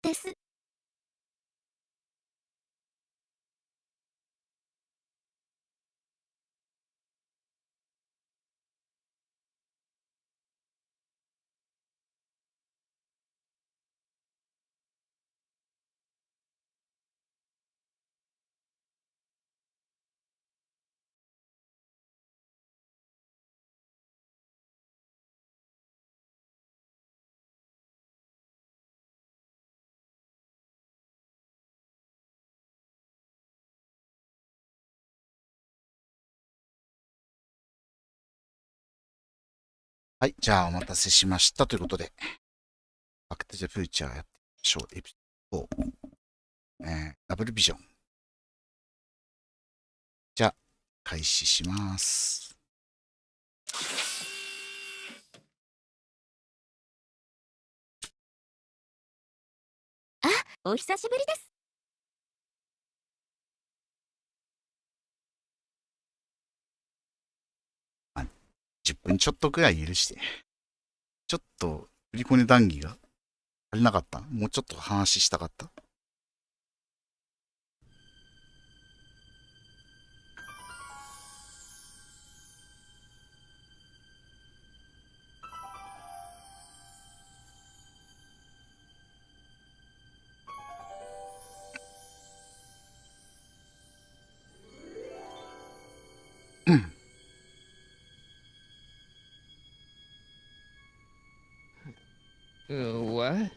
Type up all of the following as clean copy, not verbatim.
です。はい。じゃあ、お待たせしました。ということで、バックトゥザフューチャーやってみましょう。エピソード4、ダブルビジョン。じゃあ、開始します。あ、お久しぶりです。10分ちょっとくらい許して。ちょっと、振り子値談義が足りなかった。もうちょっと話したかった。うん。What?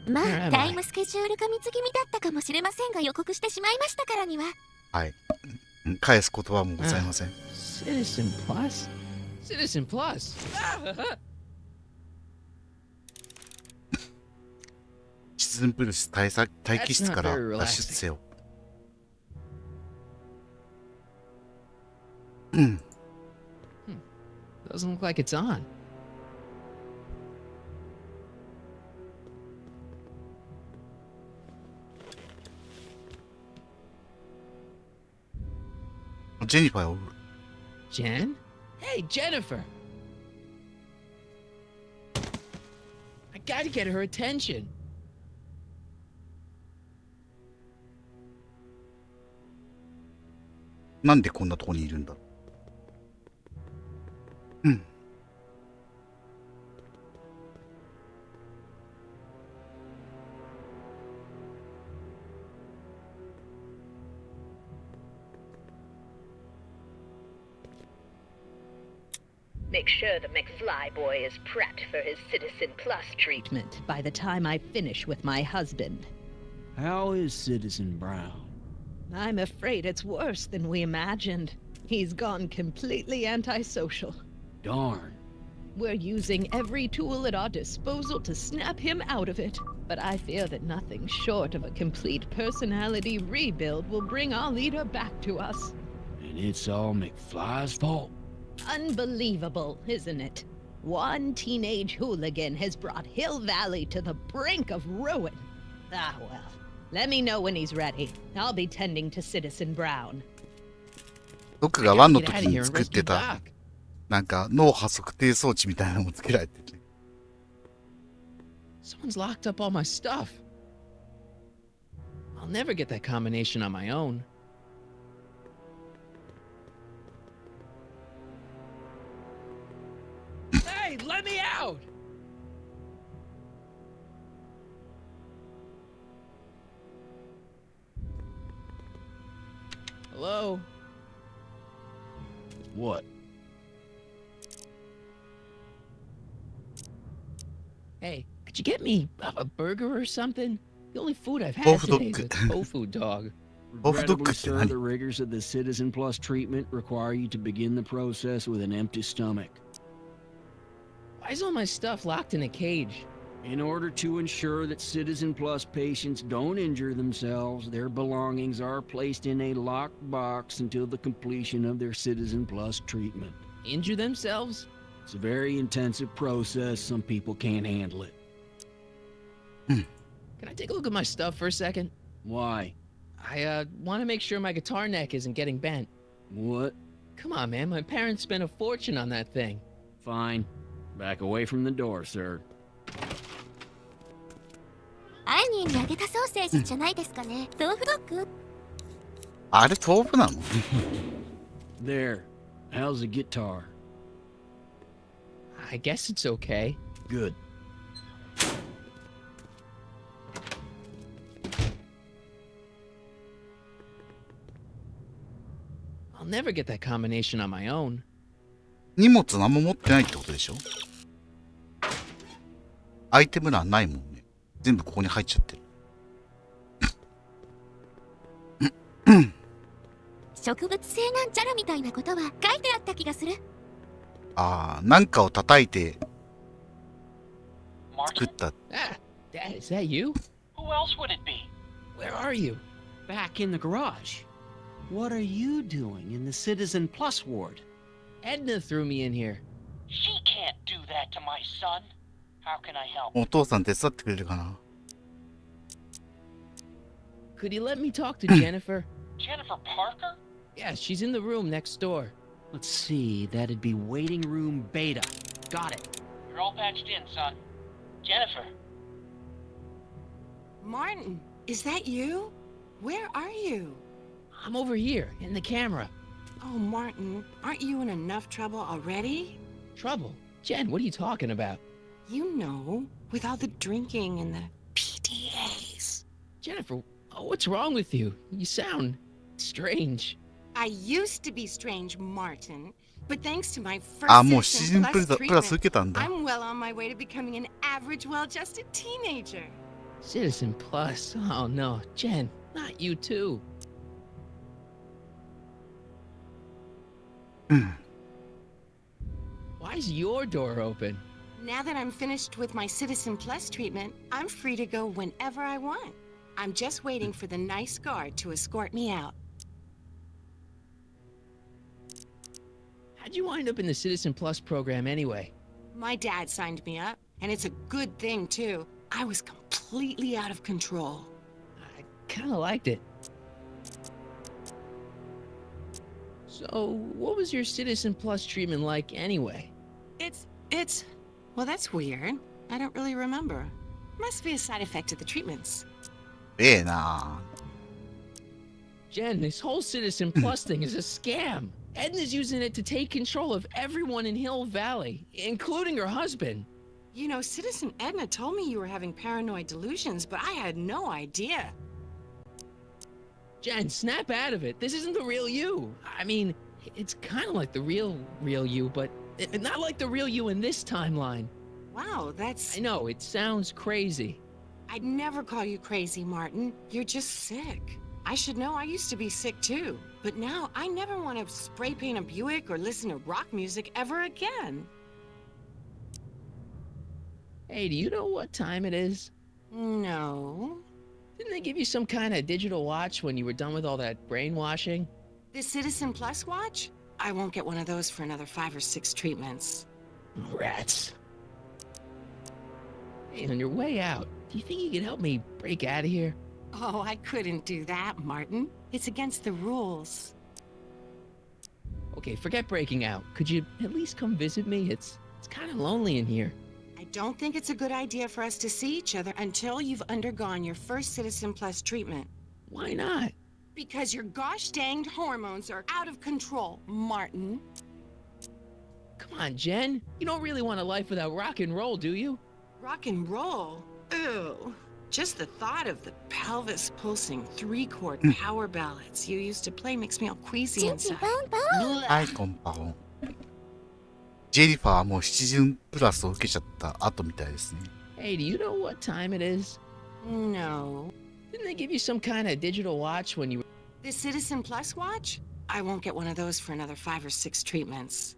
ま Where あ、 am タ I? イムスケジュール過密気味だったかもしれませんが、予告してしまいましたからには。はい。返す言葉もございません。Citizen Plus? Citizen Plus? シチズンプルス待機室から脱出せよ。うん。Doesn't look like it's on. Jennifer を Jen? Hey, Jennifer! I gotta get her attention. なんでこんなとこにいるんだろう。うん。Make sure the McFly boy is prepped for his Citizen Plus treatment by the time I finish with my husband. How is Citizen Brown? I'm afraid it's worse than we imagined. He's gone completely antisocial. Darn. We're using every tool at our disposal to snap him out of it. But I fear that nothing short of a complete personality rebuild will bring our leader back to us. And it's all McFly's fault. Unbelievable, isn't it? One teenage hooligan has brought Hill Valley to the brink of ruin. Ah, well. Let me know when he's ready. I'll be tending to Citizen Brown. 僕が1の時に作ってた、なんか脳波測定装置みたいなのもつけられてて。Someone's locked up all my stuff. I'll never get that combination on my own. Hey, let me out! Hello? What? Hey, could you get me a burger or something? The only food I've had Tofu today is a dog. tofu dog. Regrettably, sir, the rigors of the Citizen Plus treatment require you to begin the process with an empty stomach. Why is all my stuff locked in a cage? In order to ensure that Citizen Plus patients don't injure themselves, their belongings are placed in a locked box until the completion of their Citizen Plus treatment. Injure themselves? It's a very intensive process. Some people can't handle it. Can I take a look at my stuff for a second? Why? I want to make sure my guitar neck isn't getting bent. What? Come on, man. My parents spent a fortune on that thing. Fine. Back away from the door, sir. に揚げたソーセージじゃないですかね。豆腐ドッグ？あれ豆腐なの？ There. How's the guitar? I guess it's okay. Good. I'll never get that combination on my own. 荷物何も持ってないってことでしょ？アイテム欄ないもんね。全部ここに入っちゃってる。植物性なんちゃらみたいなことは書いてあった気がする。ああ、なんかを叩いて作 Martin? った。Ah, Dad, is that you? Who else would it be? Where are you? Back in the garage. What are you doing in the Citizen Plus ward? Edna threw me in here. She can't do that to my son. How can I help? お父さん手伝ってくれるかな？ Could you let me talk to Jennifer? Jennifer Parker? Yeah, she's in the room next door. Let's see, that'd be waiting room beta. Got it. You're all patched in, son. Jennifer. Martin, is that you? Where are you? I'm over here, in the camera. Oh, Martin, aren't you in enough trouble already? Trouble? Jen, what are you talking about? You know, with all the drinking and the PDAs. Jennifer, what's wrong with you? You sound strange. I used to be strange, Martin, but thanks to my あ、 first もうシーズン Citizen プ Plus ラス treatment, 受けたんだ。 I'm well on my way to becoming an average, well-adjusted teenager. Citizen Plus? Oh no, Jen, not you too. うん。 Why's your door open? Now that I'm finished with my Citizen Plus treatment, I'm free to go whenever I want. I'm just waiting for the nice guard to escort me out. How'd you wind up in the Citizen Plus program anyway? My dad signed me up, and it's a good thing, too. I was completely out of control. I kinda liked it. So, what was your Citizen Plus treatment like anyway? It's... Well, that's weird. I don't really remember. Must be a side effect of the treatments. ええな。 Jen, this whole Citizen Plus thing is a scam. Edna's using it to take control of everyone in Hill Valley, including her husband. You know, Citizen Edna told me you were having paranoid delusions, but I had no idea. Jen, snap out of it. This isn't the real you. I mean, it's kind of like the real you, but not like the real you in this timeline. Wow, that's... I know, it sounds crazy. I'd never call you crazy, Martin. You're just sick. I should know I used to be sick too. But now I never want to spray paint a Buick or listen to rock music ever again. Hey, do you know what time it is? No. Didn't they give you some kind of digital watch when you were done with all that brainwashing? The Citizen Plus watch? I won't get one of those for another 5 or 6 treatments. Rats. Hey, on your way out, do you think you could help me break out of here? Oh, I couldn't do that, Martin. It's against the rules. Okay, forget breaking out. Could you at least come visit me? It's kind of lonely in here. I don't think it's a good idea for us to see each other until you've undergone your first Citizen Plus treatment. Why not? Because your gosh danged hormones are out of control, Martin. Come on, Jen. You don't really want a life without rock and roll, do you? Rock and roll? Ew. Just the thought of the pelvis pulsing 3-chord power ballads you used to play makes me all queasy チンチン inside. パンパン。はい、こんばんは。ジェニファーはもうシチズンプラスを受けちゃった後みたいですね。Hey, do you know what time it is? No. Didn't they give you some kind of digital watch when you were... The Citizen Plus watch? I won't get one of those for another 5 or 6 treatments.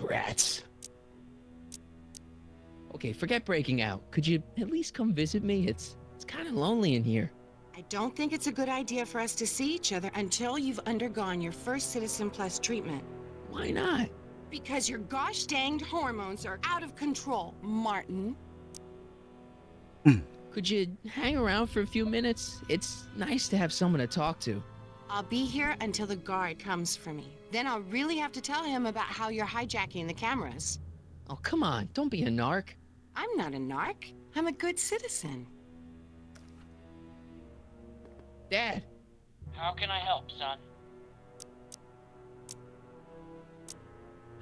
Rats. Okay, forget breaking out. Could you at least come visit me? It's kind of lonely in here. I don't think it's a good idea for us to see each other until you've undergone your first Citizen Plus treatment. Why not? Because your gosh danged hormones are out of control, Martin. Could you hang around for a few minutes? It's nice to have someone to talk to. I'll be here until the guard comes for me. Then I'll really have to tell him about how you're hijacking the cameras. Oh, come on. Don't be a narc. I'm not a narc. I'm a good citizen. Dad, How can I help, son?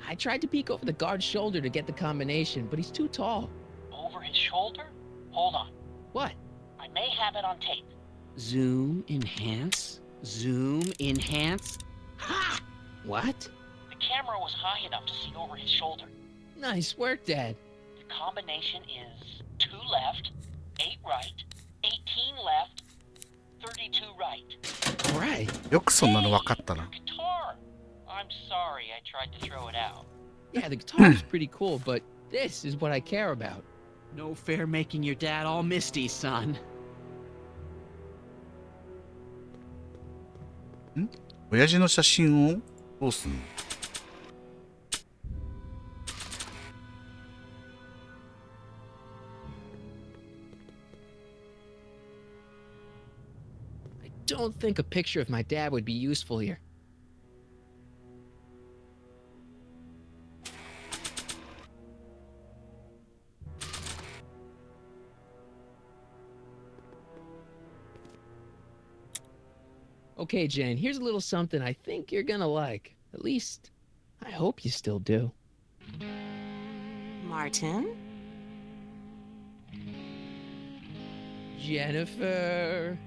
I tried to peek over the guard's shoulder to get the combination, but he's too tall. Over his shoulder? Hold on. What? I may have it on tape. Zoom, enhance. Zoom, enhance. Ha! What? The camera was high enough to see over his shoulder. Nice work, Dad. The combination is 2 left, 8 right, 18 left, 32 right. All right. よくそんなの分かったな。 Guitar! I'm sorry I tried to throw it out. Yeah, the guitar is pretty cool, but this is what I care about. No fair making your dad all misty, son. 親父の写真をどうすんの？ I don't think a picture of my dad would be useful here. Okay, Jen, here's a little something I think you're gonna like. At least, I hope you still do. Martin? Jennifer.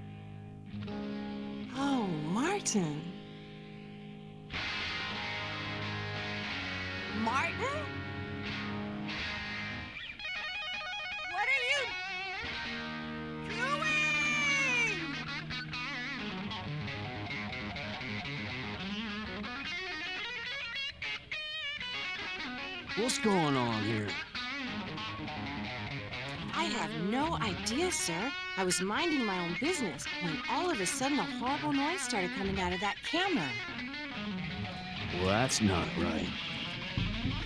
Oh, Martin. Martin? What are you doing? What's going on here? I have no idea, sir. I was minding my own business when all of a sudden a horrible noise started coming out of that camera. Well, that's not right.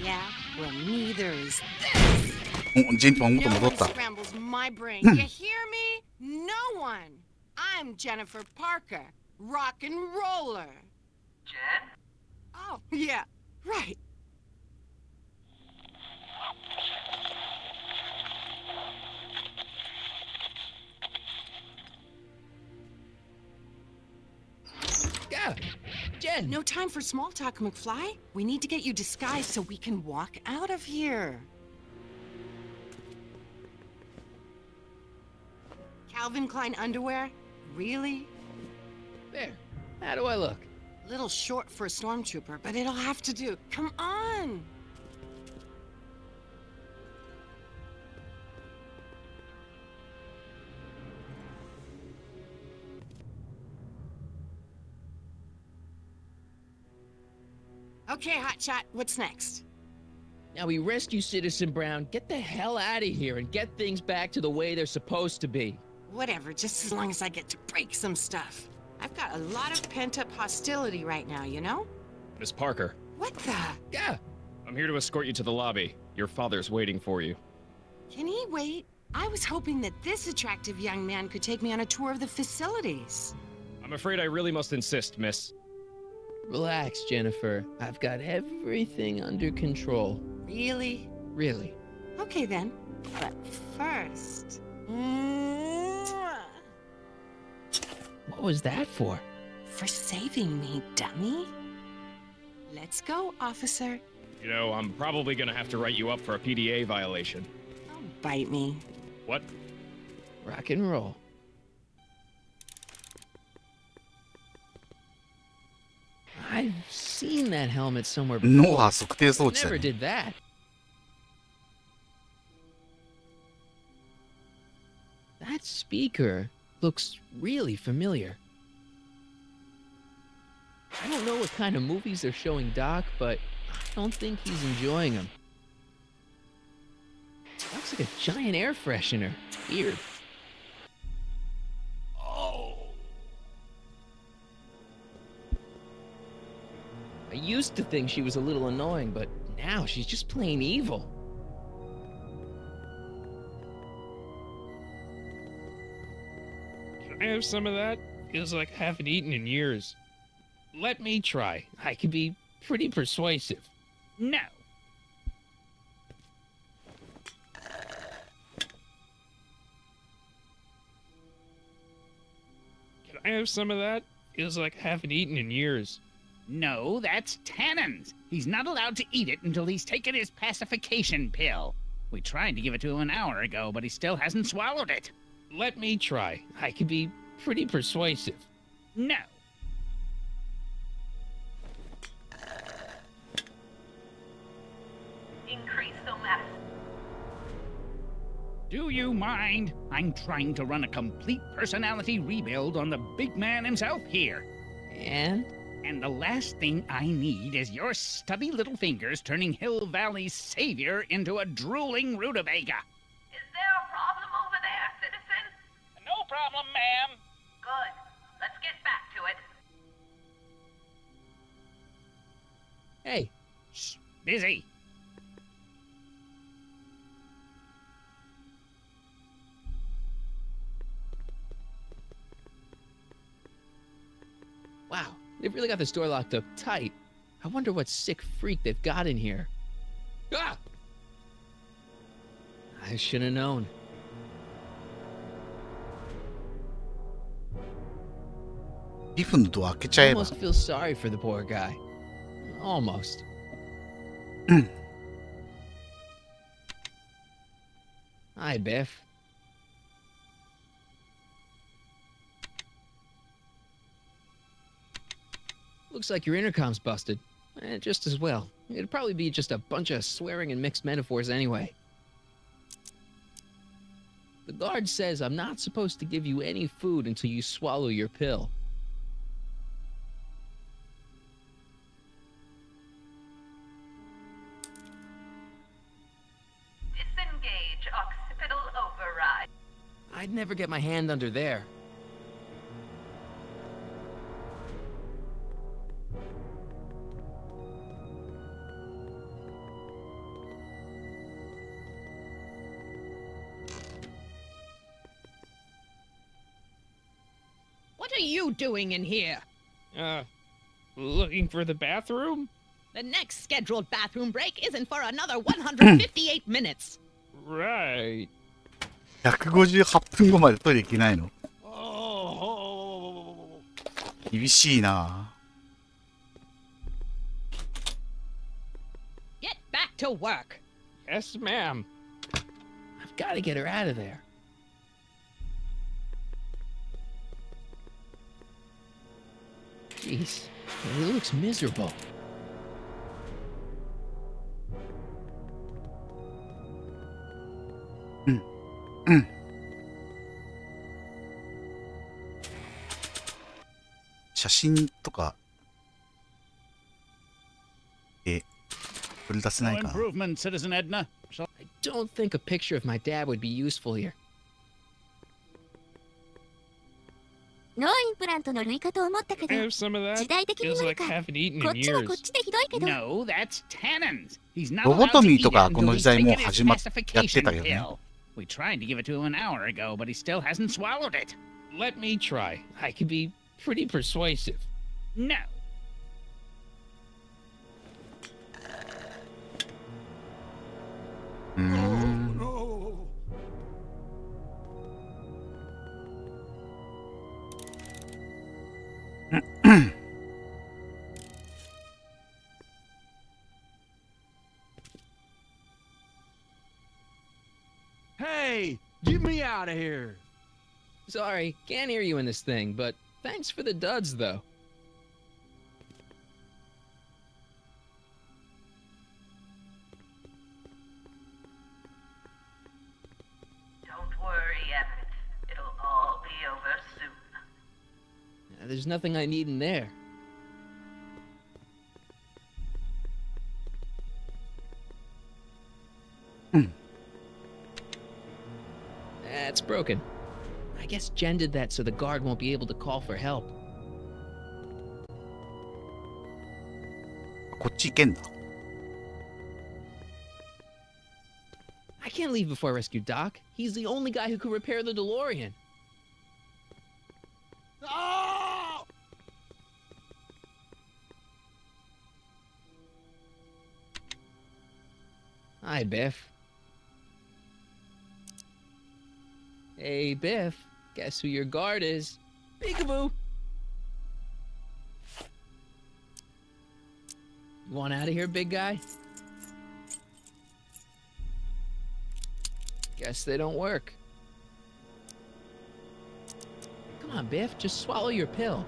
Yeah, well, neither is お、ジェントマン No 元戻 one った。 scrambles my brain. You hear me? No one. I'm Jennifer Parker, rock and roller. Jen? Oh, yeah, right. Yeah, Jen. No time for small talk, McFly. We need to get you disguised so we can walk out of here. Calvin Klein underwear? Really? There. How do I look? Little short for a stormtrooper, but it'll have to do. Come on! Okay, Hotshot, what's next? Now we rescue Citizen Brown, get the hell out of here, and get things back to the way they're supposed to be. Whatever, just as long as I get to break some stuff. I've got a lot of pent-up hostility right now, you know? Miss Parker, What the? Yeah. I'm here to escort you to the lobby. Your father's waiting for you. Can he wait? I was hoping that this attractive young man could take me on a tour of the facilities. I'm afraid I really must insist, miss. Relax, Jennifer. I've got everything under control. Really? Really. Okay then. But first... Mwah! What was that for? For saving me, dummy. Let's go, officer. You know, I'm probably gonna have to write you up for a PDA violation. Don't bite me. What? Rock and roll. I've seen that helmet somewhere 脳 before. 波測定装置だ Never ね。 did that. That speaker looks really familiar. I don't know what kind of movies they're showing Doc, but I don't think he's enjoying them. Looks like a giant air freshener. Weird. I used to think she was a little annoying, but now she's just plain evil. Can I have some of that? Feels like I haven't eaten in years. Let me try. I can be pretty persuasive. No. Can I have some of that. Feels like I haven't eaten in years. No, that's tannins. He's not allowed to eat it until he's taken his pacification pill. We tried to give it to him an hour ago, but he still hasn't swallowed it. Let me try. I can be pretty persuasive. No. Increase the mass. Do you mind? I'm trying to run a complete personality rebuild on the big man himself here. And? And the last thing I need is your stubby little fingers turning Hill Valley's savior into a drooling rutabaga. Is there a problem over there, citizen? No problem, ma'am. Good. Let's get back to it. Hey, Shh, busy. wow, they've really got this door locked up tight. I wonder what sick freak they've got in here. Ah! I should have known. I 2分のドア開けちゃえば。 Almost feel sorry for the poor guy. Almost. Hi, Biff. Looks like your intercom's busted. Just as well. It'd probably be just a bunch of swearing and mixed metaphors anyway. The guard says I'm not supposed to give you any food until you swallow your pill. Disengage occipital override. I'd never get my hand under there. What are you doing in here? Looking for the bathroom? The next scheduled bathroom break isn't for another 158 minutes. Right. 158分後までトイレ行けないの？厳しいな。 Get back to work. Yes, ma'am. I've got to get her out of there. Jeez, he looks miserable. Mm. 写真とか取り出せない No かな。 improvement, Citizen Edna. I don't think a picture of my dad would be useful here. 脳インプラントの類かと思ったけ I ど have some of that. 時代的に Feels なる like か I haven't eaten こっ in ちはこっ years. ちでひどいけど No, that's tannins. He's not ロボ allowed ト to ミ eat ーと it かこ until の he's 時代も taken う his 始まっやって pacification たよね。 pill. We tried to give it to him an hour ago, but he still hasn't swallowed it. Let me try. I can be pretty persuasive. No. うーん。 Hey, get me out of here. Sorry, can't hear you in this thing, but thanks for the duds, though. Don't worry, Emmett. It'll all be over soon. There's nothing I need in there. That's broken. I guess Jen did that so the guard won't be able to call for help. こっち行けんだ。 I can't leave before I rescue Doc. He's the only guy who could repair the DeLorean. Hi, Biff. Hey, Biff. Guess who your guard is? Peekaboo! You want out of here, big guy? Guess they don't work. Come on, Biff, just swallow your pill.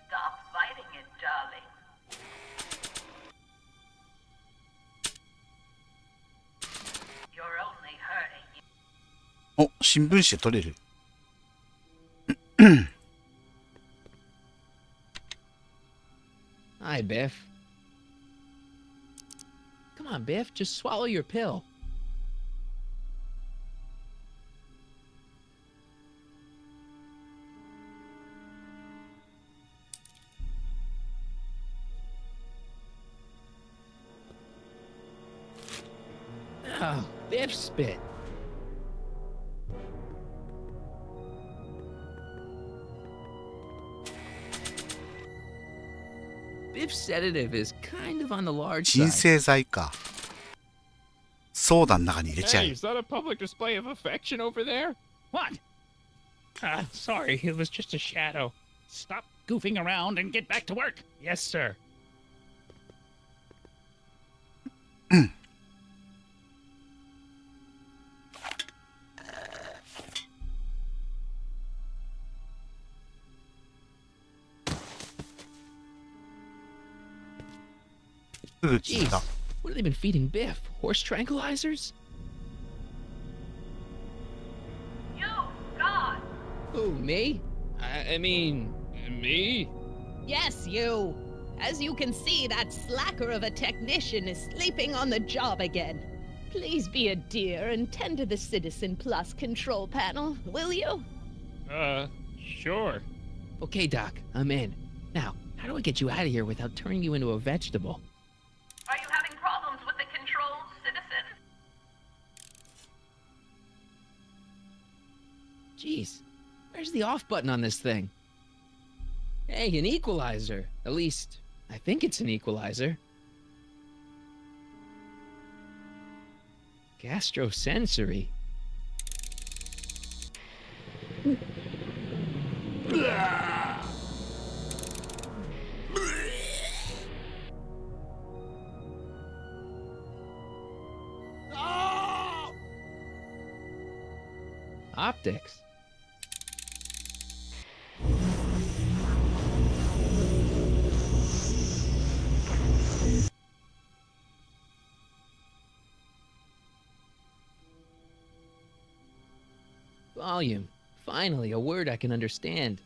Stop fighting it, darling. You're only hurting. お、新聞紙で取れる。Hi, Biff. Come on, Biff, just swallow your pill. Oh, Biff spit. Biff's sedative is kind of on the large 鎮 side. 静剤か。ソーダの中に入れちゃ Hey, え。 is that a public display of affection over there? What? Sorry, it was just a shadow. Stop goofing around and get back to work. Yes, sir. すぐ聞い Jeez, た。 what have they been feeding Biff? Horse tranquilizers? You, God! Who, me? I mean, me? Yes, you. As you can see, that slacker of a technician is sleeping on the job again. Please be a dear and tend to the Citizen Plus control panel, will you? Sure. Okay, Doc, I'm in. Now, how do I get you out of here without turning you into a vegetable? Are you having problems with the controls, citizen? Jeez, where's the off button on this thing? Hey, an equalizer. At least, I think it's an equalizer. Gastrosensory. Optics. Volume. Finally, a word I can understand.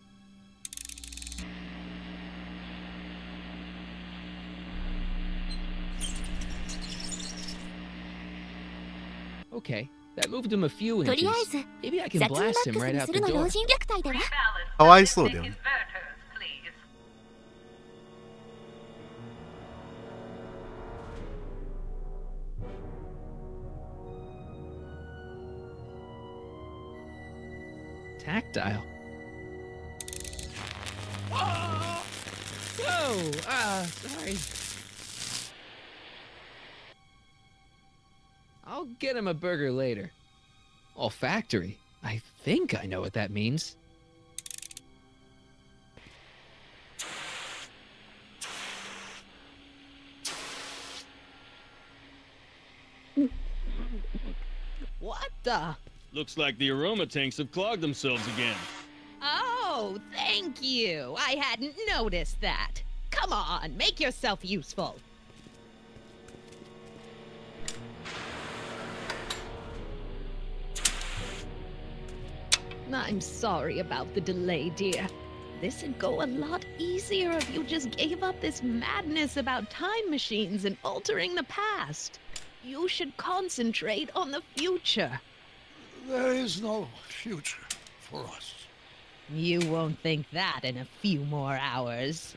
Okay, that moved him a few とり inches. あえず Maybe I can 雑にマッ blast ク him ス right に out す the るの door. 老人虐待だわ。 Rebalance かわいそうだよ his ね。 verters, please. Tactile. Sorry. I'll get him a burger later. Olfactory. I think I know what that means. What the? Looks like the aroma tanks have clogged themselves again. Oh, thank you. I hadn't noticed that. Come on, make yourself useful. I'm sorry about the delay, dear. This'd go a lot easier if you just gave up this madness about time machines and altering the past. You should concentrate on the future. There is no future for us. You won't think that in a few more hours.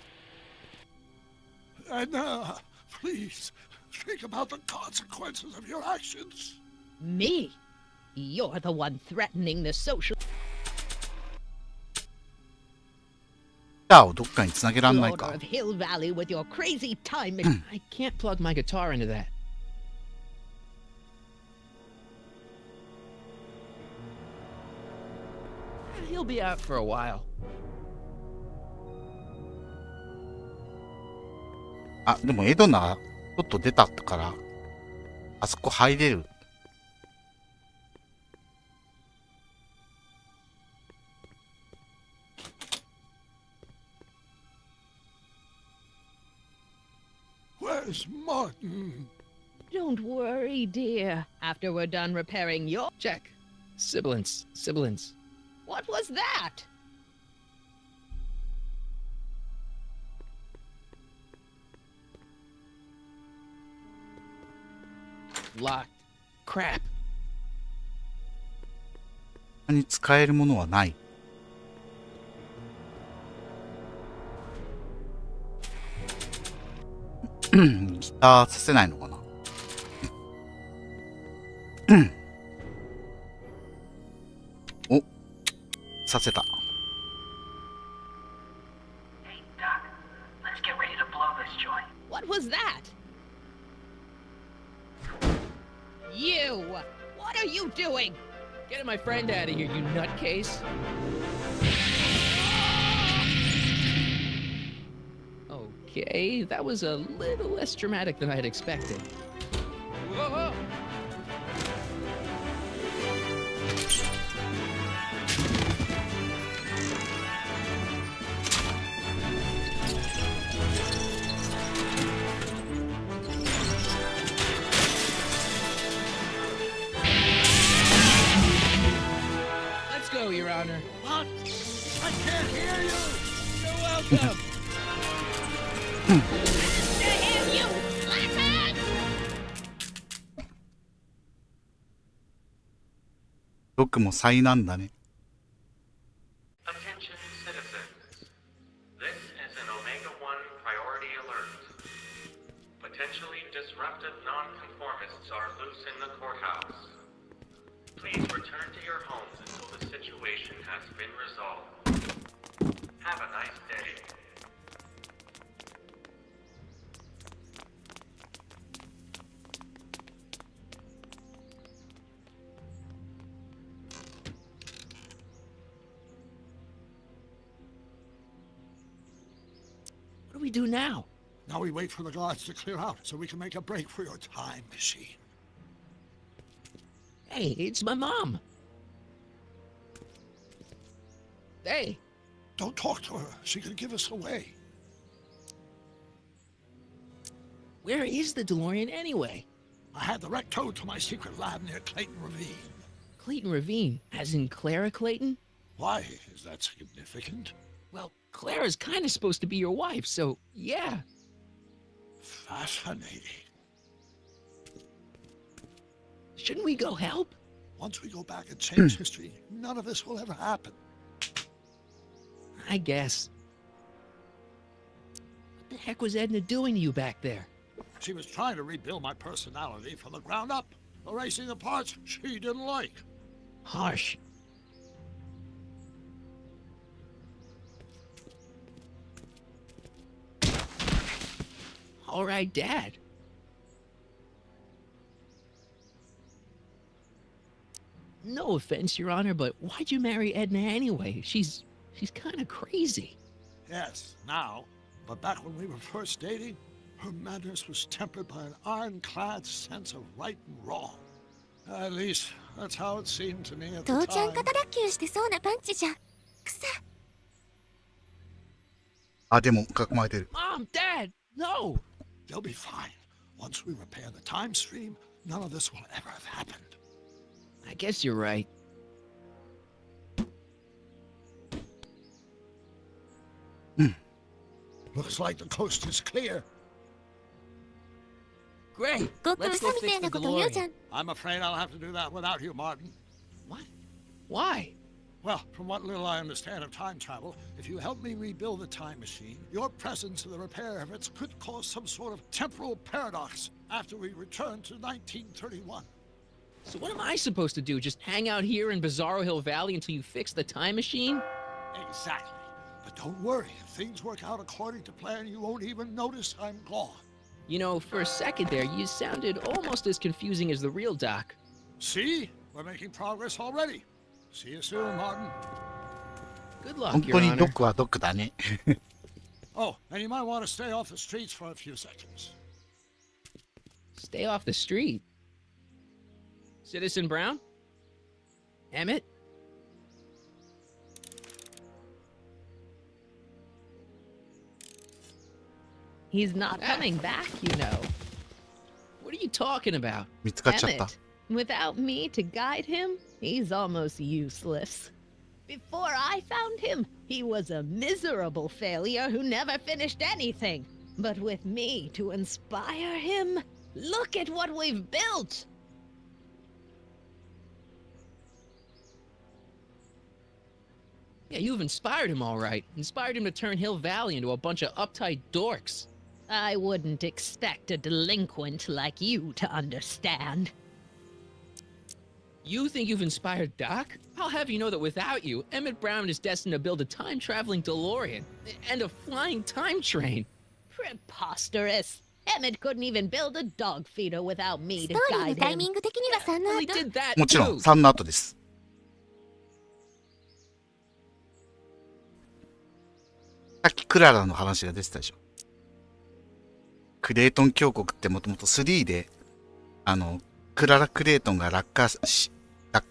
And, please, think about the consequences of your actions. Me? You're the one threatening the social じゃあどっかに繋げらんない order か of。Hill Valley with your crazy time machine. I can't plug my guitar into that. He'll be out for a while. あ、でもエドナ、ちょっと出たから、あそこ入れる。Where's Martin? Don't worry, dear. After we're done repairing your... Check. Sibilance. Sibilance. What was that? Locked. Crap. 他に使えるものはない。ギターさせないのかな。お、させた。Hey, Doc, let's get ready to blow this joint. What was that? You! What are you doing? Getting my friend out of here, you nutcase. Okay, that was a little less dramatic than I had expected. Whoa, whoa. Let's go, Your Honor. What? I can't hear you! You're welcome. Damn you! Blackman! ドクも災難だね。 Attention citizens. This is an Omega-1 priority alert. Potentially disruptive nonconformists are loose in the courthouse. Please return to your homes until the situation has been resolved. Have a nice day. What do we do now? Now we wait for the guards to clear out so we can make a break for your time machine. Hey, it's my mom. Hey. Don't talk to her. She could give us away. Where is the DeLorean anyway? I had the wreck towed to my secret lab near Clayton Ravine. Clayton Ravine, as in Clara Clayton? Why is that significant? Well, Clara's kind of supposed to be your wife, so yeah. Fascinating. Shouldn't we go help? Once we go back and change history, none of this will ever happen. I guess. What the heck was Edna doing to you back there? She was trying to rebuild my personality from the ground up, erasing the parts she didn't like. Harsh. All right, Dad. No offense, Your Honor, but why'd you marry Edna anyway? She's kind of crazy. Yes, now. But back when we were first dating, her madness was tempered by an ironclad sense of right and wrong. At least, that's how it seemed to me at the 父ちゃん time. 肩脱臼してそうなパンチじゃ。くさ。あ、でも囲まれてる。 Mom, Dad, no! They'll be fine. Once we repair the time stream, none of this will ever have happened. I guess you're right. Looks like the coast is clear. Great. ごく Let's 嘘 go みた fix いな the こと言うじゃ DeLorean. ん。 I'm afraid I'll have to do that without you, Martin. What? Why? Well, from what little I understand of time travel, if you help me rebuild the time machine, your presence in the repair efforts could cause some sort of temporal paradox after we return to 1931. So what am I supposed to do? Just hang out here in Bizarro Hill Valley until you fix the time machine? Exactly. But don't worry, if things work out according to plan, you won't even notice I'm gone. You know, for a second there, you sounded almost as confusing as the real Doc. See? We're making progress already. See you soon, Martin. Good luck, 本 Your 当にド Honor. クはドクだね。 Oh, and you might want to stay off the streets for a few seconds. Stay off the street. Citizen Brown? Emmett? He's not coming back, you know. What are you talking about? 見つかっちゃった。 Emmett, without me to guide him, he's almost useless. Before I found him, he was a miserable failure who never finished anything. But with me to inspire him, look at what we've built! Yeah, you've inspired him all right. Inspired him to turn Hill Valley into a bunch of uptight dorks. I wouldn't expect a delinquent like you to understand. You think you've inspired Doc? I'll have you know that without you, Emmett Brown is destined to build a time-traveling DeLorean and a flying time train. Preposterous. Emmett couldn't even build a dog feeder without me ス to トーリーの guide タイ him. ミング的には3の Well, he 後 did that もちろん too. 3の後です。さっきクララの話が出てたでしょ。クレイトン峡谷ってもともと3で、クララ・クレイトンが落下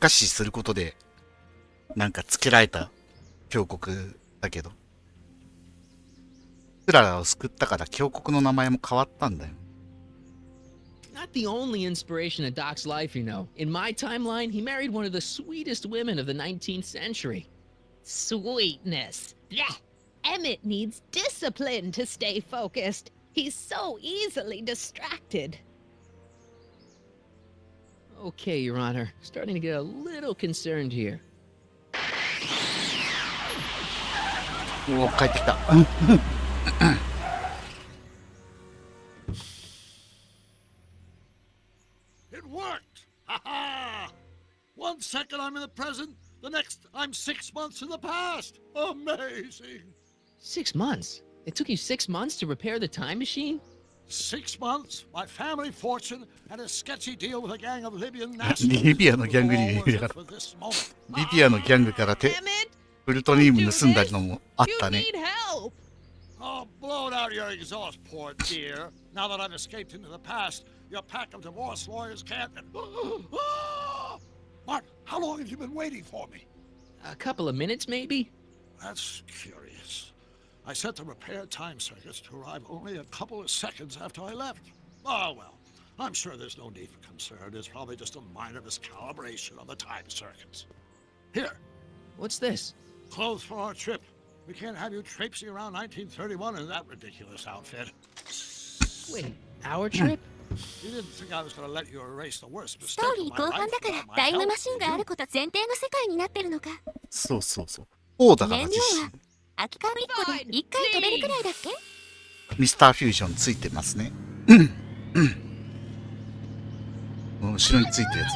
死することで、なんか付けられた峡谷だけど、クララを救ったから峡谷の名前も変わったんだよ。Not the only inspiration in Doc's life, you know. In my timeline, he married one of the sweetest women of the 19th century. Sweetness. Yeah. Emmett needs discipline to stay focused. He's so easily distracted. Okay, Your Honor. Starting to get a little concerned here. おお、帰ってきた。 It worked! Ha ha! 1 second I'm in the present, the next I'm 6 months in the past. Amazing! 6 months? It took you 6 months to repair the time machine? 6 months, my family fortune, and a sketchy deal with a gang of Libyan リビアのギャングにリビアのギャングからプルトニウム盗んだのもあったね。 You need help. Oh, blow it out of your exhaust, poor dear. Now that I've escaped into the past, your pack of divorce lawyers can't... Martin, how long have you been waiting for me? A couple of minutes, maybe? That's curious. I set the repair time circuits to arrive only a couple of seconds after I left. Oh, well, I'm sure there's no need for concern. It's probably just a minor miscalibration on the time circuits. Here. What's this? Clothes for our trip. We can't have you traipsing around 1931 in that ridiculous outfit. Wait, our trip? You didn't think I was going to let you erase the worst スト mistake ーリ of ー my 後半 life だから without my タイム help, マシンがあ did る you? こと前提の世界になってるのか。そうそうそう。4だから燃料実は空き缶1個で1回飛べるくらいだっけ？ミスターフュージョンついてますね。後ろについてるや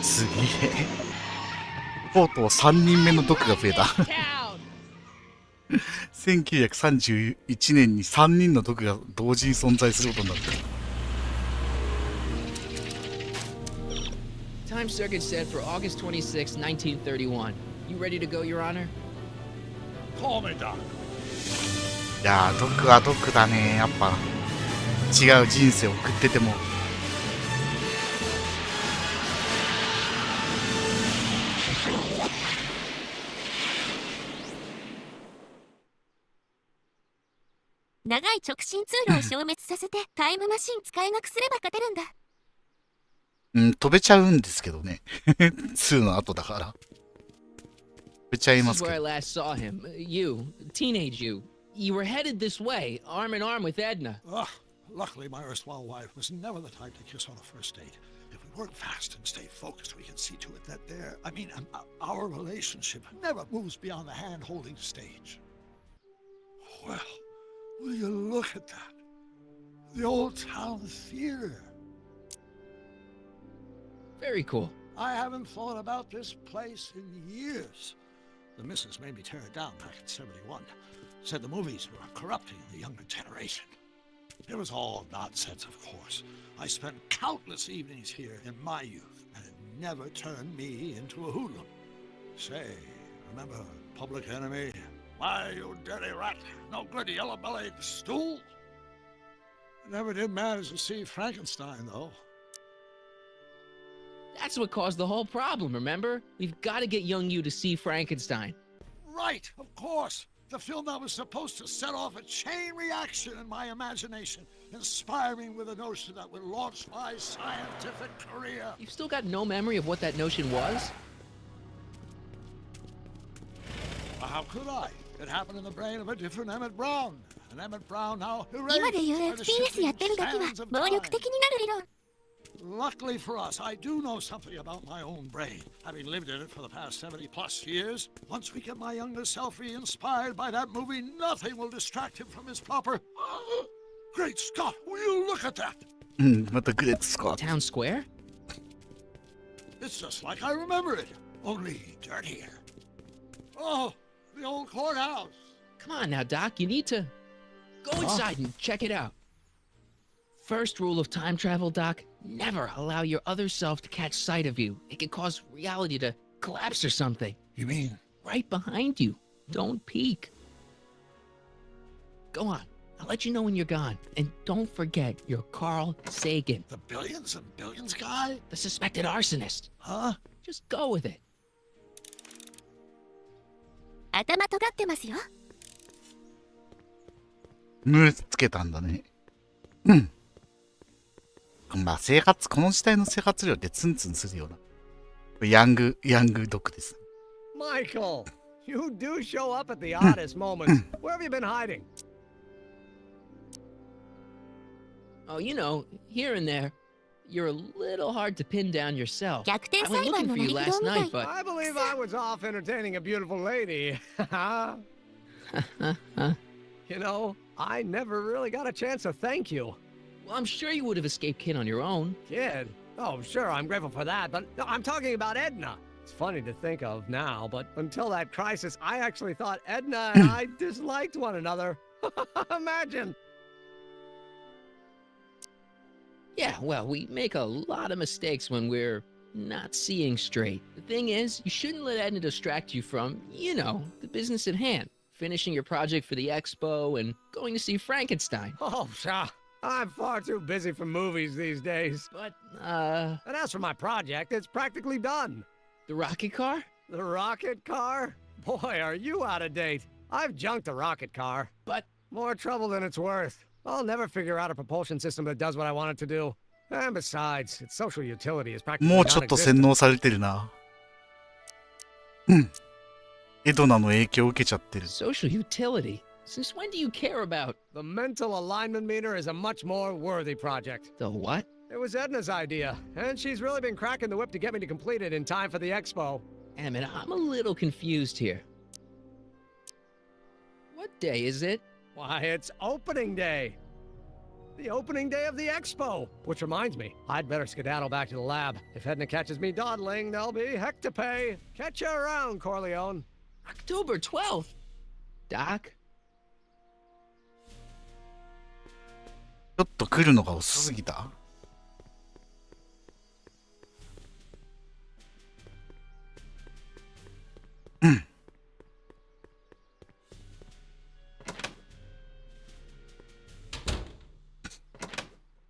つ。すげえ。とうとう3人目の毒が増えた。1931年に3人の毒が同時に存在することになった。Time circuit set for August 26, 1931. You ready to go, Your Honor? Call me, Doc. いやー、毒は毒だね。やっぱ違う人生を送ってても。長い直進通路を消滅させてタイムマシン使えなくすれば勝てるんだ。飛べちゃうんですけどね。2の後だから。飛べちゃい This ま is すけ where I ど。 last saw him. You, teenage you. You were headed this way, arm in arm with Edna. Luckily, my erstwhile wife was never the type to kiss on a first date. If we work fast and stay focused, we can see to it that our relationship never moves beyond the hand-holding stage. Well, will you look at that? The old town theater. Very cool. I haven't thought about this place in years. The missus made me tear it down back in '71. Said the movies were corrupting the younger generation. It was all nonsense, of course. I spent countless evenings here in my youth, and it never turned me into a hoodlum. Say, Remember Public Enemy? Why, you dirty rat, no good yellow-bellied stool. Never did manage to see Frankenstein, though. That's what caused the whole problem, remember? We've got to get young you to see Frankenstein. Right, of course. The film that was supposed to set off a chain reaction in my imagination, inspiring with a notion that would launch my scientific career. You've still got no memory of what that notion was? Well, how could I? It happened in the brain of a different Emmett Brown. And Emmett Brown now 今で言う FPS やってる時は暴力的になる理論。 Luckily for us, I do know something about my own brain, having lived in it for the past 70 plus years. Once we get my younger self re-inspired by that movie, nothing will distract him from his proper... Great Scott, will you look at that? またグレートスコア。 Town Square? It's just like I remember it, only dirtier. Oh, the old courthouse. Come on now, Doc, you need to... Go inside and check it out. First rule of time travel, Doc, never allow your other self to catch sight of you. It can cause reality to collapse or something. You mean? Right behind you. Don't peek. Go on. I'll let you know when you're gone. And don't forget, you're Carl Sagan. The billions and billions guy? The suspected arsonist. Huh? Just go with it. 頭尖ってますよ。ムーつけたんだね。まあこの時代の生活量でツンツンするような。ヤング毒です。Michael, you do show up at the oddest moments. Where have you been hiding? Oh, you know, here and there. You're a little hard to pin down yourself. 逆転 I 裁 went 判 looking の for 成 you り last 行みたい night, but... I believe I was off entertaining a beautiful lady. You know, I never really got a chance to thank you. Well, I'm sure you would have escaped Kid on your own. Kid? Oh, sure, I'm grateful for that, but no, I'm talking about Edna. It's funny to think of now, but until that crisis, I actually thought Edna and I disliked one another. Imagine. Yeah, well, we make a lot of mistakes when we're not seeing straight. The thing is, you shouldn't let Edna distract you from, you know, the business at hand. Finishing your project for the expo and going to see Frankenstein. Oh, sure. I'm far too busy for movies these days. But, And as for my project, it's practically done. the rocket car? The rocket car? Boy, are you out of date. I've junked the rocket car. But... More trouble than it's worth. I'll never figure out a propulsion system that does what I want it to do. And besides, its social utility is practically もうちょっと洗 non-existent. 脳されてるな。エドナの影響を受けちゃってる。 Social utility? Since when do you care about... The mental alignment meter is a much more worthy project. The what? It was Edna's idea, and she's really been cracking the whip to get me to complete it in time for the expo. Emmett, I'm a little confused here. What day is it? Why, it's opening day. The opening day of the expo. Which reminds me, I'd better skedaddle back to the lab. If Edna catches me dawdling, there'll be heck to pay. Catch you around, Corleone. October 12th? Doc? ちょっと来るのが遅すぎた。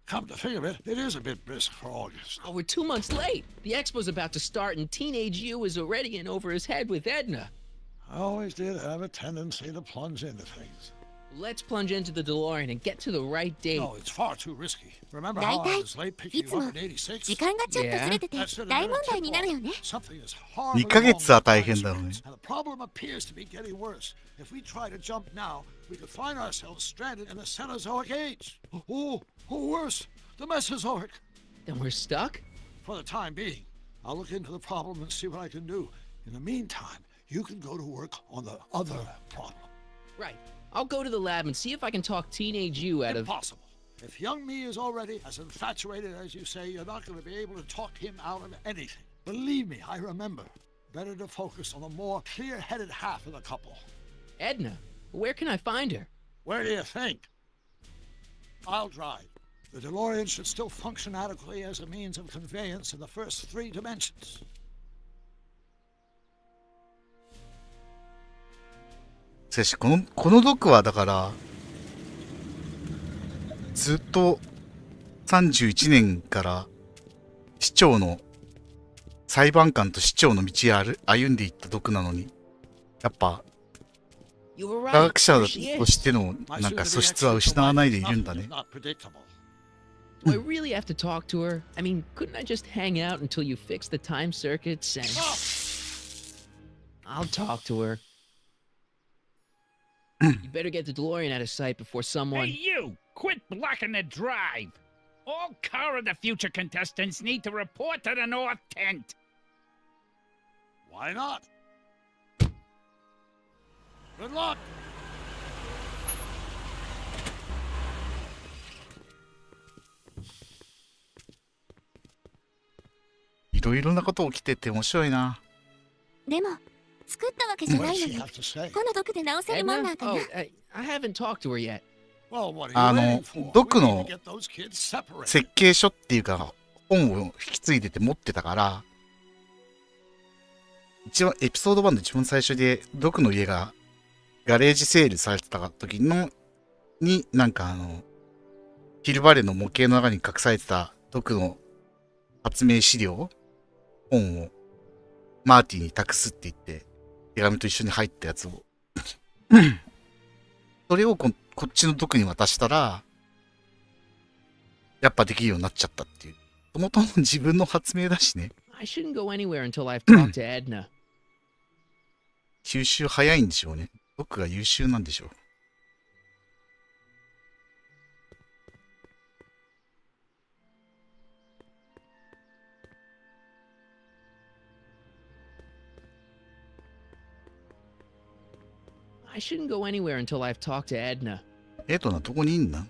Come to think of it, it is a bit brisk for August. Oh, we're 2 months late. The expo's about to start and teenage you is already in over his head with Edna. I always did have a tendency to plunge into things. Let's plunge into the DeLorean and get to the right date. No, it's far too risky. Remember how I was late picking い you つも up in 86? 時間がちょっとずれてて大問題になるよね。 Something is horribly 2ヶ月は wrong with 大 my 変だろうね。 experience, and the problem appears to be getting worse. If we try to jump now, we could find ourselves stranded in the Cenozoic age. Or worse, the Mesozoic. Then we're stuck? For the time being, I'll look into the problem and see what I can do. In the meantime, you can go to work on the other problem. Right. I'll go to the lab and see if I can talk teenage you out of... Impossible. If young me is already as infatuated as you say, you're not going to be able to talk him out of anything. Believe me, I remember. Better to focus on the more clear-headed half of the couple. Edna, where can I find her? Where do you think? I'll drive. The DeLorean should still function adequately as a means of conveyance in the first 3 dimensions. しかしこのドクはだからずっと31年から市長の裁判官と市長の道へ歩んでいったドクなのに、やっぱ科学者としてのなんか素質は失わないでいるんだね。Do I really have to talk to her? I mean, couldn't I just hang out until you fix the time circuits and... I'll talk to her. You better get the DeLorean out of sight before someone... Hey, you! Quit blocking the drive! All car of the future contestants need to report to the North Tent! Why not? Good luck! いろいろなこと起きてて面白いな。でも作ったわけじゃないのに、この毒で直せるもんなんかな。 Oh, I haven't talked to her yet. ドクの設計書っていうか本を引き継いでて持ってたから、一番エピソード1の一番最初でドクの家がガレージセールされてた時になんかヒルバレの模型の中に隠されてたドクの発明資料本をマーティに託すって言って手紙と一緒に入ったやつをそれをこっちのドクに渡したらやっぱできるようになっちゃったっていう、そもそも自分の発明だしね。 I shouldn't go anywhere until I've talked to Edna. 吸収早いんでしょうね。ドクが優秀なんでしょう。I shouldn't go anywhere until I've talked to Edna. エドナどこにいんだ？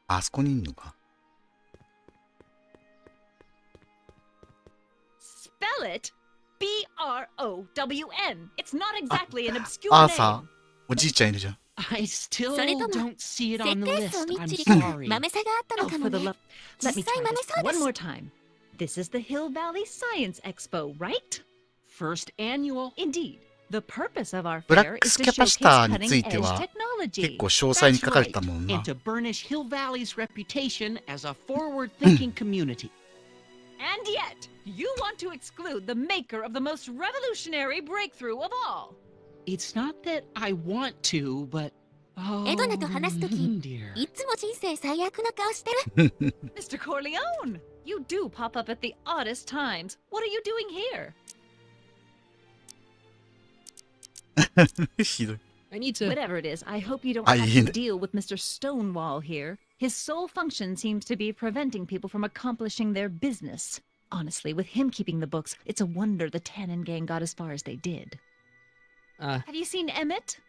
あそこにいんのか。 Spell it B-R-O-W-N. It's not exactly an obscure アー name. サー、おじいちゃんいるじゃん。I still それとも don't see it 設 on the 計図を list. みっ I'm ちり書く sorry. 豆さがあったの Oh, か for も the ね。 love. Let me 実際 try 豆 this そうだ one し。 more time. This is the Hill Valley Science Expo, right? First annual. Indeed. The purpose of our ブラ fair ック is ス to キャパ showcase シターに cutting ついて edge は technology. 結構詳細に書かれてたもんな。 And to burnish Hill Valley's reputation as a forward-thinking community. And yet, you want to exclude the maker of the most revolutionary breakthrough of all. It's not that I want to, but... Oh, エドナと話すとき、 dear. いつも人生最悪な顔してる。 Mr. Corleone, you do pop up at the oddest times. What are you doing here? ひどい。 I need to... Whatever it is, I hope you don't I have to mean- deal with Mr. Stonewall here. His sole function seems to be preventing people from accomplishing their business. Honestly, with him keeping the books, it's a wonder the Tannen gang got as far as they did. Have you seen Emmett?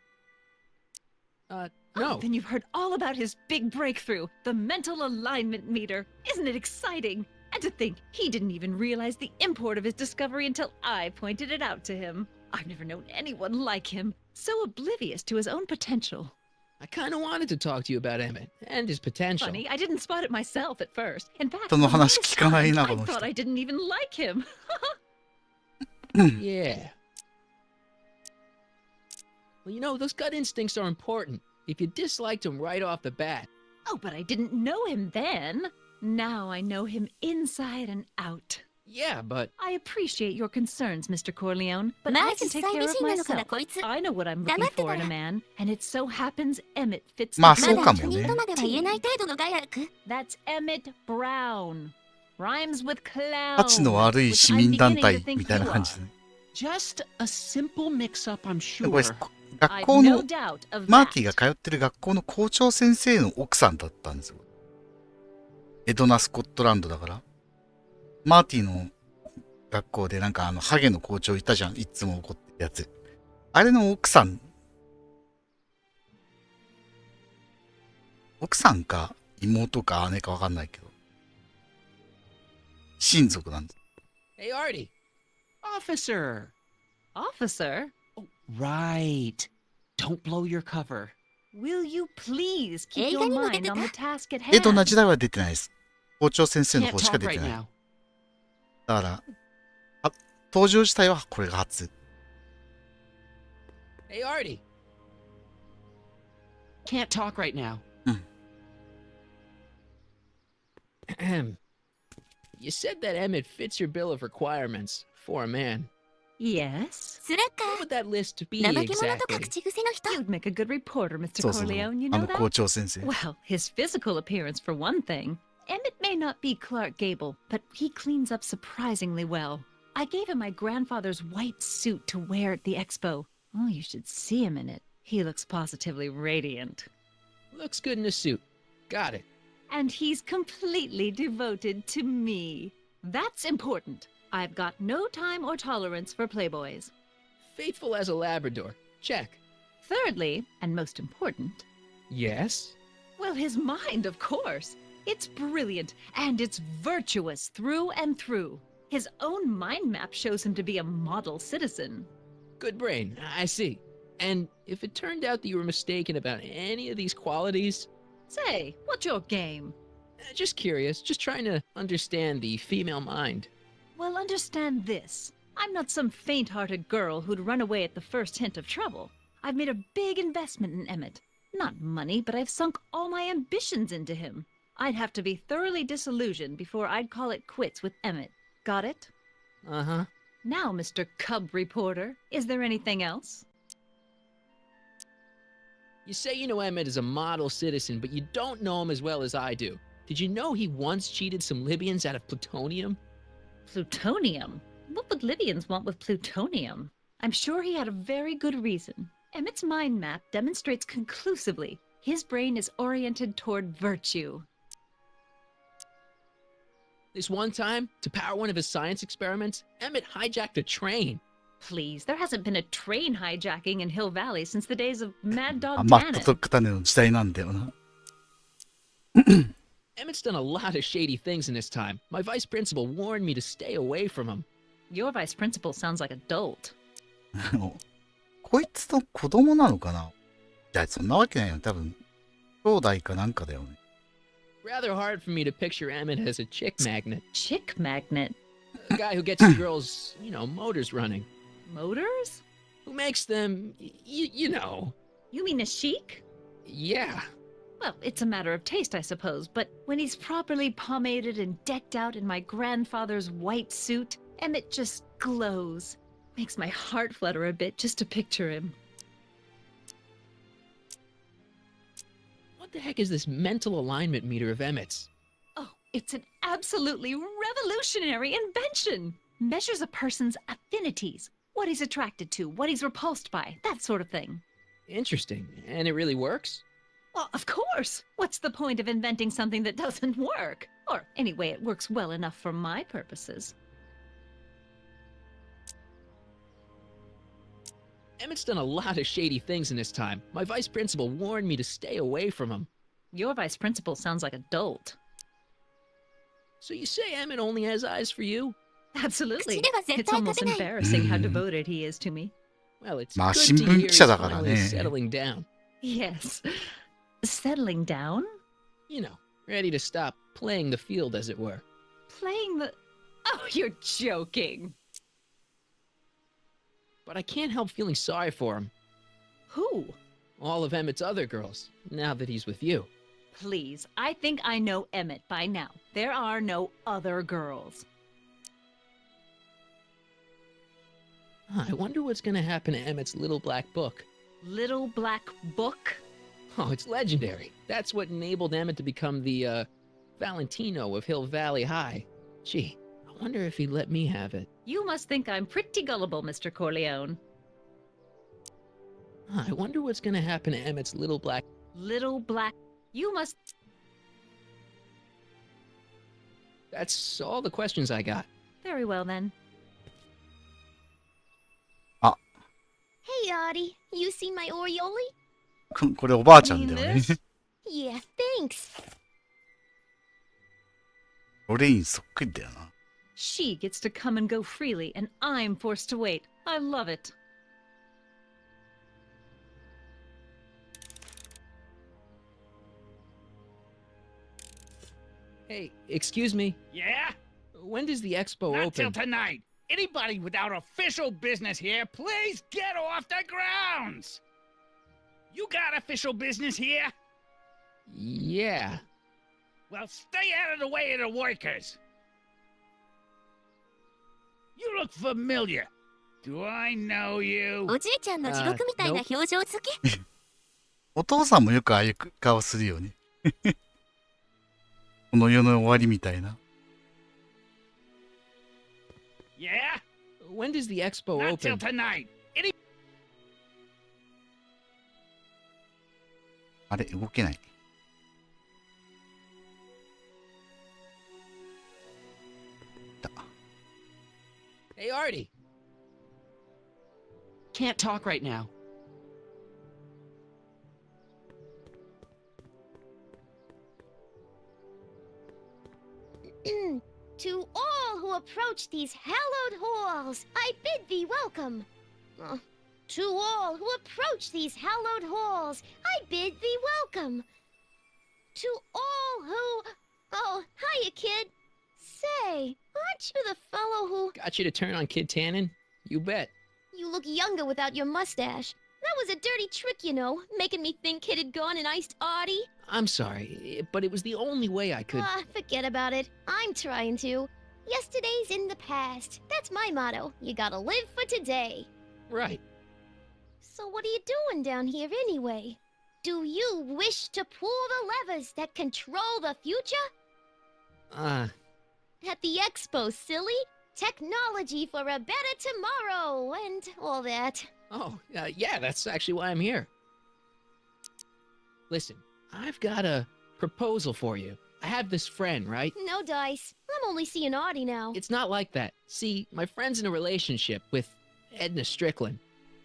no. Oh, then you've heard all about his big breakthrough, the mental alignment meter. Isn't it exciting? And to think he didn't even realize the import of his discovery until I pointed it out to him. I've never known anyone like him, so oblivious to his own potential. I kind of wanted to talk to you about Emmett and his potential. Funny, I didn't spot it myself at first. In fact, 人の for 話 the 聞かない longest な、 time, こ I の人 thought I didn't even like him. Yeah. Well, you know, those gut instincts are important. If you disliked him right off the bat. Oh, but I didn't know him then. Now I know him inside and out. Yeah, but... I appreciate your concerns, Mr. Corleone, but まあ I can 実 take 際 care 美 of 人なのから myself. こいつ。 I know what I'm 黙 looking ってた for ら in a man, and it so happens Emmett fits まあ the そうかも 他 ね 人とまでは言えない程度の害悪。 That's Emmett Brown. Rhymes with たちの clown. 悪い which 市 I'm 民団 beginning 体 to think みたいな you 感じ are. で。 Just a simple mix-up, I'm これ sure. 学 I've 校 no の doubt of マー that. ティが通ってる学校の校長先生の奥さんだったんですよ。エドナ・スコットランドだから。マーティの学校でなんかハゲの校長いたじゃん。いつも怒ってるやつ。あれの奥さんか妹か姉かわかんないけど。親族なんです。 Hey, Artie. Officer. Officer? Oh, right. Don't blow your cover. Will you please keep 映 your 画にも出 mind て on た the task at エドナ hand? 時代は出てないです。校長先生の Can't 方しか talk 出て right ない。 now. だから、登場自体はこれが初。Hey, Artie. Can't talk right now. You said that Emmett fits your bill of requirements for a man. Yes. スラッ What ガ would that list be ー、怠け者とか exactly? 口癖の人。 You'd make a good reporter, Mr. そうそうそう。 Corleone, you あ know の that? 校長先生。 Well, his physical appearance for one thing. Emmett may not be Clark Gable, but he cleans up surprisingly well. I gave him my grandfather's white suit to wear at the expo. Oh, you should see him in it. He looks positively radiant. Looks good in a suit. Got it. And he's completely devoted to me. That's important. I've got no time or tolerance for playboys. Faithful as a Labrador. Check. Thirdly, and most important, Yes? well, his mind, of course. It's brilliant, and it's virtuous through and through. His own mind map shows him to be a model citizen. Good brain. I see. And if it turned out that you were mistaken about any of these qualities, Say, what's your game? just curious, just trying to understand the female mind. Well, understand this. I'm not some faint-hearted girl who'd run away at the first hint of trouble. I've made a big investment in Emmett. Not money, but I've sunk all my ambitions into him. I'd have to be thoroughly disillusioned before I'd call it quits with Emmett. Got it? Uh-huh. Now, Mr. Cub Reporter, is there anything else? You say you know Emmett is a model citizen, but you don't know him as well as I do. Did you know he once cheated some Libyans out of plutonium? Plutonium? What would Libyans want with plutonium? I'm sure he had a very good reason. Emmett's mind map demonstrates conclusively his brain is oriented toward virtue. This one time, to power one of his science experiments, Emmett hijacked a train. Please, there hasn't been a train hijacking in Hill Valley since the days of Mad あ、 Dog マッ Tannen. トとクタネの時代なんだよな。 Emmett's done a lot of shady things in his time. My vice principal warned me to stay away from him. Your vice principal sounds like a dolt. こいつの子供なのかな。いや、そんなわけないよ。多分、兄弟かなんかだよね。 Rather hard for me to picture Emmett as a chick magnet. Chick magnet? A guy who gets the girls, motors running. Motors? Who makes them, you know. You mean a chic? Yeah. Well, it's a matter of taste, I suppose, but when he's properly pomaded and decked out in my grandfather's white suit, Emmett just glows. Makes my heart flutter a bit just to picture him. What the heck is this mental alignment meter of Emmett's? Oh, it's an absolutely revolutionary invention! Measures a person's affinities, what he's attracted to, what he's repulsed by, that sort of thing. Interesting. And it really works? Well, of course! What's the point of inventing something that doesn't work? Or, anyway, it works well enough for my purposes. Emmett's done a lot of shady things in his time. My vice principal warned me to stay away from him. Your vice principal sounds like a dolt. So you say Emmett only has eyes for you? Absolutely. 口では絶 It's 対 almost 勝てない。 embarrassing how devoted he is to me. Well, it's まあ、 good 新 to 聞 hear 記者 he's だから finally ね。 settling down. Yes. Settling down? You know, ready to stop playing the field, as it were. Playing the... Oh, you're joking. But I can't help feeling sorry for him. Who? All of Emmett's other girls, now that he's with you. Please, I think I know Emmett by now. There are no other girls. I wonder what's gonna happen to Emmett's little black book. Little black book? Oh, it's legendary. That's what enabled Emmett to become the, Valentino of Hill Valley High. Gee, I wonder if he'd let me have it. You must think I'm pretty gullible, Mr. Corleone. I wonder what's gonna happen to Emmett's little black... Little black... You must... That's all the questions I got. Very well, then. Hey, Audie, you seen my Oriole? これおばあちゃんだよね。 Yeah, thanks. ロレインそっくりだよな。 She gets to come and go freely, and I'm forced to wait. I love it. Hey, excuse me. Yeah? When does the expo Not open? till tonight. Anybody without official business here, please get off the grounds! You got official business here? Yeah. Well, stay out of the way of the workers. You look familiar. Do I know you? おじいちゃんの地獄みたいな表情付き。お父さんもよくああいう顔するよね。この世の終わりみたいな。Yeah? When does the expo Not till open? tonight. あれ、動けない。Hey, Artie. Can't talk right now. To all who approach these hallowed halls, I bid thee welcome. To all who approach these hallowed halls, I bid thee welcome. To all who... Oh, hiya, kid. Say, aren't you the fellow who... Got you to turn on Kid Tannen? You bet. You look younger without your mustache. That was a dirty trick, you know, making me think Kid had gone and iced Artie. I'm sorry, but it was the only way I could... Forget about it. I'm trying to. Yesterday's in the past. That's my motto. You gotta live for today. Right. So what are you doing down here anyway? Do you wish to pull the levers that control the future? At the expo, silly. Technology for a better tomorrow and all that. Oh, yeah, that's actually why I'm here. Listen, I've got a proposal for you. I have this friend, right? No dice. I'm only seeing Artie now. It's not like that. See, my friend's in a relationship with Edna Strickland.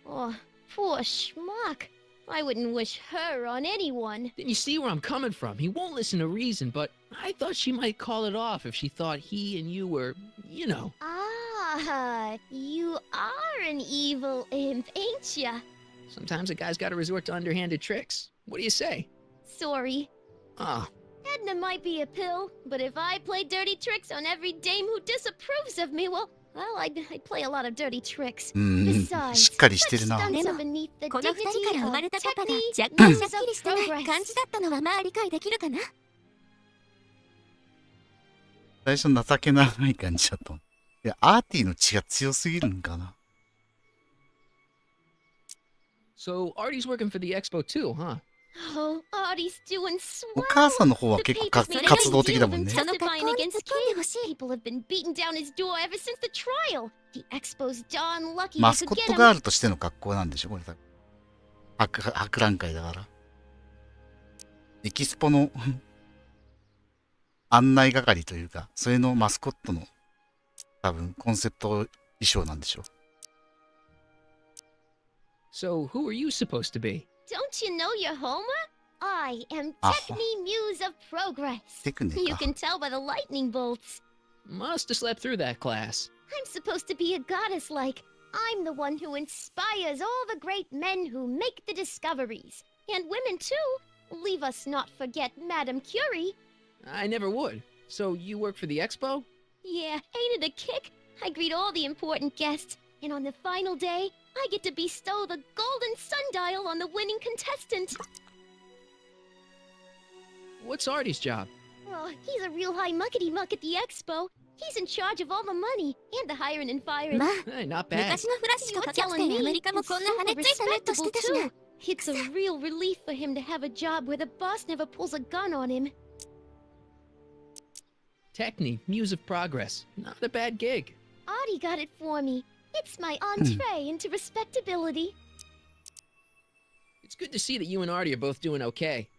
Oh, poor schmuck. I wouldn't wish her on anyone. Then you see where I'm coming from. He won't listen to reason, but I thought she might call it off if she thought he and you were, you know. Ah, you are an evil imp, ain't ya? Sometimes a guy's gotta resort to underhanded tricks. What do you say? Sorry. Oh. Edna might be a pill, but if I play dirty tricks on every dame who disapproves of me, well, I'd play a lot of dirty tricks. しっかりしてるな。Besides, で such も stunts are beneath the この二人から dignity 生 of まれたパパが technique, 若干 moves しっ of きりしてない progress. 感じだったのはまあ理解できるかな。最初情けない感じだった。いや、アーティの血が強すぎるんかな。So Artie's working for the expo too, huh? Oh, Artie's doing お swell. 母さんの方は The 結構 papers made a 活 big 動的 deal だ of もん him ね。 testifying against Kid. People have been beating down his door ever since the trial. The expo's darn lucky マ I ス could コッ get ト him. ガールとしての格好なんでしょこれ多分。博覧会だから。エキスポの案内係というか、それのマスコットの多分コンセプト衣装なんでしょう。So who are you supposed to be? Don't you know your Homer? I am Ah. Techni Muse of Progress. テクニ You か。 can tell by the lightning bolts. Must have slept through that class. I'm supposed to be a goddess like. I'm the one who inspires all the great men who make the discoveries. And women too. Leave us not forget Madame Curie. I never would. So you work for the expo? Yeah, ain't it a kick? I greet all the important guests. And on the final day, I get to bestow the golden sundial on the winning contestant. What's Artie's job? Oh, he's a real high muckety-muck at the expo. He's in charge of all the money and the hiring and firing. まあ Hey, not bad. 昔のフラッシュと You're かキャプテ telling ン me アメリカも it's こんな羽 super ついたネットし respectable てたしな。 too. It's a real relief for him to have a job where the boss never pulls a gun on him. Techni, Muse of Progress. Not a bad gig. Audie got it for me. It's my entree into respectability. It's good to see that you and Artie are both doing okay.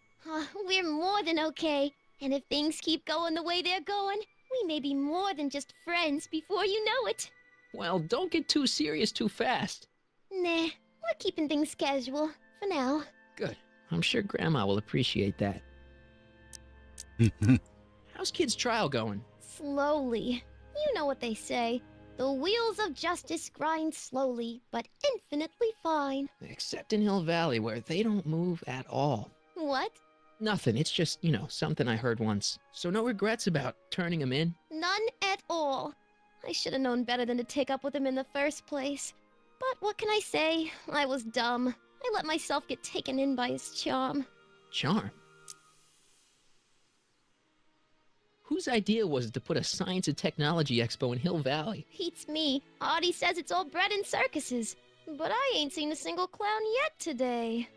We're more than okay. And if things keep going the way they're going, we may be more than just friends before you know it. Well, don't get too serious too fast. Nah, we're keeping things casual for now. Good. I'm sure Grandma will appreciate that. How's Kid's trial going? Slowly. You know what they say. The wheels of justice grind slowly, but infinitely fine. Except in Hill Valley, where they don't move at all. What? Nothing. It's just, something I heard once. So no regrets about turning him in? None at all. I should have known better than to take up with him in the first place. But what can I say? I was dumb. I let myself get taken in by his charm. Charm? Whose idea was it to put a science and technology expo in Hill Valley? Beats me. Audie says it's all bred in circuses. But I ain't seen a single clown yet today.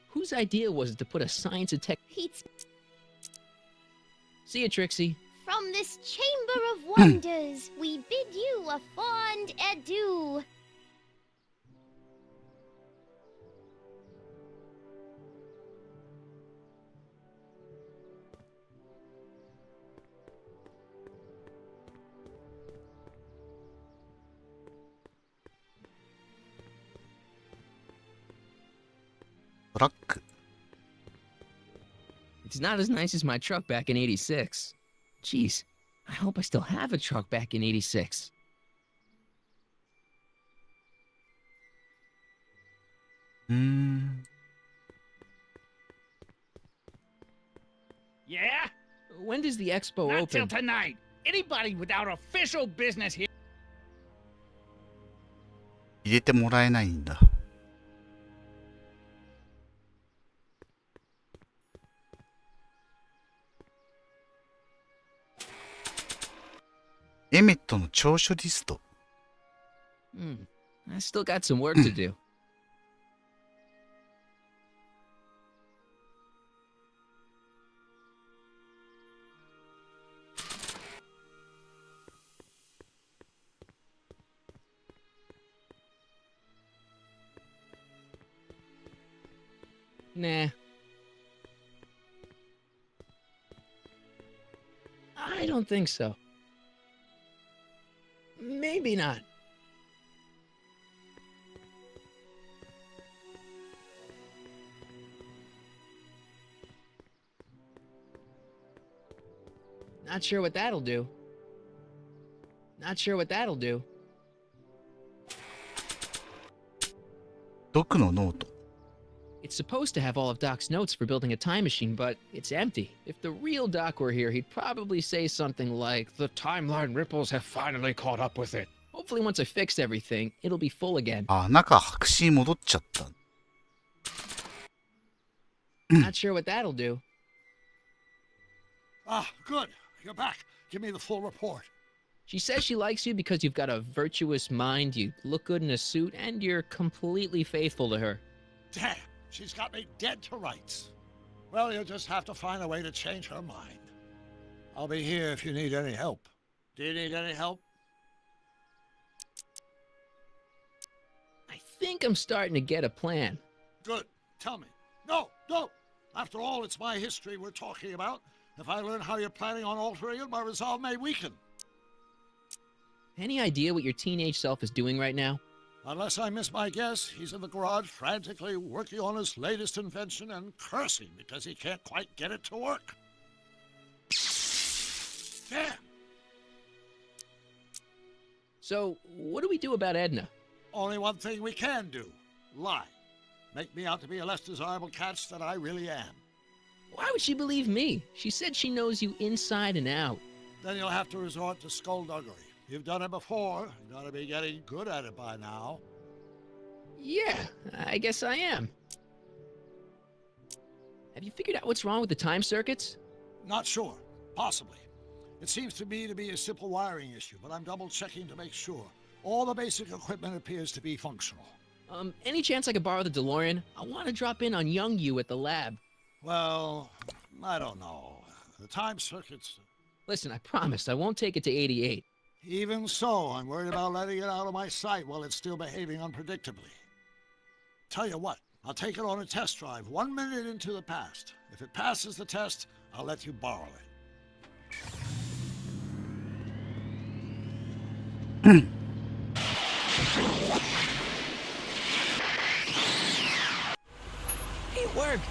Whose idea was it to put a science and tech... Beats... See you, Trixie. From this chamber of wonders, we bid you a fond adieu. Truck. It's not as nice as my truck back in 86. Jeez, I hope I still have a truck back in 86. Yeah? When does the expo Not open? till tonight. Anybody without official business here. 入れてもらえないんだ。エメットの長所リスト。I still got some work to do. Nah. I don't think so. Maybe not. Not sure what that'll do. Not sure what that'll do. ドクのノート。 It's supposed to have all of Doc's notes for building a time machine, but it's empty. If the real Doc were here, he'd probably say something like, The timeline ripples have finally caught up with it. hopefully once I fix everything, it'll be full again. あ、中白紙に戻っちゃった。 Not sure what that'll do. Ah, good. You're back. Give me the full report. She says she likes you because you've got a virtuous mind, you look good in a suit, and you're completely faithful to her. Damn, she's got me dead to rights. Well, you'll just have to find a way to change her mind. I'll be here if you need any help. Do you need any help? I think I'm starting to get a plan. Good. Tell me. No, no. After all, it's my history we're talking about. If I learn how you're planning on altering it, my resolve may weaken. Any idea what your teenage self is doing right now? Unless I miss my guess, he's in the garage frantically working on his latest invention and cursing because he can't quite get it to work. Damn! So, what do we do about Edna? Only one thing we can do. Lie. Make me out to be a less desirable catch than I really am. Why would she believe me? She said she knows you inside and out. Then you'll have to resort to skullduggery. You've done it before. You gotta be getting good at it by now. Yeah, I guess I am. Have you figured out what's wrong with the time circuits? Not sure. Possibly. It seems to me to be a simple wiring issue, but I'm double-checking to make sure. All the basic equipment appears to be functional. Any chance I could borrow the DeLorean? I want to drop in on young you at the lab. Well, I don't know. The time circuits... Listen, I promise I won't take it to 88. Even so, I'm worried about letting it out of my sight while it's still behaving unpredictably. Tell you what, I'll take it on a test drive 1 minute into the past. If it passes the test, I'll let you borrow it. It worked.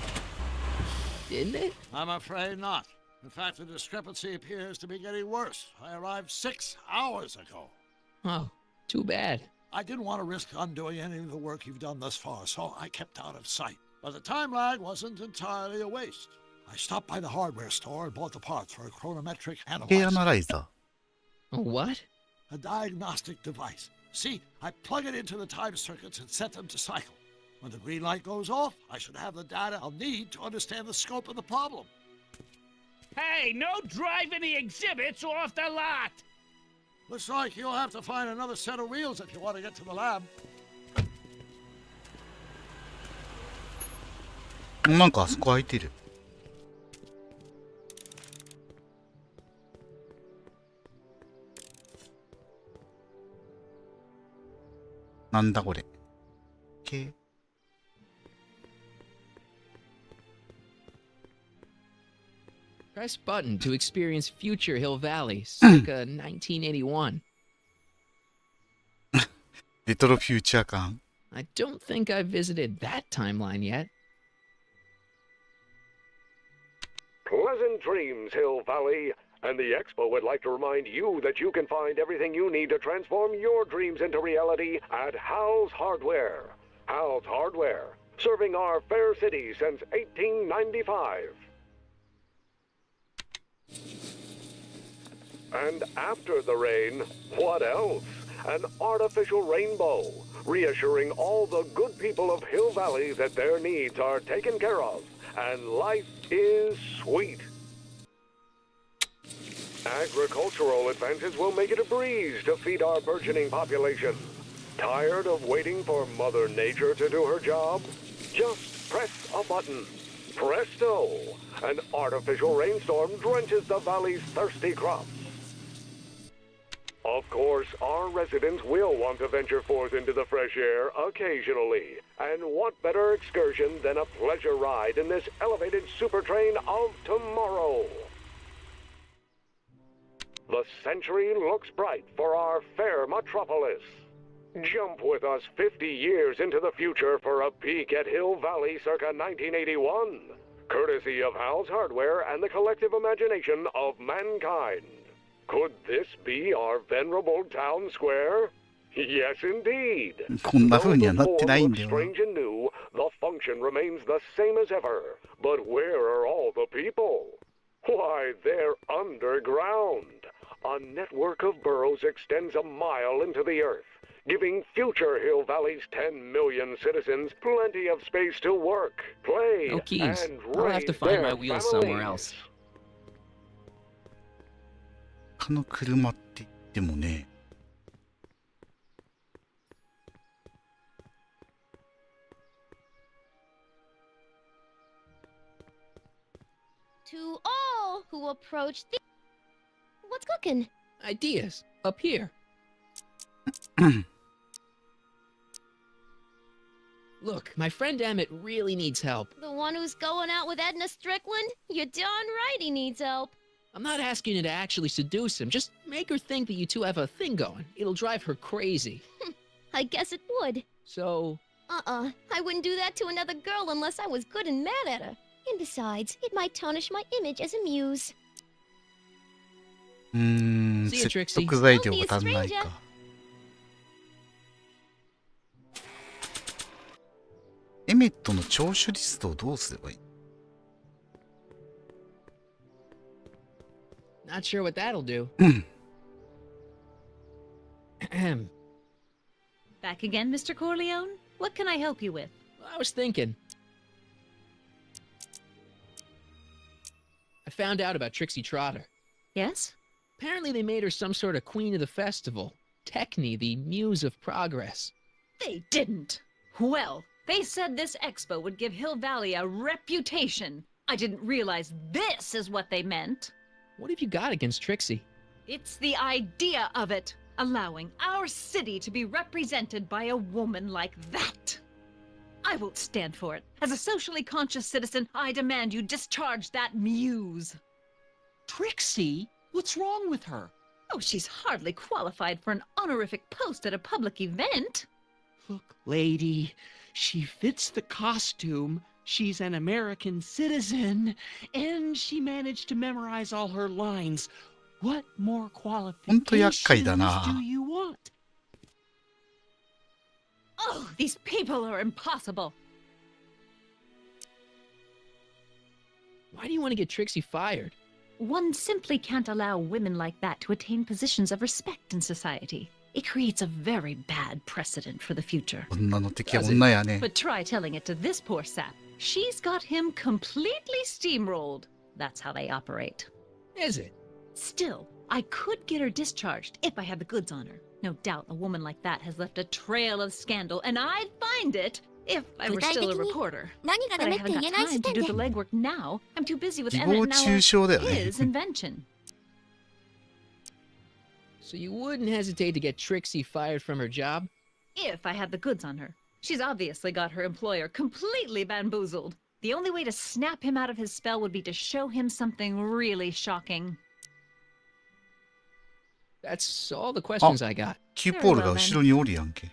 Didn't it? I'm afraid not. In fact, the discrepancy appears to be getting worse. I arrived 6 hours ago. Oh, too bad. I didn't want to risk undoing any of the work you've done thus far, so I kept out of sight. But the time lag wasn't entirely a waste. I stopped by the hardware store and bought the parts for a chronometric 時計ア analyzer, ナライザ A what? a diagnostic device. See, I plug it into the time circuits and set them to cycle. When the green light goes off, I should have the data I'll need to understand the scope of the problem. Hey, no driving the exhibits off the lot! Looks like you'll have to find another set of wheels if you want to get to the lab. ー。なんかあそこ空いてる。なんだこれ。Press button to experience future Hill Valley, circa 1981. レトロフューチャー感。 I don't think I've visited that timeline yet. Pleasant dreams, Hill Valley. And the Expo would like to remind you that you can find everything you need to transform your dreams into reality at Hal's Hardware. Hal's Hardware, serving our fair city since 1895. And after the rain, what else? An artificial rainbow, reassuring all the good people of Hill Valley that their needs are taken care of and life is sweet. Agricultural advances will make it a breeze to feed our burgeoning population. Tired of waiting for Mother Nature to do her job? Just press a button. Presto! An artificial rainstorm drenches the valley's thirsty crops. Of course, our residents will want to venture forth into the fresh air occasionally. And what better excursion than a pleasure ride in this elevated super train of tomorrow? The century looks bright for our fair metropolis. Jump with us 50 years into the future for a peek at Hill Valley circa 1981, courtesy of Hal's Hardware and the collective imagination of mankind. Could this be our venerable town square? Yes, indeed. こんな風にはなってないんだよな。 Strange and new, the function remains the same as ever. But where are all the people? Why, they're underground. A network of burrows extends a mile into the earth, giving future Hill Valley's 10 million citizens plenty of space to work, play, No keys. and I'll have to raise find their my wheels somewhere families. else. 他の車って言ってもね。To all who approach the... What's cooking? Ideas. Up here. Look, my friend Emmett really needs help. The one who's going out with Edna Strickland? You're darn right he needs help. I'm not asking you to actually seduce him. Just make her think that you two have a thing going. It'll drive her crazy. I guess it would. So... I wouldn't do that to another girl unless I was good and mad at her. And besides, it might tarnish my image as a muse. 説得材料が足んないか。エメットの聴取リストをどうすればいい？ Not sure what that'll do. Back again, Mr. Corleone? What can I help you with? I was thinking. I found out about Trixie Trotter. Yes? Apparently they made her some sort of queen of the festival. Techne, the muse of progress. They didn't. Well, they said this expo would give Hill Valley a reputation. I didn't realize this is what they meant. What have you got against Trixie? It's the idea of it. Allowing our city to be represented by a woman like that. I won't stand for it. As a socially conscious citizen, I demand you discharge that muse. Trixie? What's wrong with her? Oh, she's hardly qualified for an honorific post at a public event. Look, lady, she fits the costume. She's an American citizen, and she managed to memorize all her lines. What more ほんと厄介 qualifications だな。 do you want? Oh, these people are impossible. Why do you want to get Trixie fired? One simply can't allow women like that to attain positions of respect in society. It creates a very bad precedent for the future. 女の敵は女やね。 But try telling it to this poor sap. She's got him completely steamrolled. That's how they operate. Is it? Still, I could get her discharged if I had the goods on her. No doubt a woman like that has left a trail of scandal, and I'd find it if I were still a reporter. 何が But ダ I メって haven't 言え got ない time 時 to 点 do で the legwork now. I'm too busy with 誹 Emmett 謗 and 中 now 傷だよね。 his invention. So you wouldn't hesitate to get Trixie fired from her job? If I had the goods on her. She's obviously got her employer completely bamboozled. The only way to snap him out of his spell would be to show him something really shocking. That's all the questions I got. キューポールが後ろにおるやんけ。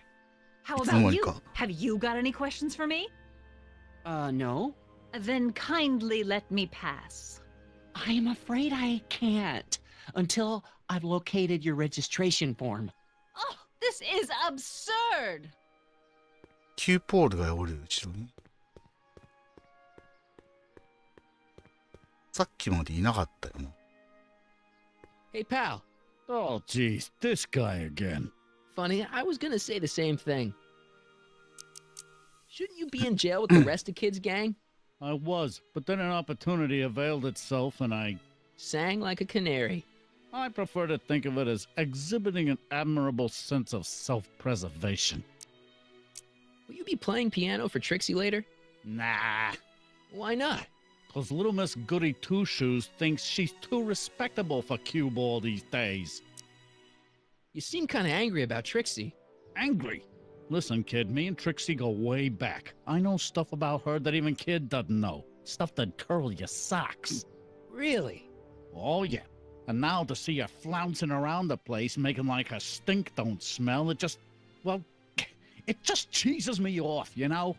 How いつの間 about に you? か。 Have you got any questions for me? No. Then kindly let me pass. I am afraid I can't until I've located your registration form. Oh, this is absurd! キューポールがおる後ろに。さっきまでいなかったよな。Hey, pal. Oh, geez, this guy again. Funny, I was gonna say the same thing. Shouldn't you be in jail with the rest of Kid's gang? I was, but then an opportunity availed itself and I Sang like a canary. I prefer to think of it as exhibiting an admirable sense of self-preservation. Will you be playing piano for Trixie later? Nah. Why not? 'Cause little Miss Goody Two-Shoes thinks she's too respectable for cue ball these days. You seem kind of angry about Trixie. Angry? Listen, kid, me and Trixie go way back. I know stuff about her that even Kid doesn't know. Stuff that'd curl your socks. Really? Oh, yeah. And now to see her flouncing around the place, making like her stink don't smell, it just, well, it just cheeses me off, you know?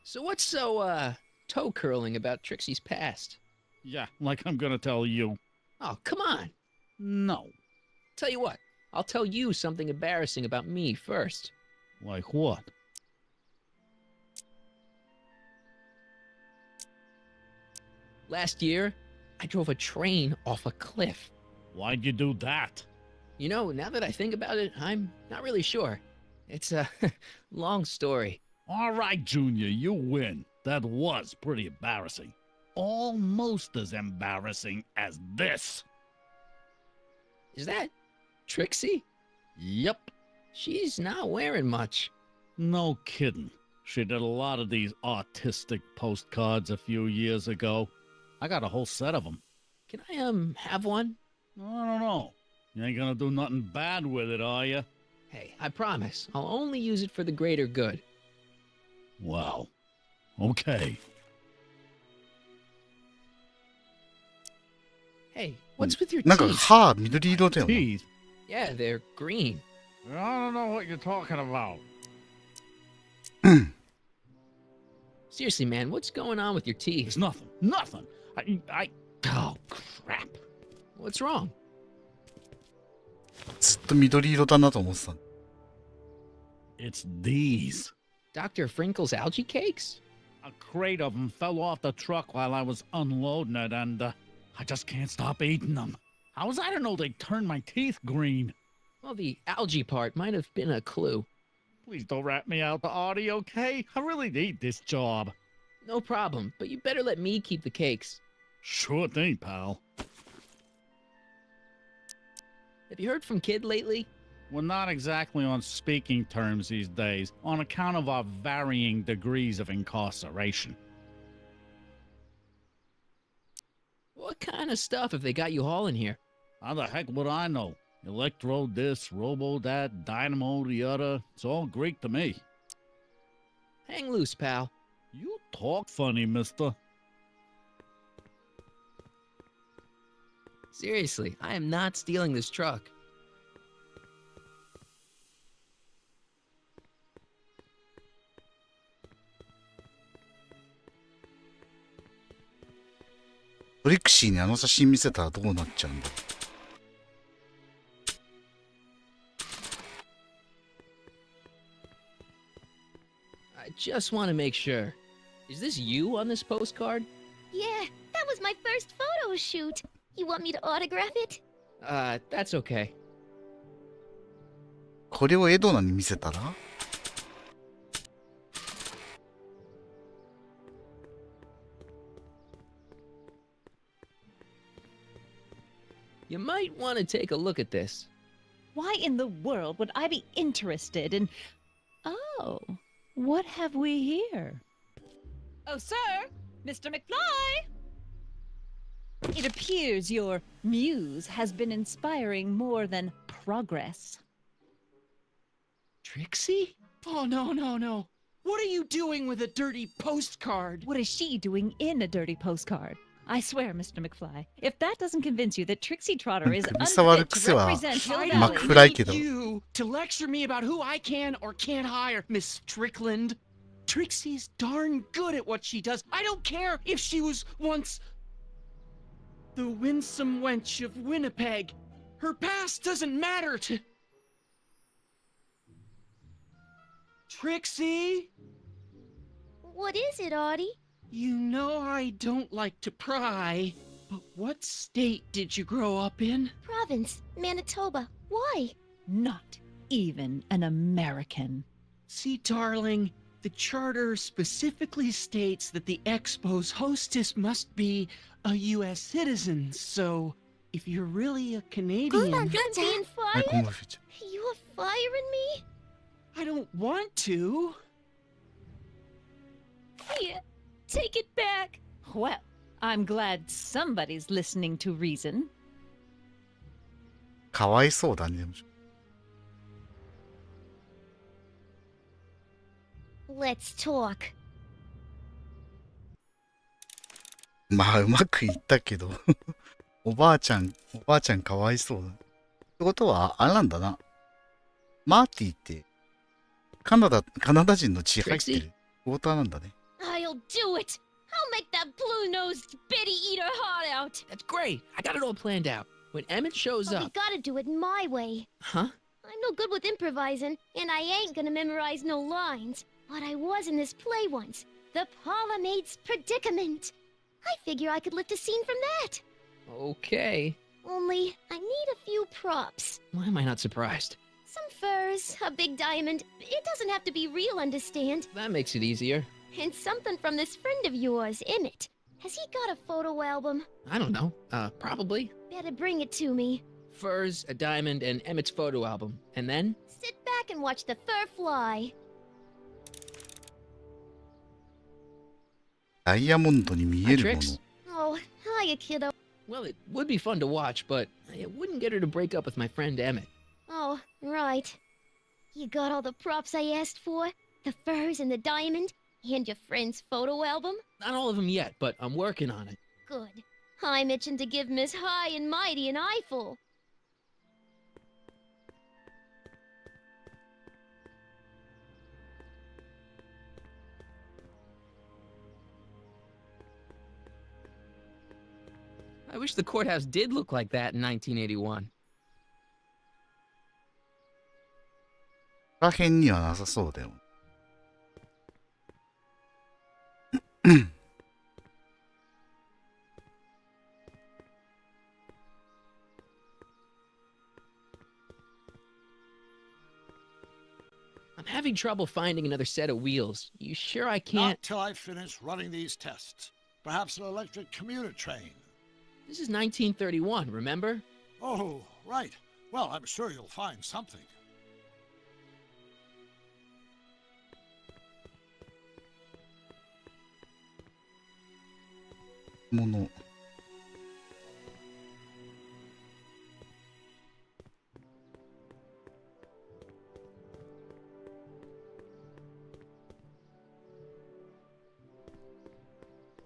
So what's so, toe curling about Trixie's past? Yeah, like I'm gonna tell you. Oh, come on. No. Tell you what, I'll tell you something embarrassing about me first. Like what? Last year, I drove a train off a cliff. Why'd you do that? You know, now that I think about it, I'm not really sure. It's a long story. All right, Junior, you win. That was pretty embarrassing. Almost as embarrassing as this. Is that Trixie? Yep. She's not wearing much. No kidding. She did a lot of these artistic postcards a few years ago. I got a whole set of them. Can I, have one? I don't know. You ain't gonna do nothing bad with it, are you? Hey, I promise. I'll only use it for the greater good. Wow. Okay. Hey, what's with your なんか teeth? 歯緑色だよな。 Teeth? Yeah, they're green. I don't know what you're talking about. Seriously, man, what's going on with your teeth? It's nothing. Nothing. Oh, crap. What's wrong? ずっと緑色だなと思ってた。 It's these. Dr. Frinkle's algae cakes? A crate of them fell off the truck while I was unloading it, and I just can't stop eating them. How was I to know they'd turn my teeth green? Well, the algae part might have been a clue. Please don't rat me out to Artie, okay? I really need this job. No problem, but you better let me keep the cakes. Sure thing, pal. Have you heard from Kid lately? We're not exactly on speaking terms these days, on account of our varying degrees of incarceration. What kind of stuff have they got you hauling here? How the heck would I know? Electro this, robo that, dynamo the other. It's all Greek to me. Hang loose, pal. You talk funny, mister. Seriously, I am not stealing this truck. Trixie にあの写真見せたらどうなっちゃうんだ。 I just want to make sure. Is this you on this postcard? Yeah, that was my first photo shoot. You want me to autograph it? That's okay. これをエドナに見せたら You might want to take a look at this. Why in the world would I be interested in... Oh, what have we here? Oh, sir! Mr. McFly! It appears your muse has been inspiring more than progress. Trixie? Oh, no, no, no. What are you doing with a dirty postcard? What is she doing in a dirty postcard? I swear, Mr. McFly, if that doesn't convince you that Trixie Trotter is unfit to represent Hill Valley... I need you to lecture me about who I can or can't hire, Miss Strickland. Trixie's darn good at what she does. I don't care if she was once the winsome wench of Winnipeg. Her past doesn't matter to... Trixie? What is it, Audie? You know I don't like to pry, but what state did you grow up in? Province, Manitoba. Why? Not even an American. See, darling, the charter specifically states that the Expo's hostess must be a U.S. citizen, so if you're really a Canadian... I'm being fired? You're firing me? I don't want to. Here, take it back. Well, I'm glad somebody's listening to reason. かわいそうだね。 Let's talk. まあうまくいったけどおばあちゃんかわいそうだ。ってことはあれなんだな。マーティってカナダ人の血入ってるウォーターなんだね。I'll do it. I'll make that blue-nosed bitty eat her heart out. That's great. I got it all planned out. When Emmett shows But we up... gotta do it my way. Huh? I'm no good with improvising, and I ain't gonna memorize no lines. But I was in this play once. The Parliamade's Predicament. I figure I could lift a scene from that. Okay. Only, I need a few props. Why am I not surprised? Some furs, a big diamond. It doesn't have to be real, understand? That makes it easier. And something from this friend of yours, Emmett. Has he got a photo album? I don't know. Probably. Better bring it to me. Furs, a diamond, and Emmett's photo album. And then? Sit back and watch the fur fly. ダイヤモンドに見えるも Tricks? の。 Oh, hiya, kiddo. Well, it would be fun to watch, but it wouldn't get her to break up with my friend Emmett. Oh, right. You got all the props I asked for? The furs and the diamond? And your friend's photo album? Not all of them yet, but I'm working on it. Good. I'm itching to give Miss High and Mighty an eyeful. I wish the courthouse did look like that in 1981. らへんにはなさそうだよ。I'm having trouble finding another set of wheels. You sure I can't? Not till I finish running these tests. Perhaps an electric commuter train. This is 1931, remember? Oh, right. Well, I'm sure you'll find something. もの。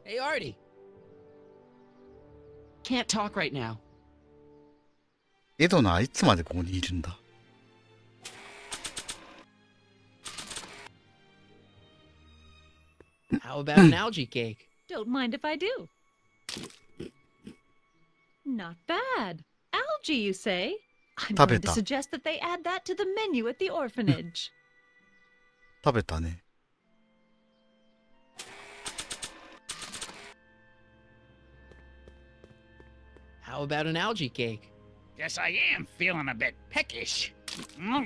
Hey, Artie. Can't talk right now. エドナはいつまでここにいるんだ。How about an algae cake? Don't mind if I do. Not bad. Algae, you say? I'm going to Tabeta. suggest that they add that to the menu at the orphanage. 食べたね。How about an algae cake? Guess I am feeling a bit peckish. Where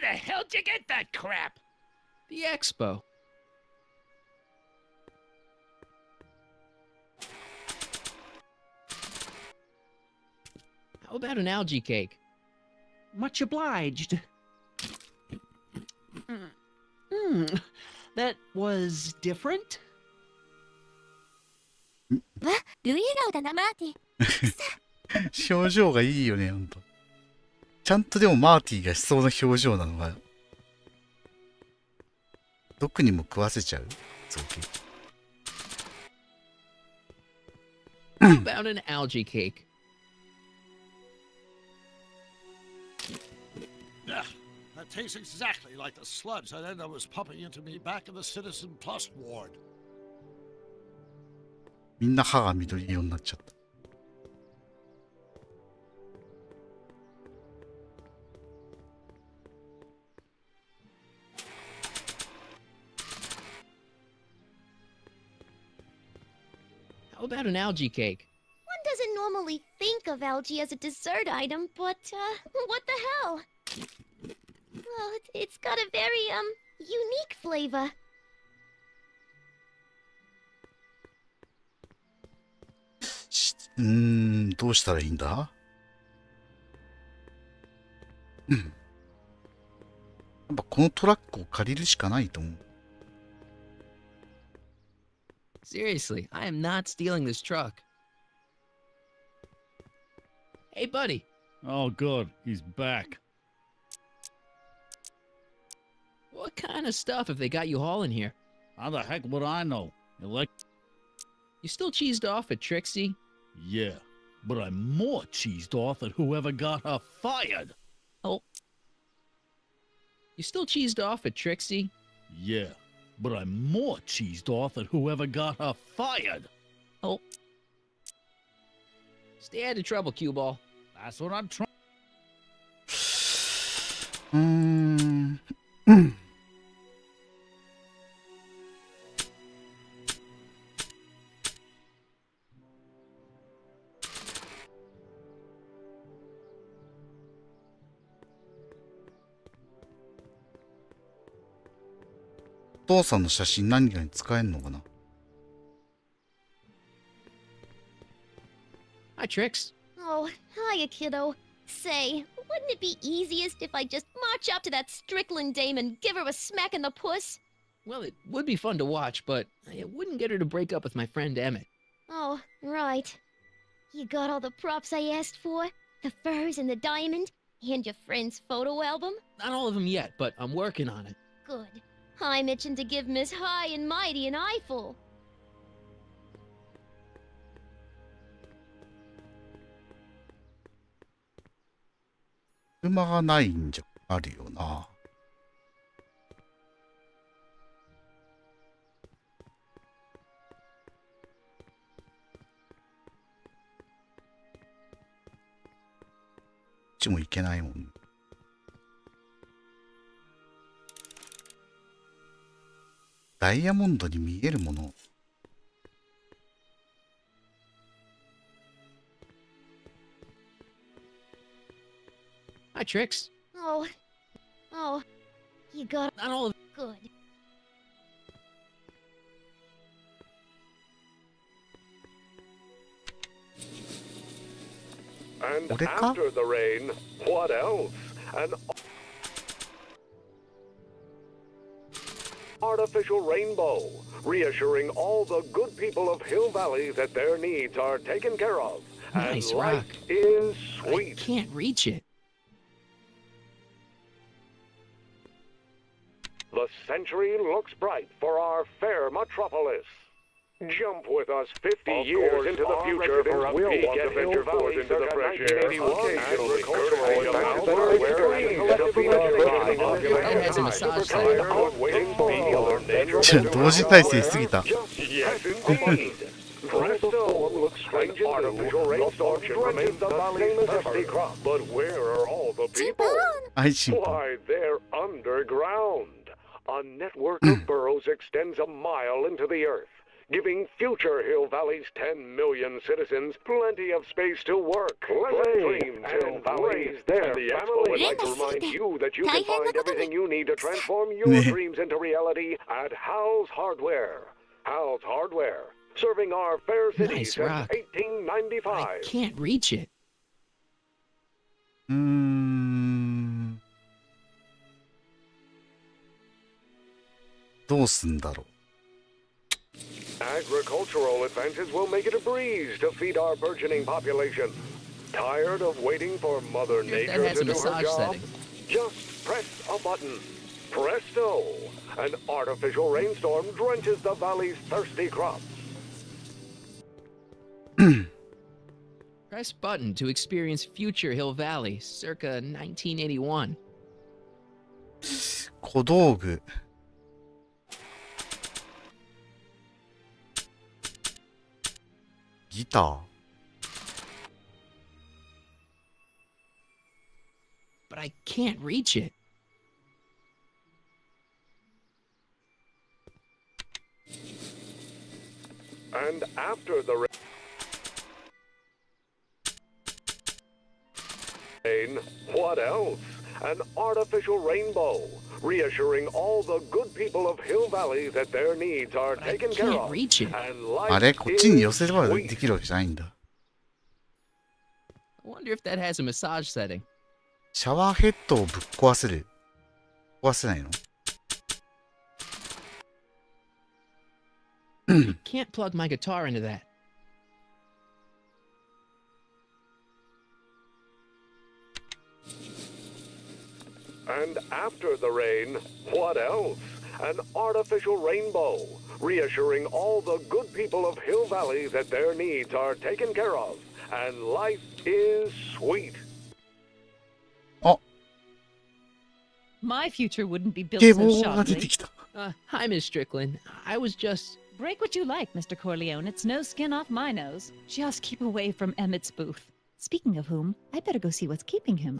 the hell'd you get that crap? The expo. How about an algae cake? Much obliged. That was different? わ、ルイエラオだな、マーティ。表情がいいよね、ほんと。ちゃんとでもマーティがしそうな表情なのが、毒にも食わせちゃう造形。How about an algae cake? That tastes exactly like the sludge that Enda was pumping into me back in the Citizen Plus ward. みんな歯が緑色になっちゃった。How about an algae cake? One doesn't normally think of algae as a dessert item, but, what the hell? Well, it's got a very, unique flavor. どうしたらいいんだ？やっぱこのトラックを借りるしかないと思う。Seriously, I am not stealing this truck. Hey, buddy. Oh, good. He's back. What kind of stuff have they got you hauling here? How the heck would I know? You still cheesed off at Trixie? Yeah, but I'm more cheesed off at whoever got her fired. Oh. You still cheesed off at Trixie? Yeah, but I'm more cheesed off at whoever got her fired. Oh. Stay out of trouble, cue ball. That's what I'm trying. お父さんの写真何かに使えんのかな？ Hi, Trix. Oh, hiya, kiddo. Say, wouldn't it be easiest if I just march up to that Strickland dame and give her a smack in the puss? Well, it would be fun to watch, but it wouldn't get her to break up with my friend Emmett. Oh, right. You got all the props I asked for? The furs and the diamond? And your friend's photo album? Not all of them yet, but I'm working on it. Good. I'm itching to give Miss High and Mighty an eyeful. 車がないんじゃあるよな。こっちも行けないもん。ダイヤモンドに見えるもの。Hi, Trix. Oh, you got Not all of good. And What it after the rain, what else? An artificial rainbow, reassuring all the good people of Hill Valley that their needs are taken care of. Nice and rock. life is I sweet. can't reach it. The century looks bright for our fair metropolis. Jump with us 50 years into the future for a peek at Hill Valley into the fresh air. Agricultural 同時再生しすぎた。 Yes, indeed. Presto looks strange and artificial rainstorm remains the valley's dusty crop. But where are all the people? 愛心。 Why, they're underground. A network of burrows extends a mile into the earth. giving future Hill Valley's 10 million citizens plenty of space to work, pleasant dreams, Hill Valley. And the Expo would like to remind you that you can find everything you need to transform your dreams into reality at Hal's Hardware. Hal's Hardware, serving our fair city Nice since rock. 1895. I can't reach it. どうすんだろう。 Agricultural advances will make it a breeze to feed our burgeoning population. Tired of waiting for Mother That Nature has to a do her massage job? setting. Just press a button. Presto! An artificial rainstorm drenches the valley's thirsty crops. Press button to experience future Hill Valley, circa 1981. 小道具。ギター。 But I can't reach it. And after the rain, what else? An artificial rainbow, reassuring all the good people of Hill Valley that their needs are taken care can't of. reach it. And あれ life こっちに寄 is せれば sweet. できるわけじゃないんだ。 I wonder if that has a massage setting. シャワーヘッドをぶっ壊せる。壊せないの？ Can't plug my guitar into that. And after the rain, what else? An artificial rainbow, reassuring all the good people of Hill Valley that their needs are taken care of. And life is sweet. My future wouldn't be built 警 so 棒が出 shoddy. てきた。 Hi, Miss Strickland. I was just... Break what you like, Mr. Corleone. It's no skin off my nose. Just keep away from Emmett's booth. Speaking of whom, I better go see what's keeping him.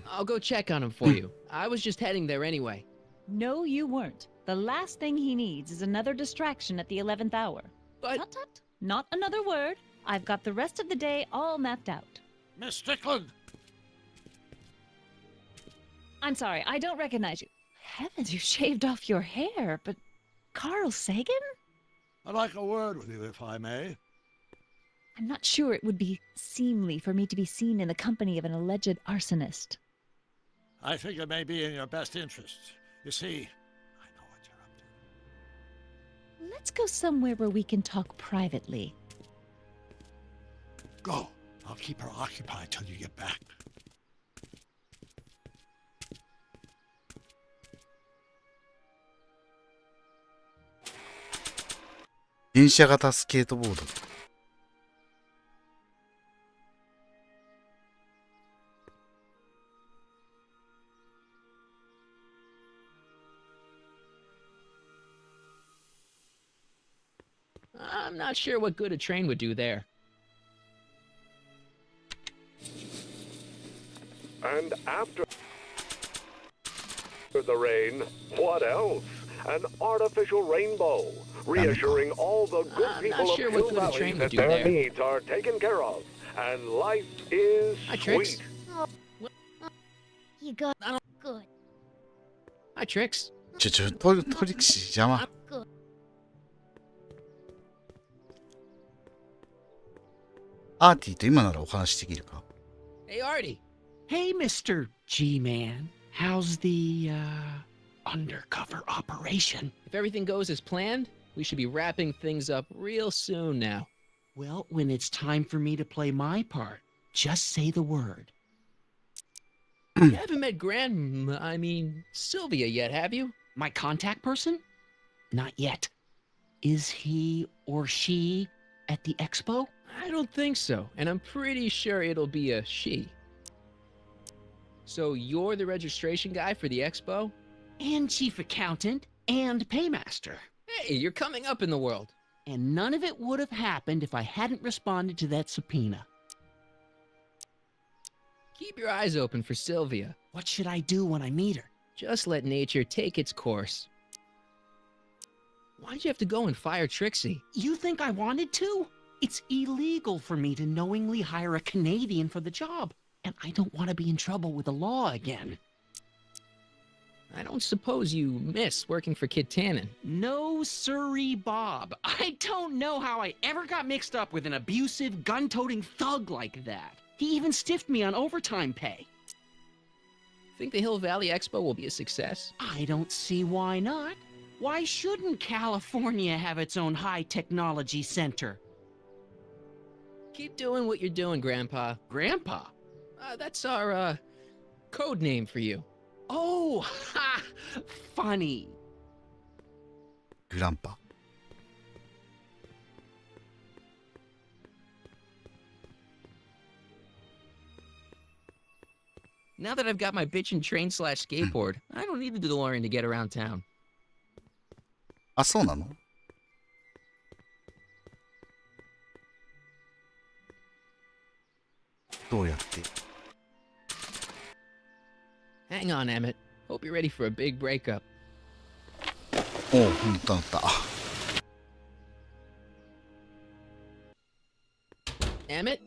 I'll go check on him for you. I was just heading there anyway. No, you weren't. The last thing he needs is another distraction at the 11th hour. But... Tut tut. Not another word. I've got the rest of the day all mapped out. Miss Strickland! I'm sorry, I don't recognize you. Heavens, you shaved off your hair, but Carl Sagan? I'd like a word with you, if I may. I'm not sure it would be seemly for me to be seen in the company of an alleged arsonist. I think it may be in your best interests. You see, I know what you're up to. Let's go somewhere where we can talk privately. Go. I'll keep her occupied till you get back. 電車型スケートボード。I'm not sure what good a train would do there. And after the rain, what else? An artificial rainbow, reassuring all the good I'm people not of sure Hill what good a Valley train that would do their there. needs are taken care of. And life is Hi, Trix. sweet. You got good. Hi, Trix. トリクシー邪魔。 Good. アーティと今ならお話できるか？ Hey, Artie. Hey, Mr. G-Man. How's the, undercover operation? If everything goes as planned, we should be wrapping things up real soon now. Well, when it's time for me to play my part, just say the word. You haven't met Sylvia yet, have you? My contact person? Not yet. Is he or she at the expo? I don't think so, and I'm pretty sure it'll be a she. So you're the registration guy for the expo? And chief accountant and paymaster. Hey, you're coming up in the world. And none of it would have happened if I hadn't responded to that subpoena. Keep your eyes open for Sylvia. What should I do when I meet her? Just let nature take its course. Why'd you have to go and fire Trixie? You think I wanted to? It's illegal for me to knowingly hire a Canadian for the job, and I don't want to be in trouble with the law again. I don't suppose you miss working for Kid Tannen. No siree, Bob. I don't know how I ever got mixed up with an abusive, gun-toting thug like that. He even stiffed me on overtime pay. Think the Hill Valley Expo will be a success? I don't see why not. Why shouldn't California have its own high-technology center? Keep doing what you're doing, Grandpa. Grandpa? That's our, code name for you. Oh, ha! Funny. グランパ。Now that I've got my bitchin' train slash skateboard, I don't need the DeLorean to get around town. あ、そうなの？どうやって？ Hang on, Emmett. Hope you're ready for a big breakup. おう、ほんとあった。Emmett?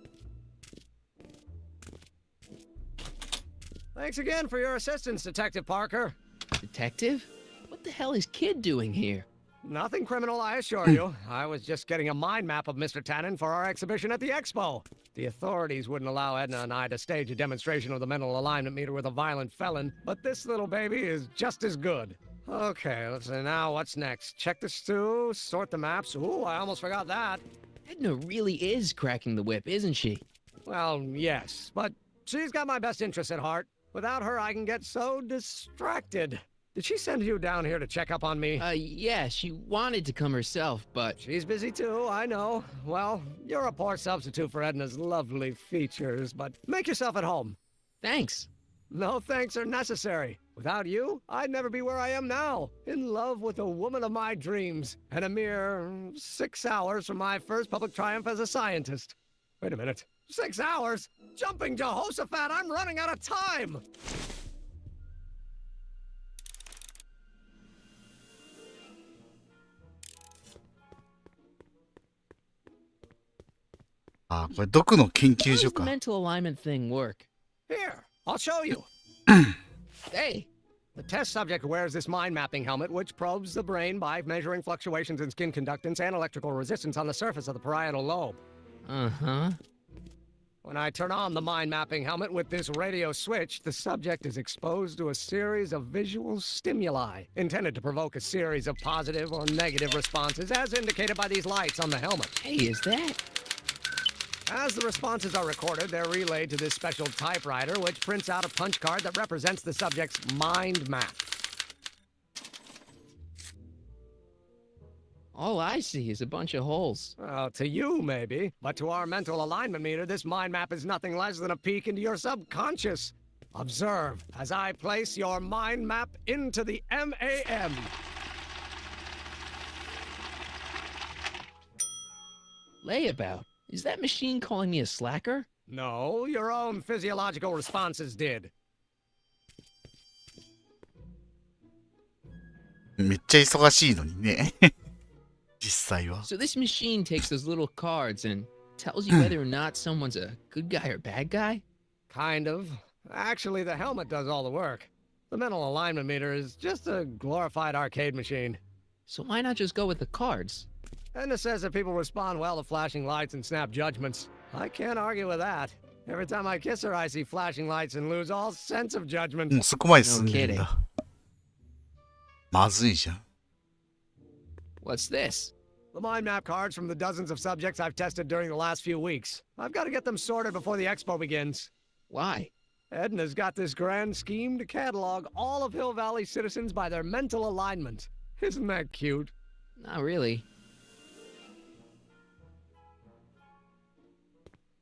Thanks again for your assistance, Detective Parker. Detective? What the hell is Kid doing here? Nothing criminal, I assure you. I was just getting a mind map of Mr. Tannen for our exhibition at the Expo. The authorities wouldn't allow Edna and I to stage a demonstration of the mental alignment meter with a violent felon, but this little baby is just as good. Okay, let's see now what's next. Check the stew, sort the maps. Ooh, I almost forgot that. Edna really is cracking the whip, isn't she? Well, yes, but she's got my best interests at heart. Without her, I can get so distracted. Did she send you down here to check up on me? Yeah, she wanted to come herself, but... She's busy too, I know. Well, you're a poor substitute for Edna's lovely features, but make yourself at home. Thanks. No thanks are necessary. Without you, I'd never be where I am now. In love with the woman of my dreams. And a mere 6 hours from my first public triumph as a scientist. Wait a minute. 6 hours? Jumping Jehoshaphat, I'm running out of time! あ、これ毒の研究所 How does the か。 mental alignment thing work? Here, I'll show you. Hey! The test subject wears this mind mapping helmet, which probes the brain by measuring fluctuations in skin conductance and electrical resistance on the surface of the parietal lobe. Uh-huh. When I turn on the mind mapping helmet with this radio switch, the subject is exposed to a series of visual stimuli intended to provoke a series of positive or negative responses, as indicated by these lights on the helmet. Hey, is that? As the responses are recorded, they're relayed to this special typewriter, which prints out a punch card that represents the subject's mind map. All I see is a bunch of holes. Well, to you, maybe. But to our mental alignment meter, this mind map is nothing less than a peek into your subconscious. Observe as I place your mind map into the MAM. Layabout? Is that machine calling me a slacker? No, your own physiological responses did. めっちゃ忙しいのにね。実際は。 So this machine takes those little cards and tells you whether or not someone's a good guy or bad guy? Kind of. Actually, the helmet does all the work. The mental alignment meter is just a glorified arcade machine. So why not just go with the cards? Edna says that people respond well to flashing lights and snap judgments. I can't argue with that. Every time I kiss her, I see flashing lights and lose all sense of judgment. もうそこまで進んでるんだ。まずいじゃん。 What's this? The mind map cards from the dozens of subjects I've tested during the last few weeks. I've got to get them sorted before the expo begins. Why? Edna's got this grand scheme to catalog all of Hill Valley citizens by their mental alignment. Isn't that cute? Not really.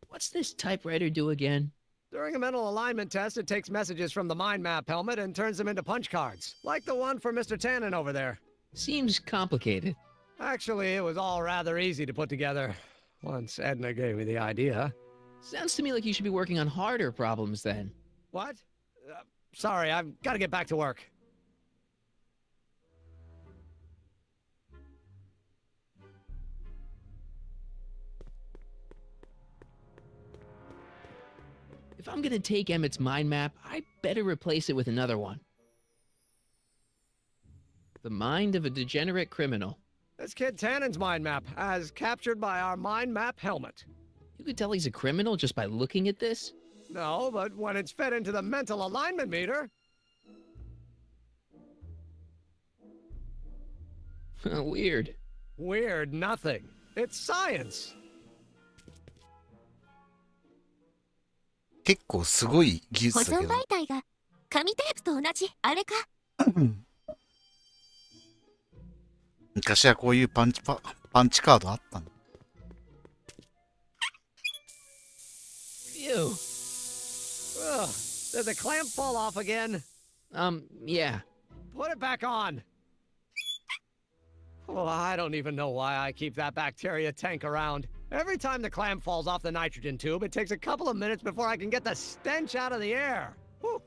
What's this typewriter do again? During a mental alignment test, it takes messages from the mind map helmet and turns them into punch cards, like the one for Mr. Tannen over there. Seems complicated. Actually, it was all rather easy to put together, once Edna gave me the idea. Sounds to me like you should be working on harder problems then. What? Sorry, I've got to get back to work. If I'm gonna take Emmett's mind map, I better replace it with another one. The mind of a degenerate criminal. This kid Tannen's mind map, as captured by our mind map helmet. You could tell he's a criminal just by looking at this? No, but when it's fed into the mental alignment meter... Weird. Weird nothing. It's science. 結構すごい技保存術だけど。媒体が紙テープと同じあれか。昔はこういうパンチカードあったの。Phew. Ugh, did the clamp fall off again? Yeah. Put it back on. Well, I don't even know why I keep that bacteria tank around. Every time the clamp falls off the nitrogen tube, it takes a couple of minutes before I can get the stench out of the air. Whew.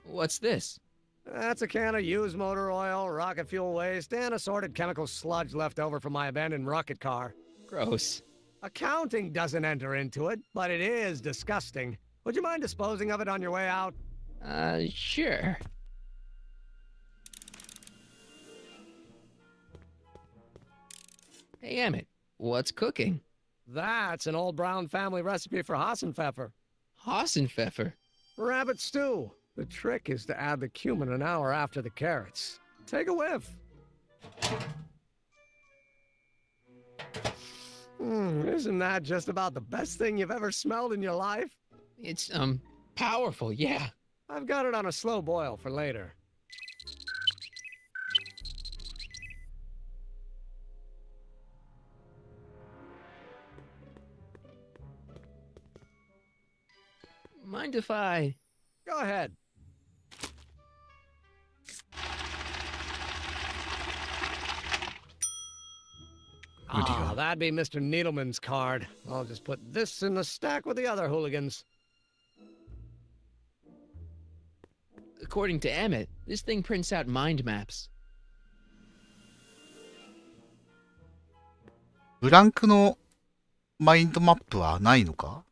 What's this? That's a can of used motor oil, rocket fuel waste, and assorted chemical sludge left over from my abandoned rocket car. Gross. Accounting doesn't enter into it, but it is disgusting. Would you mind disposing of it on your way out? Sure. Hey, Emmett, what's cooking? That's an old Brown family recipe for Hassenpfeffer. Hassenpfeffer? Rabbit stew. The trick is to add the cumin an hour after the carrots. Take a whiff. Isn't that just about the best thing you've ever smelled in your life? It's, powerful, yeah. I've got it on a slow boil for later. Mind if I... Go ahead. Ah, that'd be Mr. Needleman's card. I'll just put this in the stack with the other hooligans. According to Emmett, this thing prints out mind maps. ブランクのマインドマップはないのか？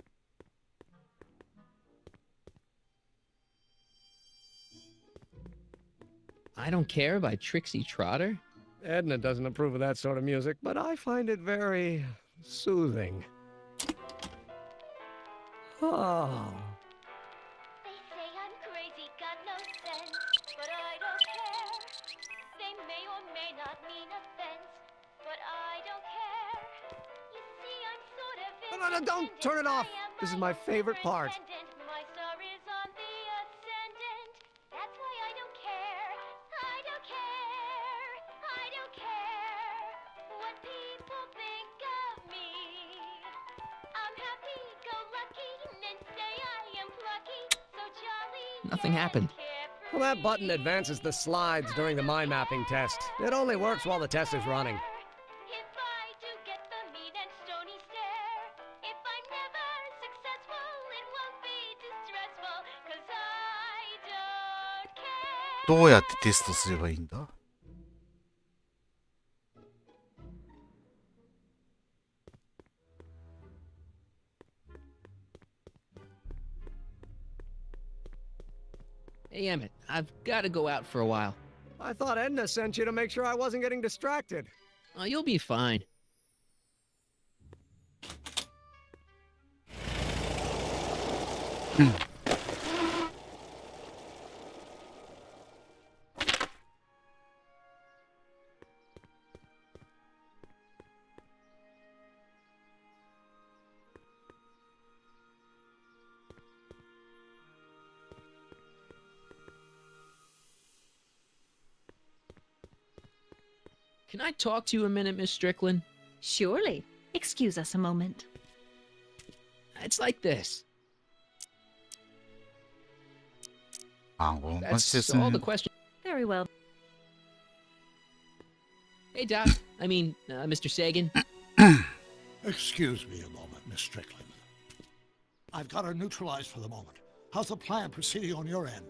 I Don't Care by Trixie Trotter? Edna doesn't approve of that sort of music, but I find it very soothing. Oh. They say I'm crazy, got no sense, but I don't care. They may or may not mean offense, but I don't care. You see, I'm sort of Don't turn it off. This is my favorite part. My star is on the ascendant. That's why I don't care. I don't care. I don't care what people think of me. I'm happy, go lucky, and say I am plucky, so jolly. Nothing happened. Well, that button advances the slides during the mind mapping test. It only works while the test is running. If I do get the mean and stony stare, if I'm never successful, it won't be distressful, 'cause I don't care. どうやってテストすればいいんだ？Hey, Emmett, I've got to go out for a while. I thought Edna sent you to make sure I wasn't getting distracted. Oh, you'll be fine. Can I talk to you a minute, Miss Strickland? Surely. Excuse us a moment. It's like this. あ、ごめんな That's さい。 all the questions. Very well. Hey, Doc. I mean, Mr. Sagan. Excuse me a moment, Miss Strickland. I've got her neutralized for the moment. How's the plan proceeding on your end?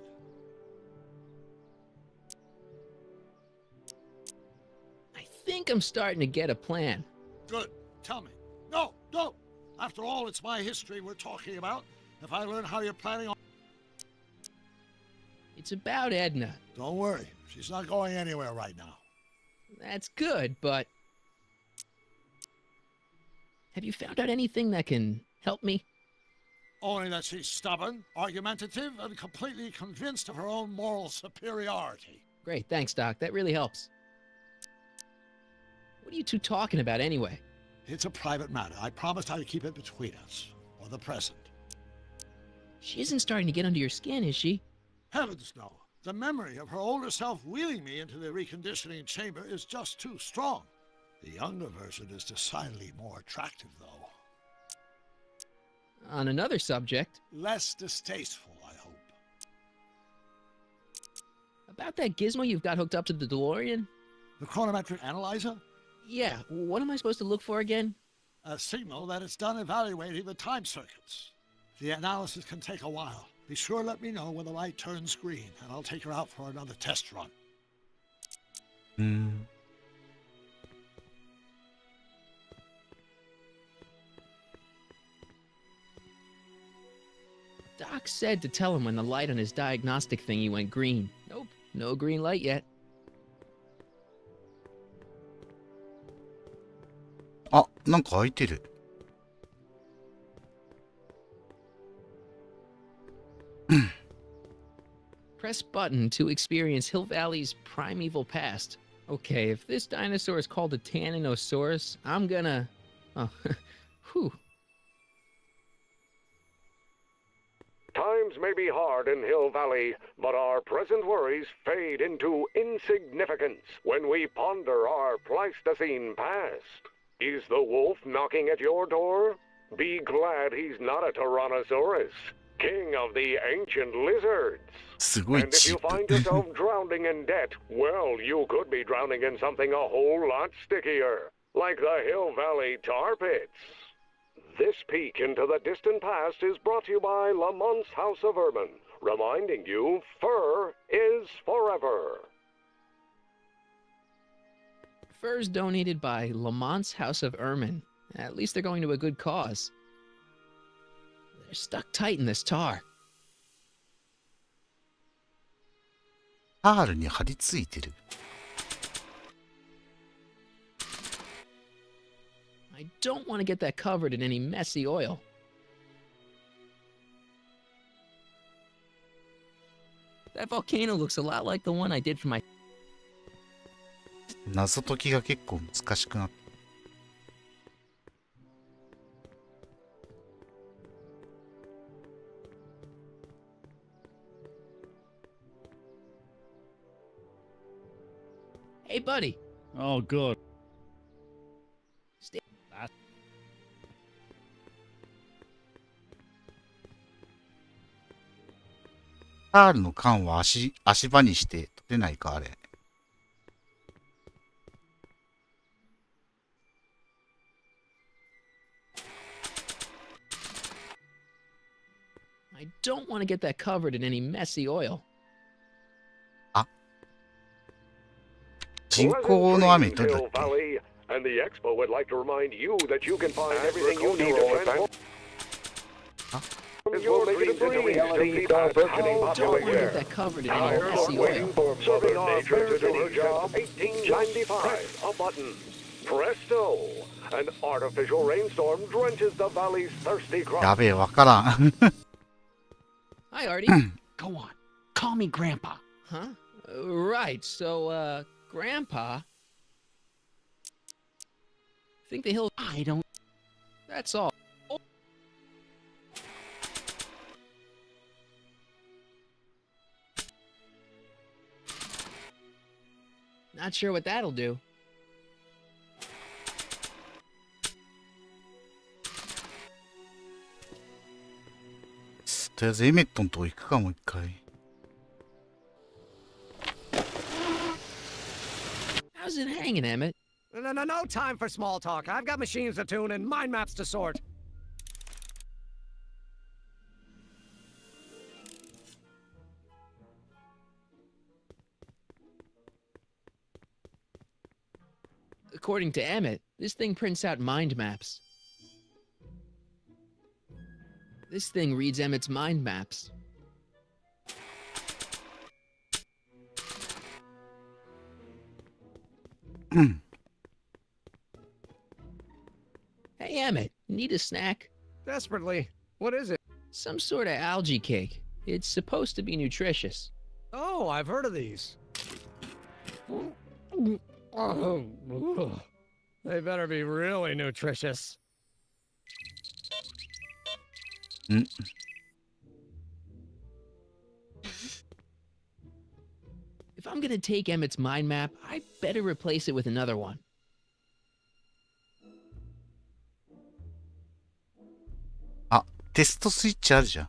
I think I'm starting to get a plan. Good. Tell me. No, don't. After all, it's my history we're talking about. If I learn how you're planning on... It's about Edna. Don't worry. She's not going anywhere right now. That's good, but... Have you found out anything that can help me? Only that she's stubborn, argumentative, and completely convinced of her own moral superiority. Great, thanks, Doc. That really helps. What are you two talking about anyway? It's a private matter. I promised I'd keep it between us. For the present. She isn't starting to get under your skin, is she? Heavens, no. The memory of her older self wheeling me into the reconditioning chamber is just too strong. The younger version is decidedly more attractive, though. On another subject... Less distasteful, I hope. About that gizmo you've got hooked up to the DeLorean? The chronometric analyzer? Yeah, what am I supposed to look for again? A signal that it's done evaluating the time circuits. The analysis can take a while. Be sure to let me know when the light turns green, and I'll take her out for another test run. Doc said to tell him when the light on his diagnostic thingy went green. Nope, no green light yet. あ、なんか開いてる。Press button to experience Hill Valley's primeval past. Okay, if this dinosaur is called a Tanninosaurus, I'm gonna... Oh, whew. Times may be hard in Hill Valley, but our present worries fade into insignificance when we ponder our Pleistocene past. Is the wolf knocking at your door? Be glad he's not a Tyrannosaurus, king of the ancient lizards. And if you find yourself drowning in debt, well, you could be drowning in something a whole lot stickier, like the Hill Valley tar pits. This peek into the distant past is brought to you by Lamont's House of Urban, reminding you fur is forever. Furs donated by Lamont's House of Ermine. At least they're going to a good cause. They're stuck tight in this tar. タールに張り付いてる。I don't want to get that covered in any messy oil. That volcano looks a lot like the one I did for my... 謎解きが結構難しくなった。Hey, buddy. Oh, good. Stay. タールの缶は足場にして取れないか、あれ。I don't want to get that covered in any messy oil. あ、人工の雨どれだっけ？ And the expo would like to remind you that you can find everything you need to transform your negative breeze to meet that burgeoning population. Serving our nature to do her job, 1895, a button. Presto! An artificial rainstorm drenches the valley's thirsty crops. やべえ、わからん。Hi, Artie. Go on. Call me Grandpa. Huh? Right, so, Grandpa... Think the hill... I don't... That's all. Oh. Not sure what that'll do. とりあえずエメットのとこ行くかもう一回。How's it hanging, Emmett? No time for small talk. I've got machines to tune and mind maps to sort. According to Emmett, this thing prints out mind maps. This thing reads Emmett's mind maps. Hey, Emmett, need a snack? Desperately. What is it? Some sort of algae cake. It's supposed to be nutritious. Oh, I've heard of these. They better be really nutritious. If I'm gonna take Emmett's mind map, I better replace it with another one. Ah, テストスイッチあるじゃん。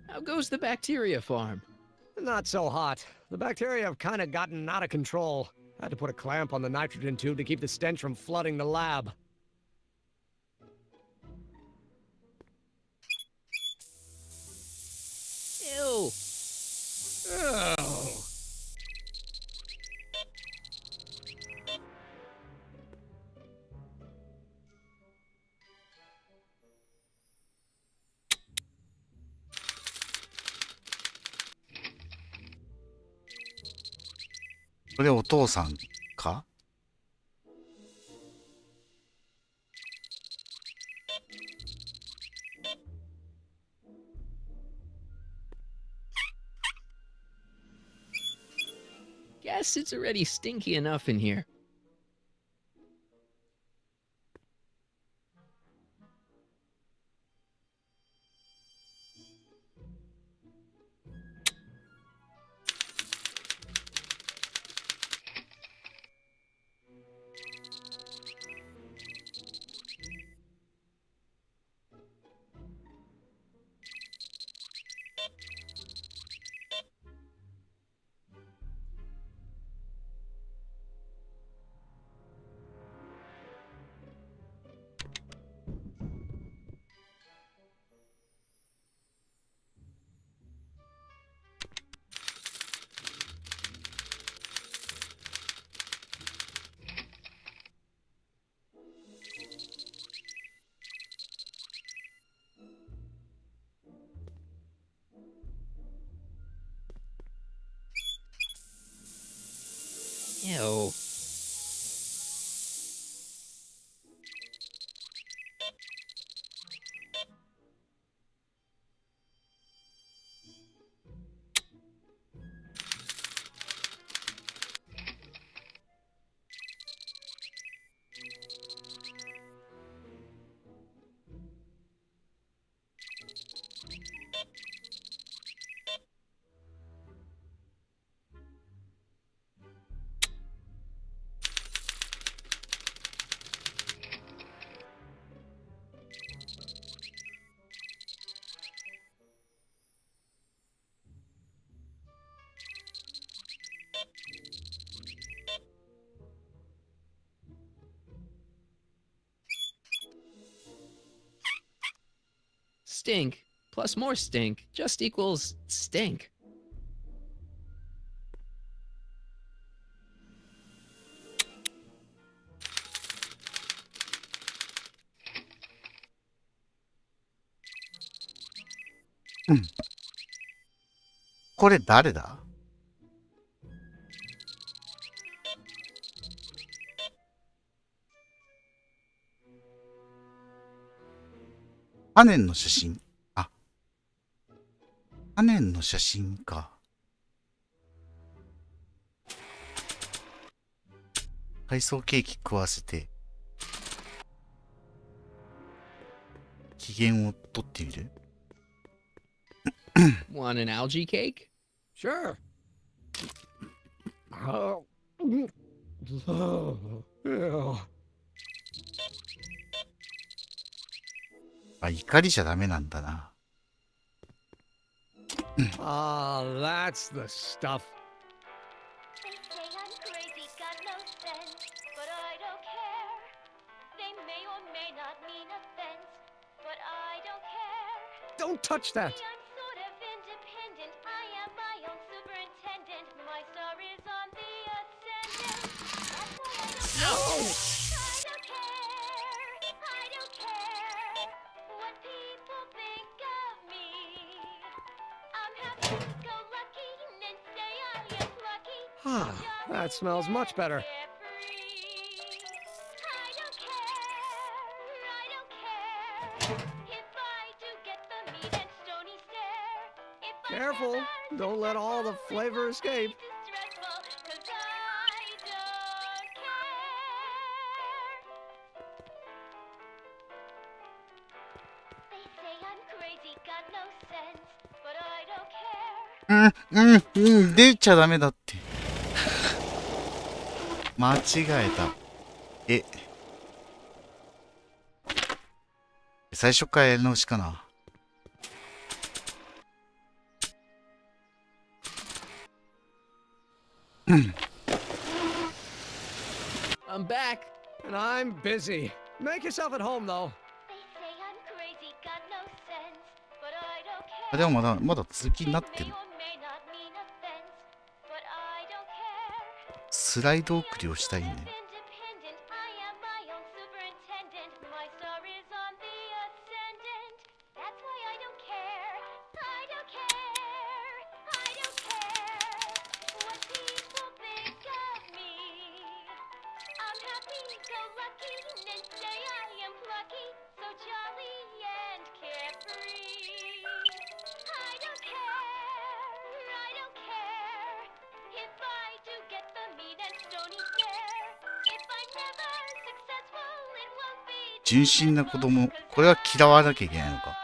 How goes the bacteria farm? Not so hot. The bacteria have kind of gotten out of control. Had to put a clamp on the nitrogen tube to keep the stench from flooding the lab. Ew. Oh.これお父さんか？Guess it's already stinky enough in here. Ew. Stink plus more stink just equals stink. Hmm. これ誰だ？タネンの写真。あ、タネンの写真か。海藻ケーキ食わせて機嫌を取ってみる？ Want an algae cake? Sure. Oh. Ew. あ、怒りじゃダメなんだな。Ah, that's the stuff. They say I'm crazy, got no sense, but I don't care. Don't touch that! Ah, that smells much better. Careful, don't let all the flavor escape. Mm, 出ちゃダメだって。間違えた。最初からやり直しかな。I'm back, and I'm busy. Make yourself at home, though. でもまだ続きになってる。スライド送りをしたいね。純真な子供、これは嫌わなきゃいけないのか。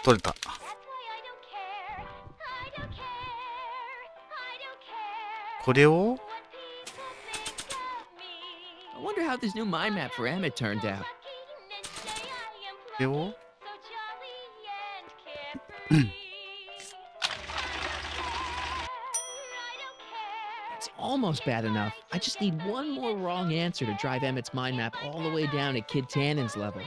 取れた。これを I wonder how this new mind map for Emmett turned out. これをIt's almost bad enough. I just need one more wrong answer to drive Emmett's mind map all the way down to Kid Tannen's level.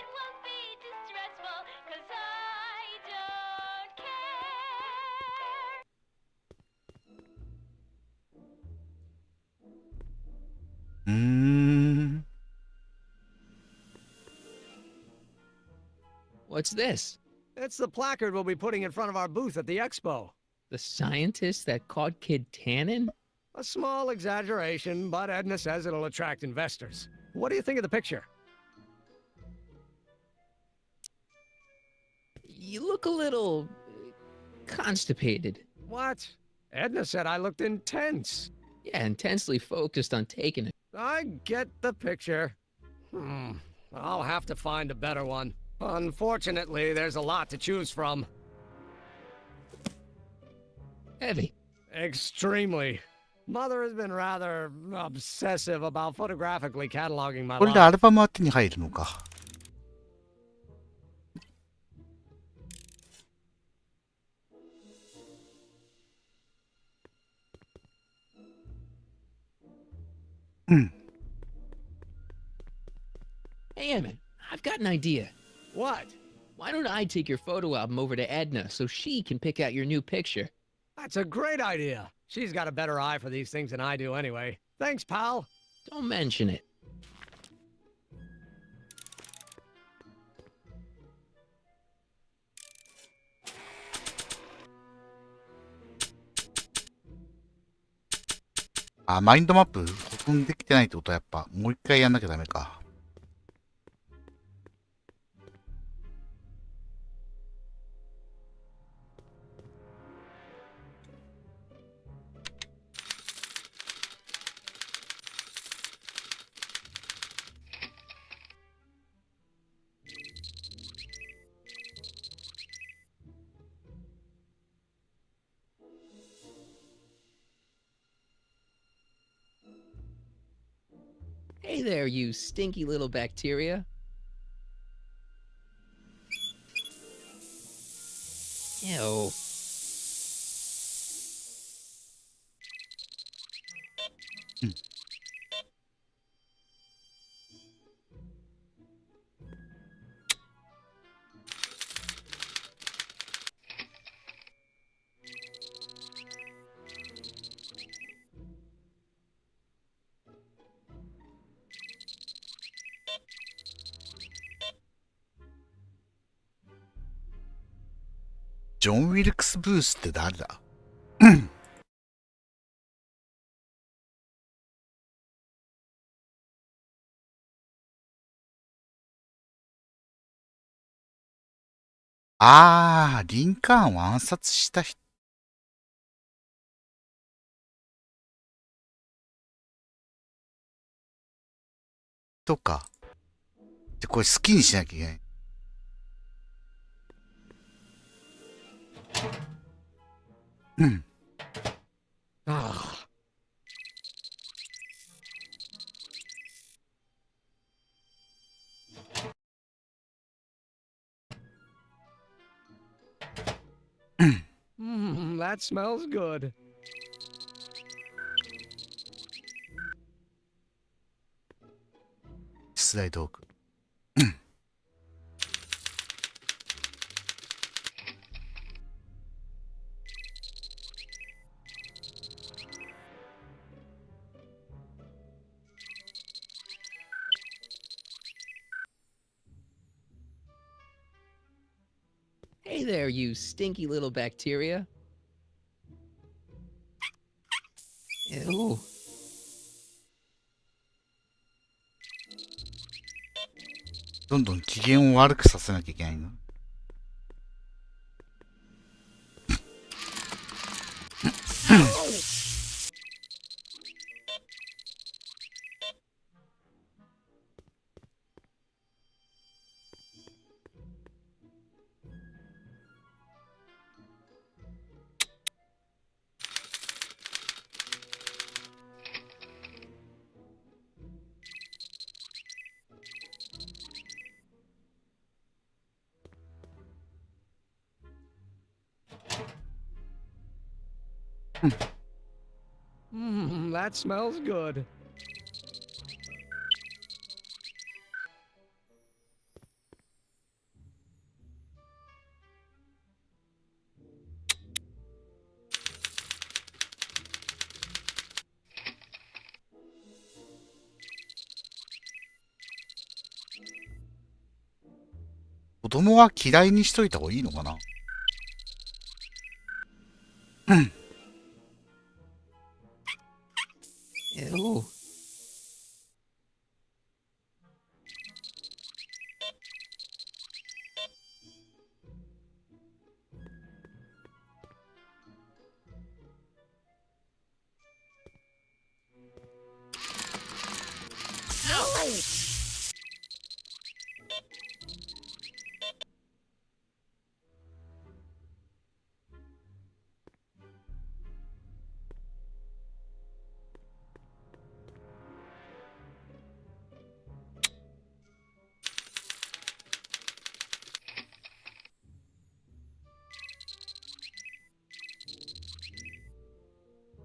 What's this? It's the placard we'll be putting in front of our booth at the expo. The scientist that caught Kid Tannen? A small exaggeration, but Edna says it'll attract investors. What do you think of the picture? You look a little constipated. What? Edna said I looked intense. Yeah, intensely focused on taking it. I get the picture. I'll have to find a better one. Unfortunately, there's a lot to choose from. Heavy. Extremely. Mother has been rather obsessive about photographically cataloging my これでアルバムは手に入るのか。Hey, Emmett, I've got an idea. What? Why don't I take your photo album over to Edna so she can pick out your new picture? That's a great idea. She's got a better eye for these things than I do anyway. Thanks, pal. Don't mention it. あ、マインドマップ保存できてないってことはやっぱもう一回やんなきゃダメか。Hey there, you stinky little bacteria. Ew. John ジョン・ウィルクス・ブースって誰だ？ああ、リンカーンを暗殺した人か。で、これ好きにしなきゃいけない。うん。ああ。That smells good. 出題道具。Hey there, you stinky little bacteria. Ew. どんどん機嫌を悪くさせなきゃいけないの。That smells good. 子供は嫌いにしといた方がいいのかな。うん。Ew.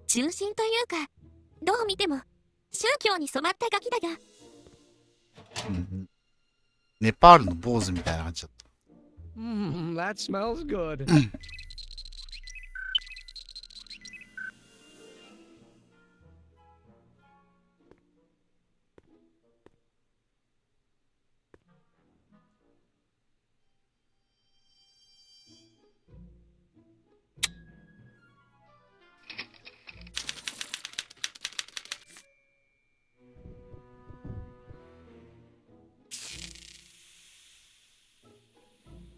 中心というか、どう見ても宗教に染まったガキだが。ネパールの坊主みたいな感じだった。That smells good.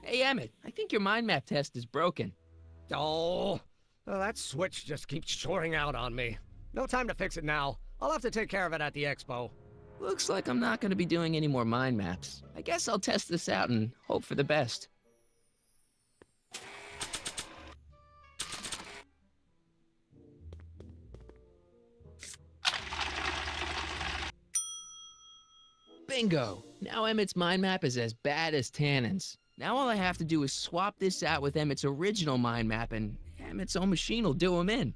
Hey, Emmett, I think your mind map test is broken. Oh, that switch just keeps shorting out on me. No time to fix it now. I'll have to take care of it at the expo. Looks like I'm not going to be doing any more mind maps. I guess I'll test this out and hope for the best. Bingo! Now Emmett's mind map is as bad as Tannen's. Now all I have to do is swap this out with Emmett's original mind map, and Emmett's own machine will do him in.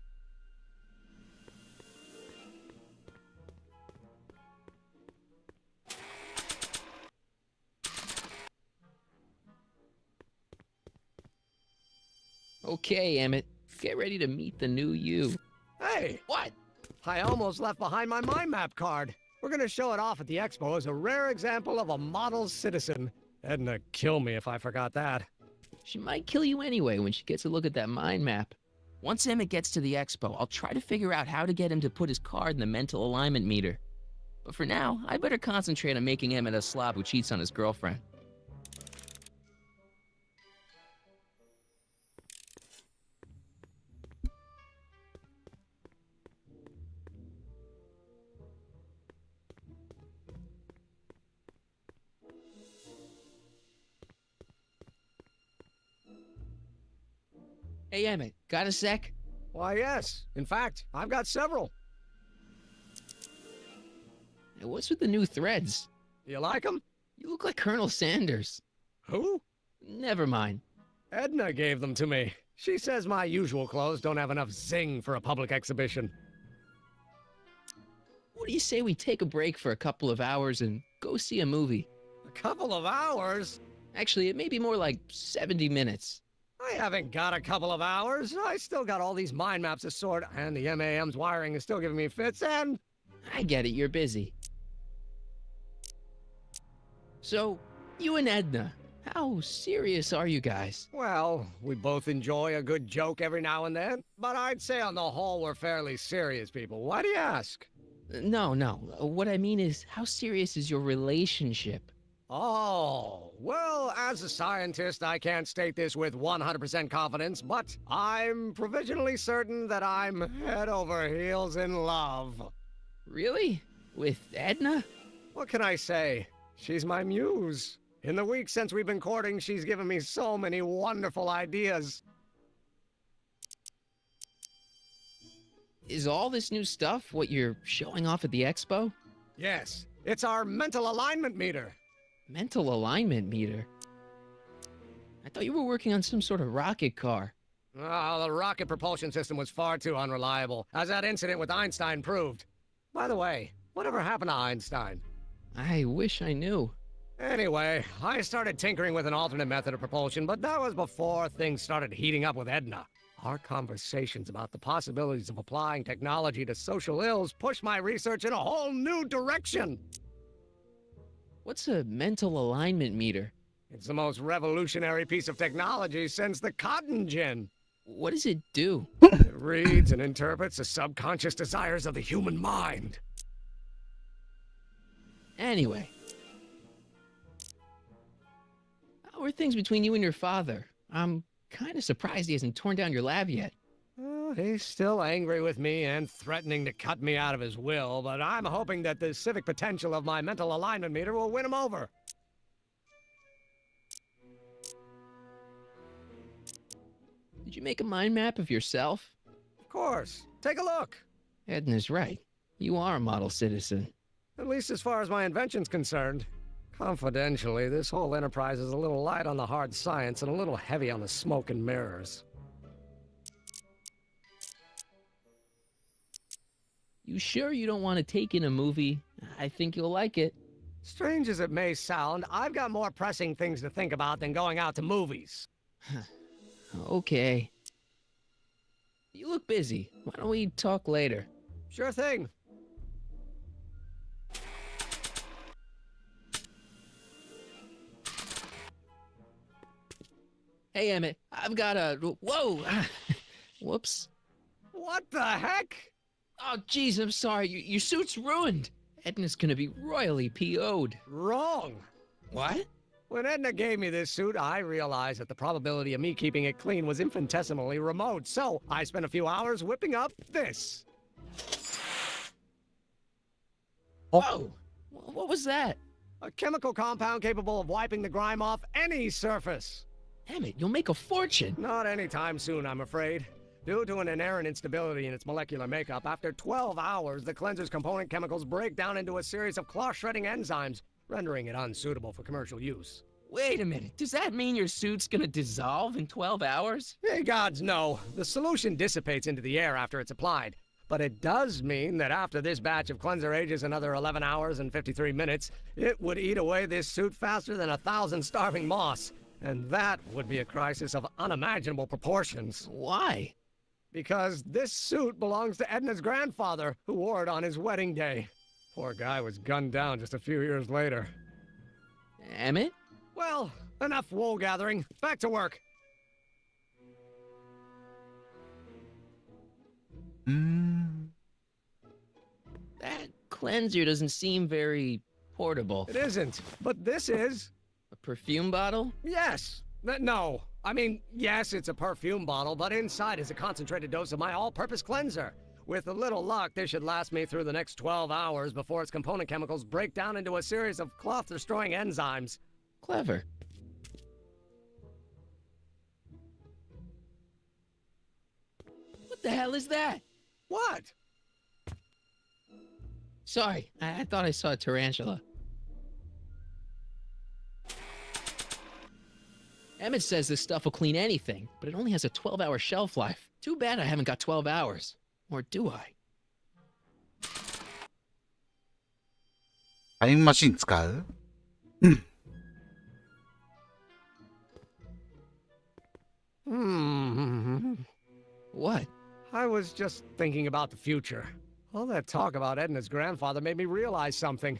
Okay, Emmett, get ready to meet the new you. Hey! What? I almost left behind my mind map card. We're gonna show it off at the expo as a rare example of a model citizen. Edna kill me if I forgot that. She might kill you anyway when she gets a look at that mind map. Once Emmett gets to the expo, I'll try to figure out how to get him to put his card in the mental alignment meter. But for now, I better concentrate on making Emmett a slob who cheats on his girlfriend. Hey, Emmett, got a sec? Why, yes. In fact, I've got several. Hey, what's with the new threads? You like them? You look like Colonel Sanders. Who? Never mind. Edna gave them to me. She says my usual clothes don't have enough zing for a public exhibition. What do you say we take a break for a couple of hours and go see a movie? A couple of hours? Actually, it may be more like 70 minutes. I haven't got a couple of hours. I still got all these mind maps to sort, and the MAM's wiring is still giving me fits, and... I get it, you're busy. So, you and Edna, how serious are you guys? Well, we both enjoy a good joke every now and then, but I'd say on the whole we're fairly serious people. Why do you ask? No. What I mean is, how serious is your relationship? Oh, well, as a scientist, I can't state this with 100% confidence, but I'm provisionally certain that I'm head over heels in love. Really? With Edna? What can I say? She's my muse. In the week since we've been courting, she's given me so many wonderful ideas. Is all this new stuff what you're showing off at the expo? Yes, it's our mental alignment meter. Mental alignment meter? I thought you were working on some sort of rocket car. Oh, the rocket propulsion system was far too unreliable, as that incident with Einstein proved. By the way, whatever happened to Einstein? I wish I knew. Anyway, I started tinkering with an alternate method of propulsion, but that was before things started heating up with Edna. Our conversations about the possibilities of applying technology to social ills pushed my research in a whole new direction. What's a mental alignment meter? It's the most revolutionary piece of technology since the cotton gin. What does it do? It reads and interprets the subconscious desires of the human mind. Anyway. How are things between you and your father? I'm kind of surprised he hasn't torn down your lab yet. He's still angry with me and threatening to cut me out of his will, but I'm hoping that the civic potential of my mental alignment meter will win him over. Did you make a mind map of yourself? Of course. Take a look. Edna's right. You are a model citizen. At least as far as my invention's concerned. Confidentially, this whole enterprise is a little light on the hard science and a little heavy on the smoke and mirrors. You sure you don't want to take in a movie? I think you'll like it. Strange as it may sound, I've got more pressing things to think about than going out to movies. Okay. You look busy. Why don't we talk later? Sure thing. Hey, Emmett, I've got a... Whoa! Whoops. What the heck? Oh, geez, I'm sorry. Your suit's ruined. Edna's gonna be royally PO'd. Wrong. What? When Edna gave me this suit, I realized that the probability of me keeping it clean was infinitesimally remote, so I spent a few hours whipping up this. Whoa! What was that? A chemical compound capable of wiping the grime off any surface. Emmett, you'll make a fortune. Not anytime soon, I'm afraid. Due to an inherent instability in its molecular makeup, after 12 hours, the cleanser's component chemicals break down into a series of cloth-shredding enzymes, rendering it unsuitable for commercial use. Wait a minute. Does that mean your suit's gonna dissolve in 12 hours? Hey, gods, no. The solution dissipates into the air after it's applied. But it does mean that after this batch of cleanser ages another 11 hours and 53 minutes, it would eat away this suit faster than 1,000 starving moths. And that would be a crisis of unimaginable proportions. Why? Because this suit belongs to Edna's grandfather, who wore it on his wedding day. Poor guy was gunned down just a few years later. Emmett? Well, enough wool gathering. Back to work. That cleanser doesn't seem very portable. It isn't, but this is. A perfume bottle? Yes. No. I mean, yes, it's a perfume bottle, but inside is a concentrated dose of my all-purpose cleanser. With a little luck, this should last me through the next 12 hours before its component chemicals break down into a series of cloth-destroying enzymes. Clever. What the hell is that? What? Sorry, I thought I saw a tarantula. Emmett says this stuff will clean anything, but it only has a 12-hour shelf life. Too bad I haven't got 12 hours. Or do I? タイムマシン使う？ What? I was just thinking about the future. All that talk about Edna's grandfather made me realize something.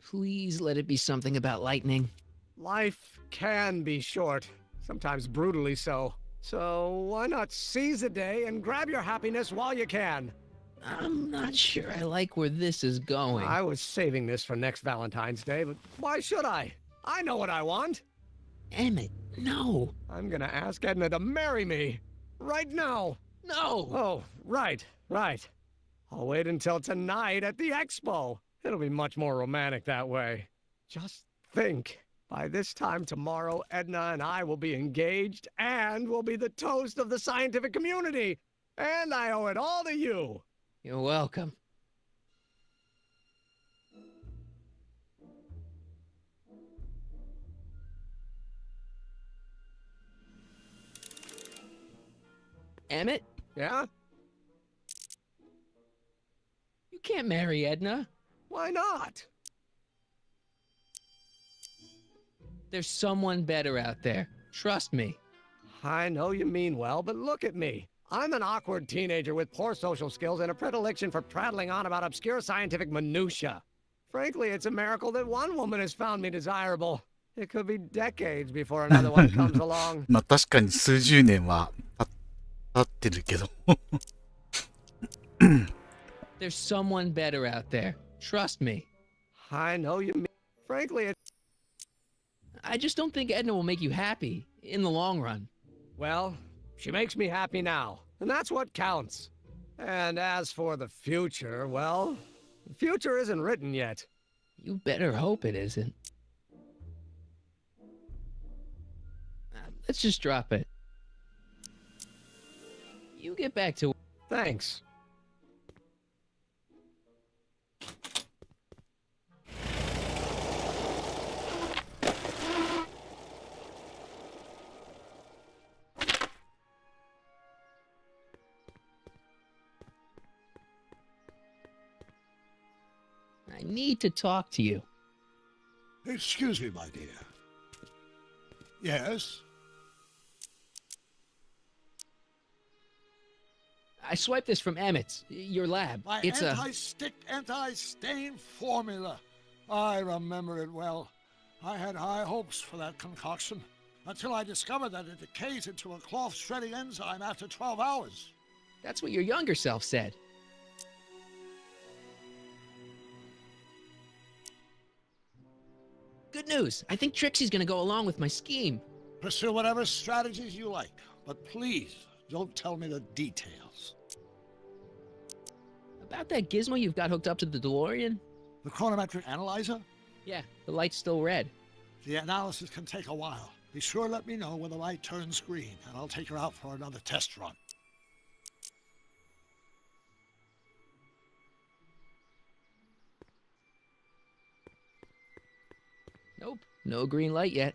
Please let it be something about lightning. Life can be short, sometimes brutally so. So why not seize the day and grab your happiness while you can? I'm not sure I like where this is going. I was saving this for next Valentine's Day, but why should I? I know what I want. Emmett, no. I'm gonna ask Edna to marry me. Right now. No. Oh, right. I'll wait until tonight at the expo. It'll be much more romantic that way. Just think. By this time tomorrow, Edna and I will be engaged and will be the toast of the scientific community. And I owe it all to you. You're welcome. Emmett? Yeah? You can't marry Edna. Why not? There's someone better out there. Trust me. I know you mean well, but look at me. I'm an awkward teenager with poor social skills and a predilection for prattling on about obscure scientific minutiae. Frankly, it's a miracle that one woman has found me desirable. It could be decades before another one comes along. まあ確かに数十年は経ってるけど。There's someone better out there. Trust me. I know you mean. Frankly, I just don't think Edna will make you happy in the long run. Well, she makes me happy now, and that's what counts. And as for the future, well, the future isn't written yet. You better hope it isn't. Let's just drop it. You get back to... Thanks. I need to talk to you. Excuse me, my dear. Yes? I swiped this from Emmett's, your lab. My It's a... anti-stick, anti-stain formula. I remember it well. I had high hopes for that concoction, until I discovered that it decays into a cloth shredding enzyme after 12 hours. That's what your younger self said. Good news. I think Trixie's gonna go along with my scheme. Pursue whatever strategies you like, but please don't tell me the details. About that gizmo you've got hooked up to the DeLorean? The chronometric analyzer? Yeah, the light's still red. The analysis can take a while. Be sure to let me know when the light turns green, and I'll take her out for another test run. Nope, no green light yet.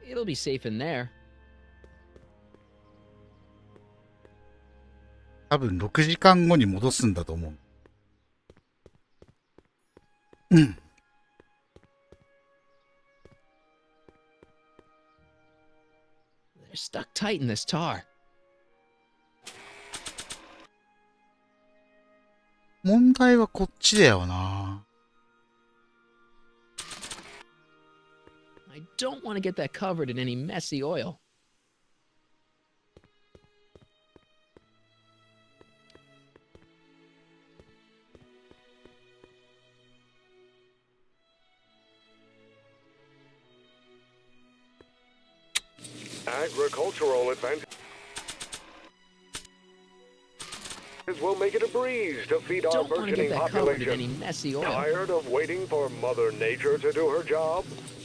It'll be safe in there. 多分6時間後に戻すんだと思う。うん。They're stuck tight in this tar. 問題はこっちだよな。I don't want to get that covered in any messy oil. Agricultural advantage will make it a breeze to feed our Don't want to get burgeoning that covered in any population. messy oil. Tired of waiting for Mother Nature to do her job?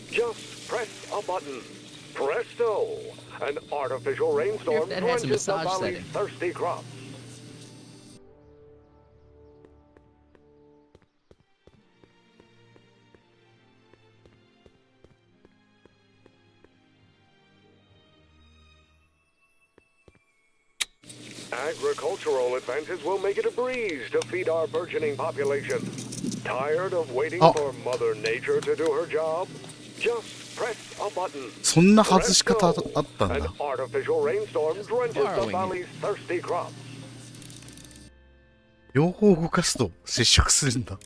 Just press a button. Presto! An artificial rainstorm that has a drenches the massage valley's setting. thirsty crops. Agricultural advances will make it a breeze to feed our burgeoning population. Tired of waiting for Mother Nature to do her job? Just press a button. そんな外し方あったん An だ。 artificial rainstorm drenches the borrowing it. valley's thirsty crops. 両方動かすと接触するんだ。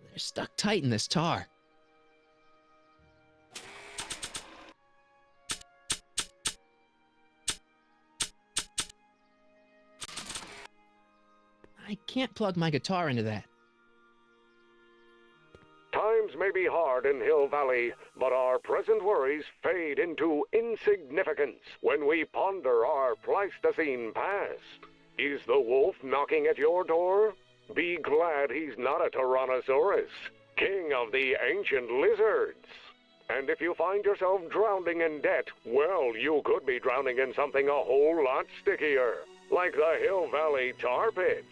They're stuck tight in this tar. I can't plug my guitar into that. Times may be hard in Hill Valley, but our present worries fade into insignificance when we ponder our Pleistocene past. Is the wolf knocking at your door? Be glad he's not a Tyrannosaurus, king of the ancient lizards. And if you find yourself drowning in debt, well, you could be drowning in something a whole lot stickier, like the Hill Valley tar pits.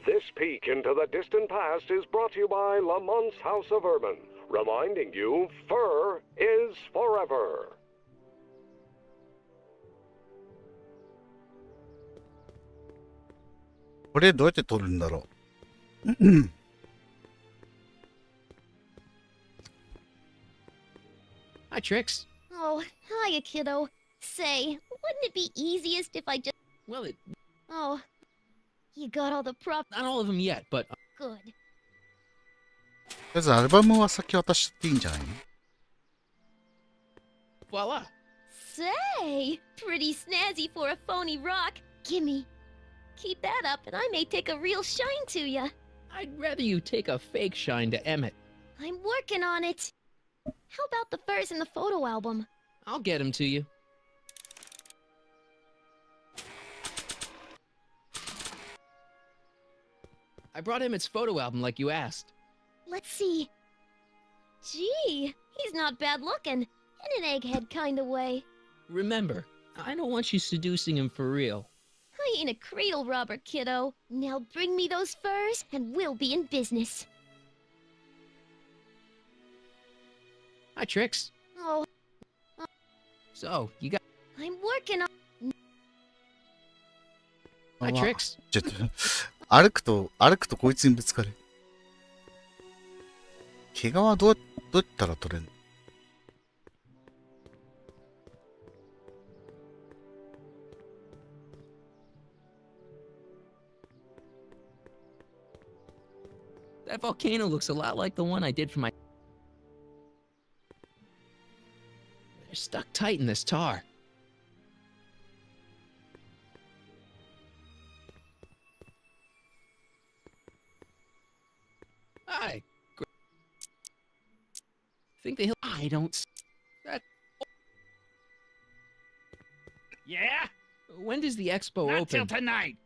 This peek into the distant past is brought to you by Lamont's House of Urban, reminding you fur is forever. これどうやって撮るんだろう。Hi, Trix. Oh, hiya, kiddo. Say, wouldn't it be easiest if I just... Well, Oh, you got all the prop... not all of them yet, but Good. とりあえずアルバムは先渡しちゃっていいんじゃないの？ voila. Say, pretty snazzy for a phony rock. Gimme. Keep that up and I may take a real shine to ya. I'd rather you take a fake shine to Emmett. I'm working on it. How about the furs in the photo album? I'll get him to you. I brought Emmett's photo album like you asked. Let's see. Gee, he's not bad looking. In an egghead kind of way. Remember, I don't want you seducing him for real. I ain't a cradle robber, kiddo. Now bring me those furs and we'll be in business. Hi, Trix. Oh, So, you got... I'm working on. Hi, まあ Trix. ちょっと歩くとこいつにぶつかる。毛皮どうやったら取れるの？ That volcano looks a lot like the one I did for my... They're stuck tight in this tar. Hi. Think the hill... I don't... That... Yeah? When does the expo Not open? till tonight.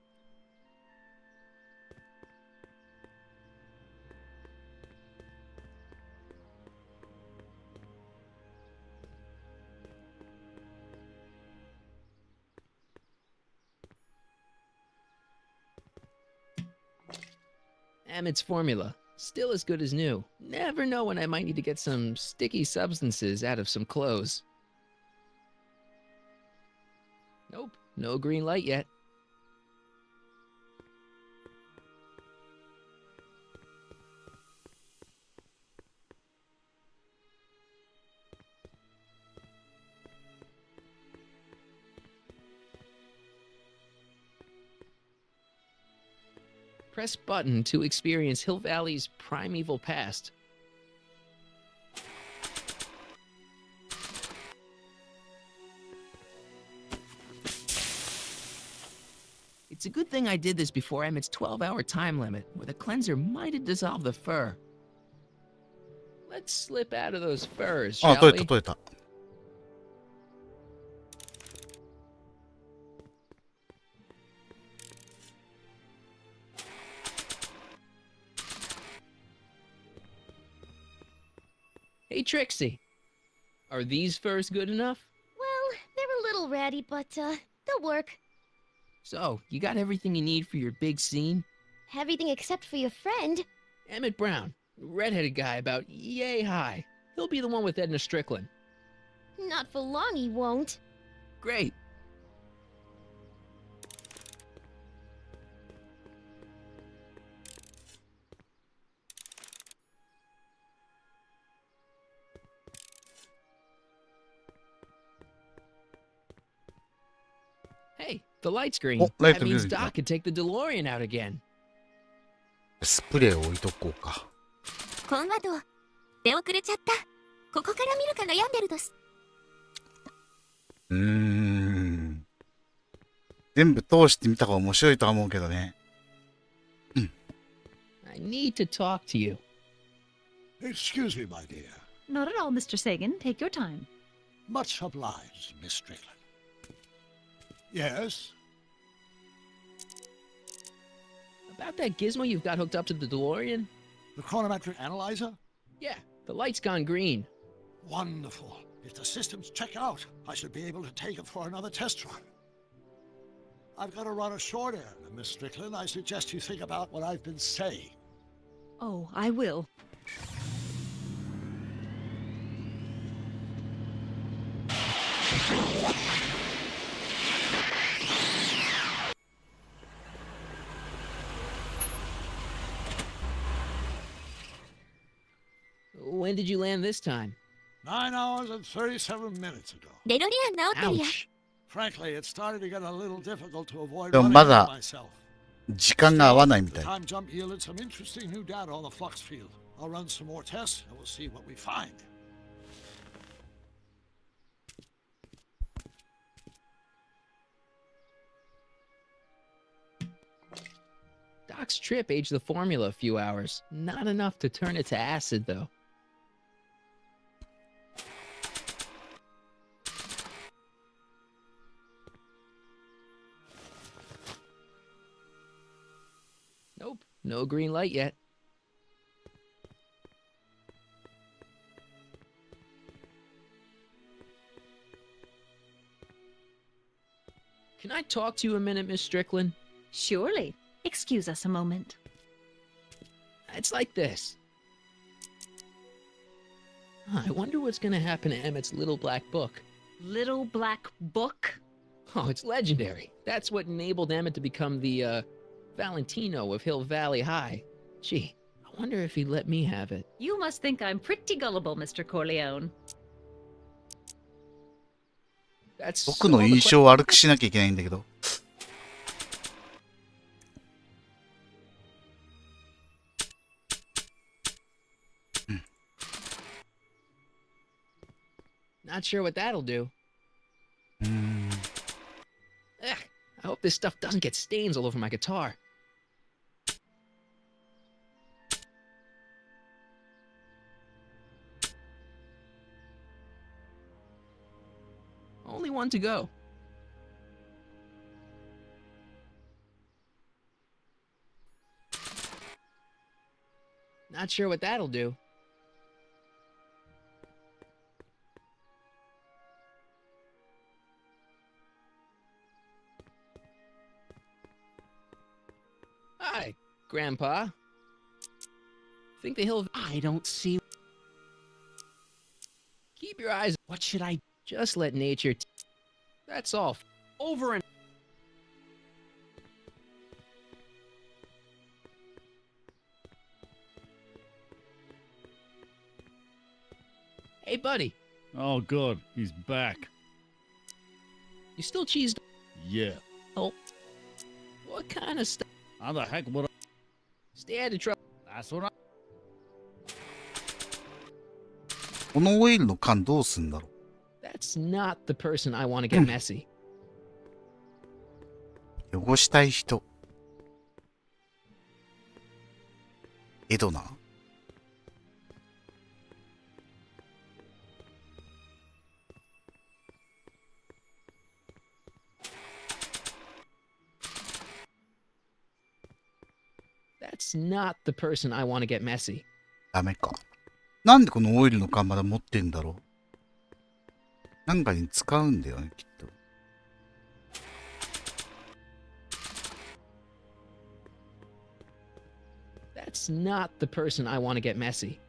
Emmett's formula. Still as good as new. Never know when I might need to get some sticky substances out of some clothes. Nope, no green light yet. Press button to experience Hill Valley's primeval past. It's a good thing I did this before Emmett's 12-hour time limit, where the cleanser might have dissolved the fur. Let's slip out of those furs, あ、 shall 取れ we? た取れた。Hey, Trixie. Are these furs good enough? Well, they're a little ratty, but they'll work. So, you got everything you need for your big scene? Everything except for your friend. Emmett Brown, redheaded guy about yay high. He'll be the one with Edna Strickland. Not for long, he won't. Great. Hey, the light's green. Oh, light That means green. Doc could take the DeLorean out again. スプレーを置いとこうか。コンワド、出遅れちゃった。ここから見るか悩んでるどす。全部通してみた方が面白いとは思うけどね。I need to talk to you. Excuse me, my dear. Not at all, Mr. Sagan. Take your time. Much obliged, Miss Strickland. Yes? About that gizmo you've got hooked up to the DeLorean? The chronometric analyzer? Yeah, the light's gone green. Wonderful. If the systems check out, I should be able to take it for another test run. I've got to run a short errand, Miss Strickland. I suggest you think about what I've been saying. Oh, I will. When did you land this time? 9 hours and 37 minutes ago. デロリアン直ってるや。 Frankly, it started to get a little difficult to avoid でも running ま into だ myself. 時間が合わないみ The たい。 time jump yielded some interesting new data on the flux field. I'll run some more tests and we'll see what we find. Doc's trip aged the formula a few hours. Not enough to turn it to acid, though. Nope, no green light yet. Can I talk to you a minute, Miss Strickland? Surely. Excuse us a moment. It's like this. I wonder what's gonna happen to Emmett's little black book. Little black book? Oh, it's legendary. That's what enabled Emmett to become the, Valentino of Hill Valley High. Gee, I wonder if he'd let me have it. You must think I'm pretty gullible, Mr. Corleone. That's 僕の印象を悪くしなきゃいけないんだけど。Not sure what that'll do. Ugh, I hope this stuff doesn't get stains all over my guitar. Only one to go. Not sure what that'll do. Hi, Grandpa. Think the hill... I don't see. Keep your eyes... What should I... Just let nature... That's all. Over and... Hey, buddy. Oh, good. He's back. You still cheesed... Yeah. Oh. What kind of stuff? How the heck would I... Stay out of trouble. That's what I... このオイルの缶どうすんだろう。 That's not the person I want to get messy. 汚したい人。エドナ。That's not the person I want to get messy. ダメか。なんでこのオイルの缶まだ持ってんだろう。なんかに使うんだよね、きっと。That's not the person I want to get messy.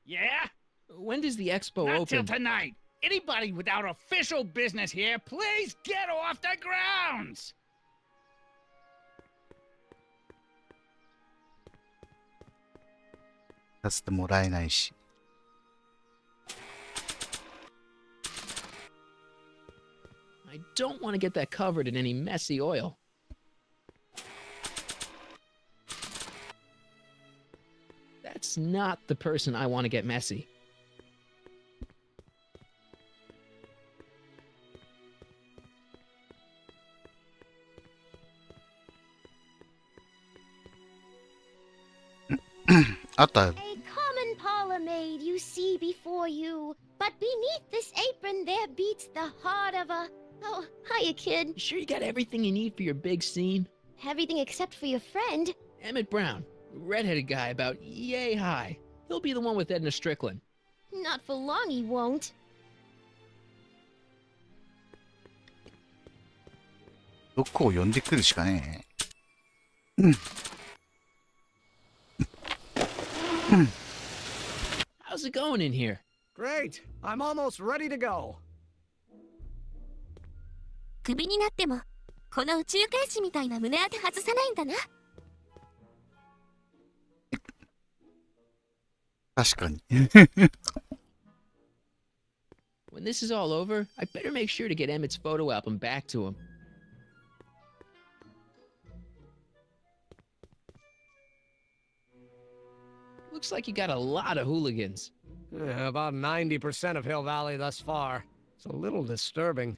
Yeah? When does the expo Not open? till tonight. Anybody without official business here, please get off the grounds! させてもらえないし。I don't want to get that covered in any messy oil. That's not the person I want to get messy. A common parlor maid you see before you, but beneath this apron there beats the heart of a... Oh, hiya, kid. You sure you got everything you need for your big scene? Everything except for your friend. Emmett Brown, redheaded guy about yay high. He'll be the one with Edna Strickland. Not for long he won't. どこを呼んでくるしかねえ。うん。How's it going in here? Great. I'm almost ready to go. クビになってもこの宇宙剣士みたいな胸当て外さないんだな。確かに。When this is all over, I better make sure to get Emmett's photo album back to him. Looks like you got a lot of hooligans. Yeah, about 90% of Hill Valley thus far. It's a little disturbing.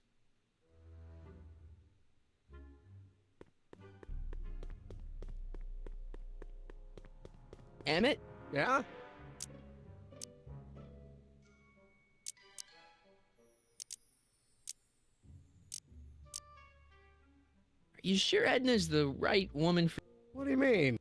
Emmett? Yeah? Are you sure Edna's the right woman for... What do you mean?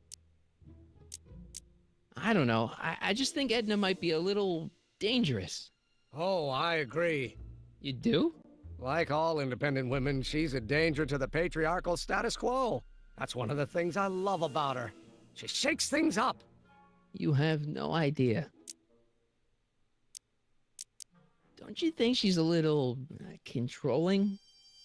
I don't know. I just think Edna might be a little dangerous. Oh, I agree. You do? Like all independent women, she's a danger to the patriarchal status quo. That's one of the things I love about her. She shakes things up. You have no idea. Don't you think she's a little controlling?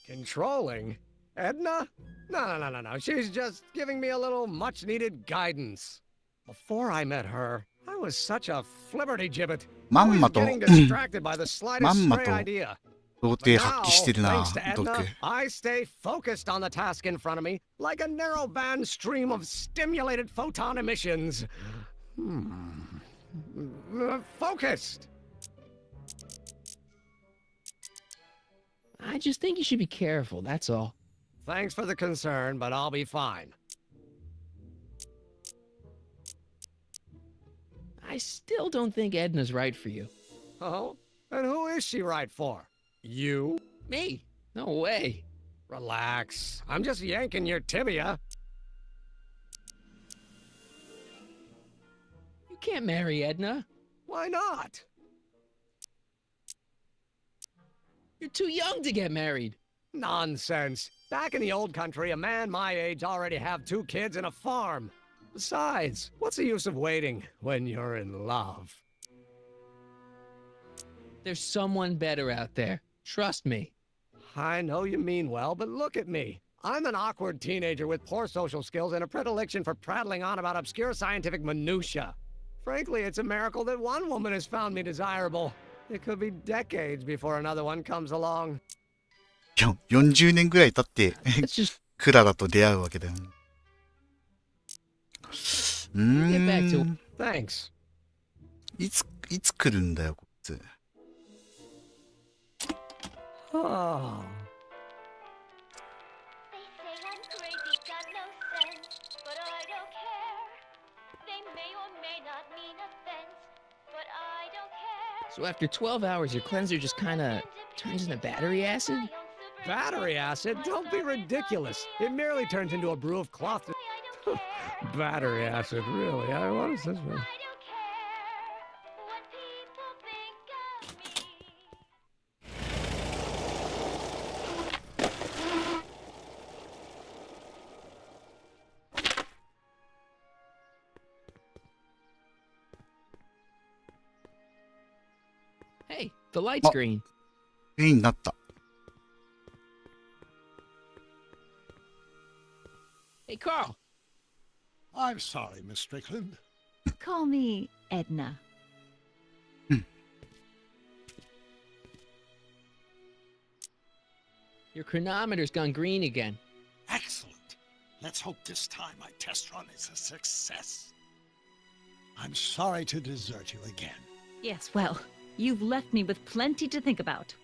Controlling? Edna? No. She's just giving me a little much-needed guidance. Before I met her, I was such a flibberty-gibbet. まんまと、 Getting distracted by the slightest まんま stray と idea. 童貞発揮してる Now, な thanks to ドッ Edna, ク。 I stay focused on the task in front of me, like a narrow-band stream of stimulated photon emissions. Focused. I just think you should be careful, that's all. Thanks for the concern, but I'll be fine. I still don't think Edna's right for you. Oh? And who is she right for? You? Me? No way. Relax. I'm just yanking your tibia. You can't marry Edna. Why not? You're too young to get married. Nonsense. Back in the old country, a man my age already have 2 kids and a farm. Besides, what's the use of waiting when you're in love? There's someone better out there. Trust me. I know you mean well, but look at me. I'm an awkward teenager with poor social skills and a predilection for prattling on about obscure scientific minutiae. Frankly, it's a miracle that one woman has found me desirable. It could be decades before another one comes along. 40年ぐらい経ってクララと出会うわけだよ。Thanks. いつ来るんだよこいつ。Oh. So after 12 hours, your cleanser just kinda turns into battery acid? Battery acid? Don't be ridiculous. It merely turns into a brew of cloth. Battery acid, really? What is this one? Hey, the light's green. グリーンになった。Hey, Carl. I'm sorry, Miss Strickland. Call me Edna. Your chronometer's gone green again. Excellent. Let's hope this time my test run is a success. I'm sorry to desert you again. Yes, well, you've left me with plenty to think about.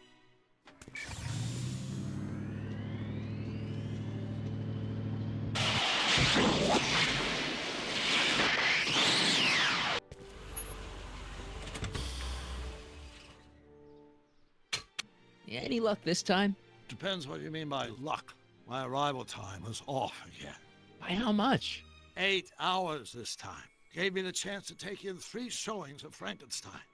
Any luck this time? Depends what you mean by luck. My arrival time was off again. By how much? 8 hours this time. Gave me the chance to take in 3 showings of Frankenstein.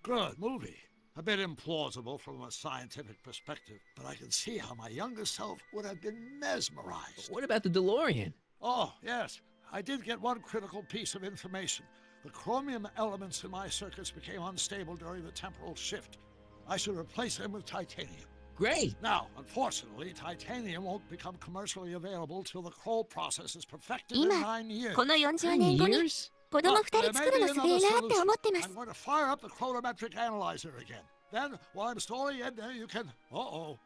Good movie. A bit implausible from a scientific perspective, but I can see how my younger self would have been mesmerized. What about the DeLorean? Oh, yes. I did get one critical piece of information. The chromium elements in my circuits became unstable during the temporal shift. I should replace them with titanium. Great. Now, unfortunately, titanium won't become commercially available till the Kroll process is perfected in 今 9 years. この40年後に Years? 子供2人作るのすげえなって思ってます I'm going to fire up the chronometric analyzer again. Then, while I'm stalling in there, you can... Uh-oh.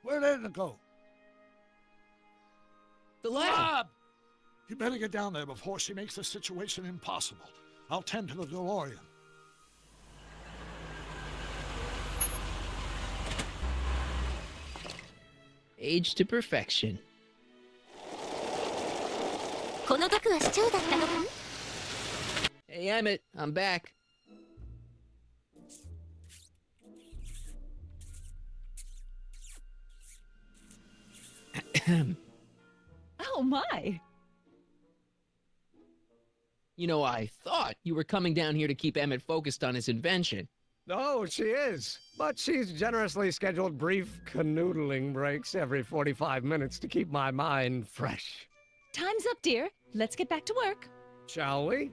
Where did it go? The lab. You better get down there before she makes the situation impossible. I'll tend to the DeLorean. Age to perfection. この毒は市長だったのか Hey, Emmett, I'm back. Oh my! You know, I thought you were coming down here to keep Emmett focused on his invention. Oh, she is. But she's generously scheduled brief canoodling breaks every 45 minutes to keep my mind fresh. Time's up, dear. Let's get back to work. Shall we?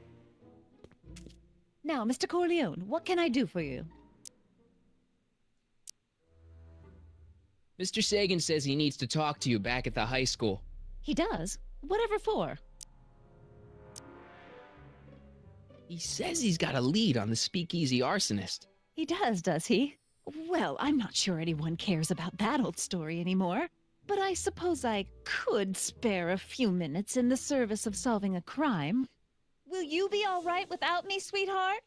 Now, Mr. Corleone, what can I do for you? Mr. Sagan says he needs to talk to you back at the high school. He does? Whatever for? He says he's got a lead on the speakeasy arsonist. He does he? Well, I'm not sure anyone cares about that old story anymore. But I suppose I could spare a few minutes in the service of solving a crime. Will you be all right without me, sweetheart?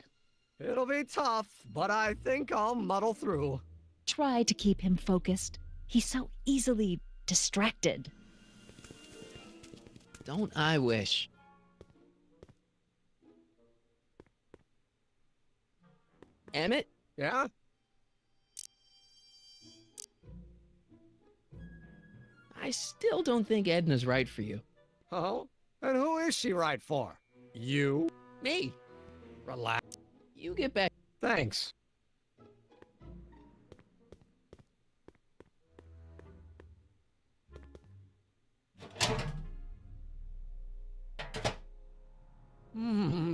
It'll be tough, but I think I'll muddle through. Try to keep him focused. He's so easily distracted. Don't I wish? Emmett? Yeah? I still don't think Edna's right for you. Oh? And who is she right for? You? Me? Relax. You get back. Thanks.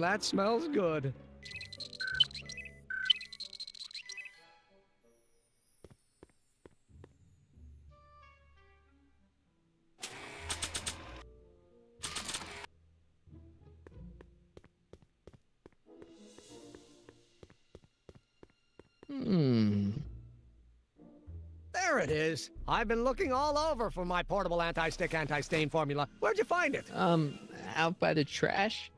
That smells good. There it is. I've been looking all over for my portable anti-stick, anti-stain formula. Where'd you find it? Out by the trash?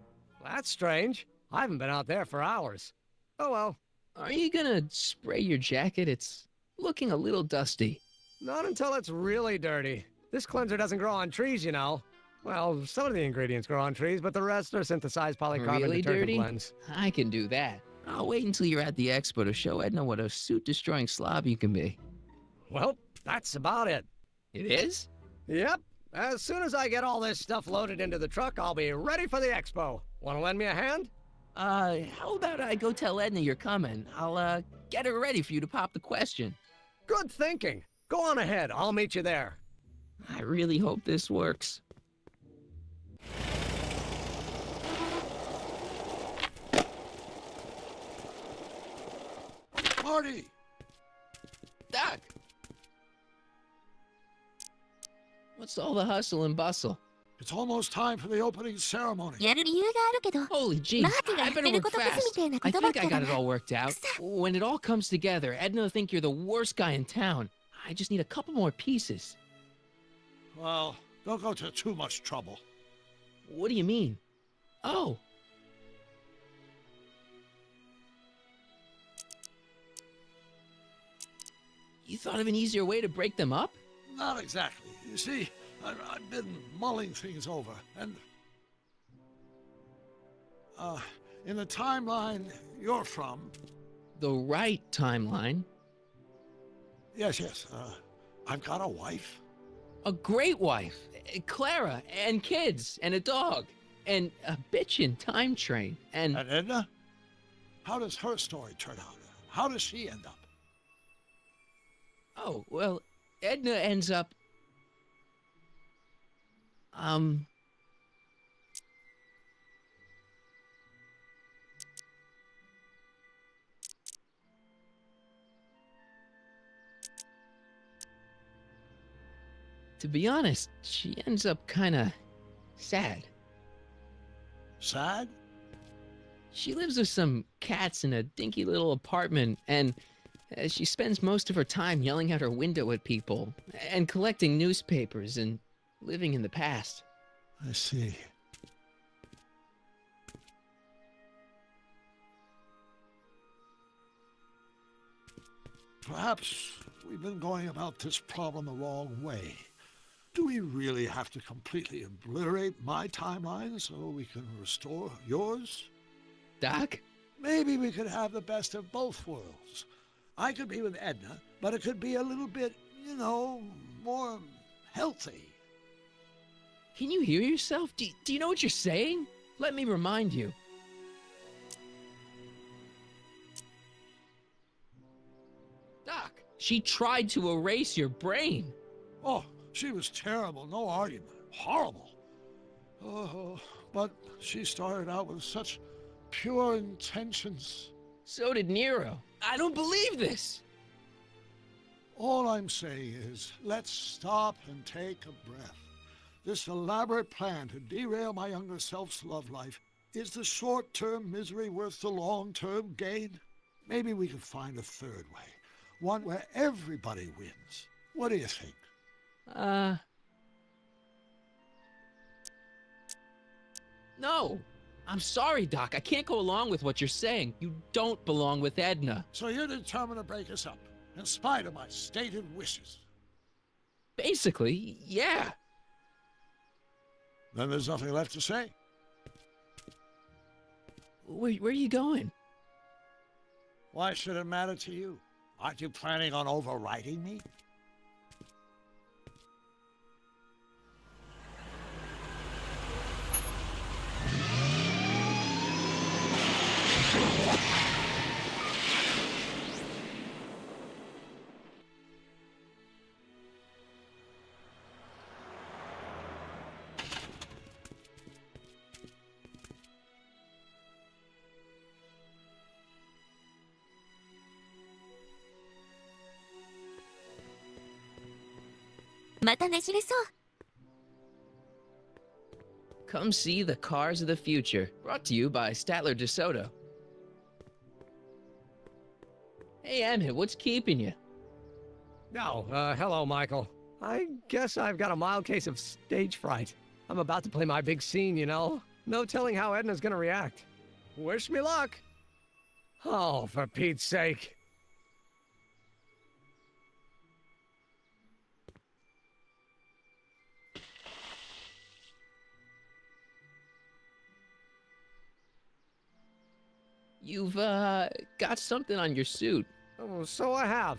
That's strange. I haven't been out there for hours. Oh well. Are you gonna spray your jacket? It's looking a little dusty. Not until it's really dirty. This cleanser doesn't grow on trees, you know. Well, some of the ingredients grow on trees, but the rest are synthesized polycarbonate Really detergent dirty? blends. I can do that. I'll wait until you're at the expo to show Edna what a suit-destroying slob you can be. Well, that's about it. It is? Yep. As soon as I get all this stuff loaded into the truck, I'll be ready for the expo. Want to lend me a hand? How about I go tell Edna you're coming? I'll, get her ready for you to pop the question. Good thinking. Go on ahead. I'll meet you there. I really hope this works. Marty! Doc! What's all the hustle and bustle? It's almost time for the opening ceremony. やる理由があるけど、 Holy gee, マーティが I やって better る work ことブスみ fast. たいな I 言葉っ think て I の got it は all worked out. When it all comes together, Edna will think you're the worst guy in town. I just need a couple more pieces. Well, don't go to too much trouble. What do you mean? Oh. You thought of an easier way to break them up? Not exactly. You see, I've been mulling things over, and in the timeline you're from. The right timeline? Yes. I've got a wife. A great wife, Clara, and kids, and a dog, and a bitchin' time train, and Edna? How does her story turn out? How does she end up? oh, well, Edna ends up... To be honest, she ends up kinda sad. Sad? She lives with some cats in a dinky little apartment, and she spends most of her time yelling out her window at people, and collecting newspapers, and living in the past. I see. Perhaps we've been going about this problem the wrong way. Do we really have to completely obliterate my timeline so we can restore yours? Doc? Maybe we could have the best of both worlds. I could be with Edna, but it could be a little bit, you know, more healthy. Can you hear yourself? Do you know what you're saying? Let me remind you. Doc, she tried to erase your brain. Oh, she was terrible, no argument. Horrible. Oh, but she started out with such pure intentions. So did Nero. I don't believe this. All I'm saying is, let's stop and take a breath. This elaborate plan to derail my younger self's love life, is the short-term misery worth the long-term gain? Maybe we can find a third way, one where everybody wins. What do you think? No. I'm sorry, Doc. I can't go along with what you're saying. You don't belong with Edna. So you're determined to break us up, in spite of my stated wishes? Basically, yeah. Then there's nothing left to say. Where are you going? Why should it matter to you? Aren't you planning on overriding me?またねじれそう。 Come see the cars of the future. Brought to you by Statler DeSoto. Hey, Emmett, what's keeping you? No, hello, Michael. I guess I've got a mild case of stage fright. I'm about to play my big scene, you know? No telling how Edna's gonna react. Wish me luck. Oh, for Pete's sake. You've, got something on your suit. Oh, so I have.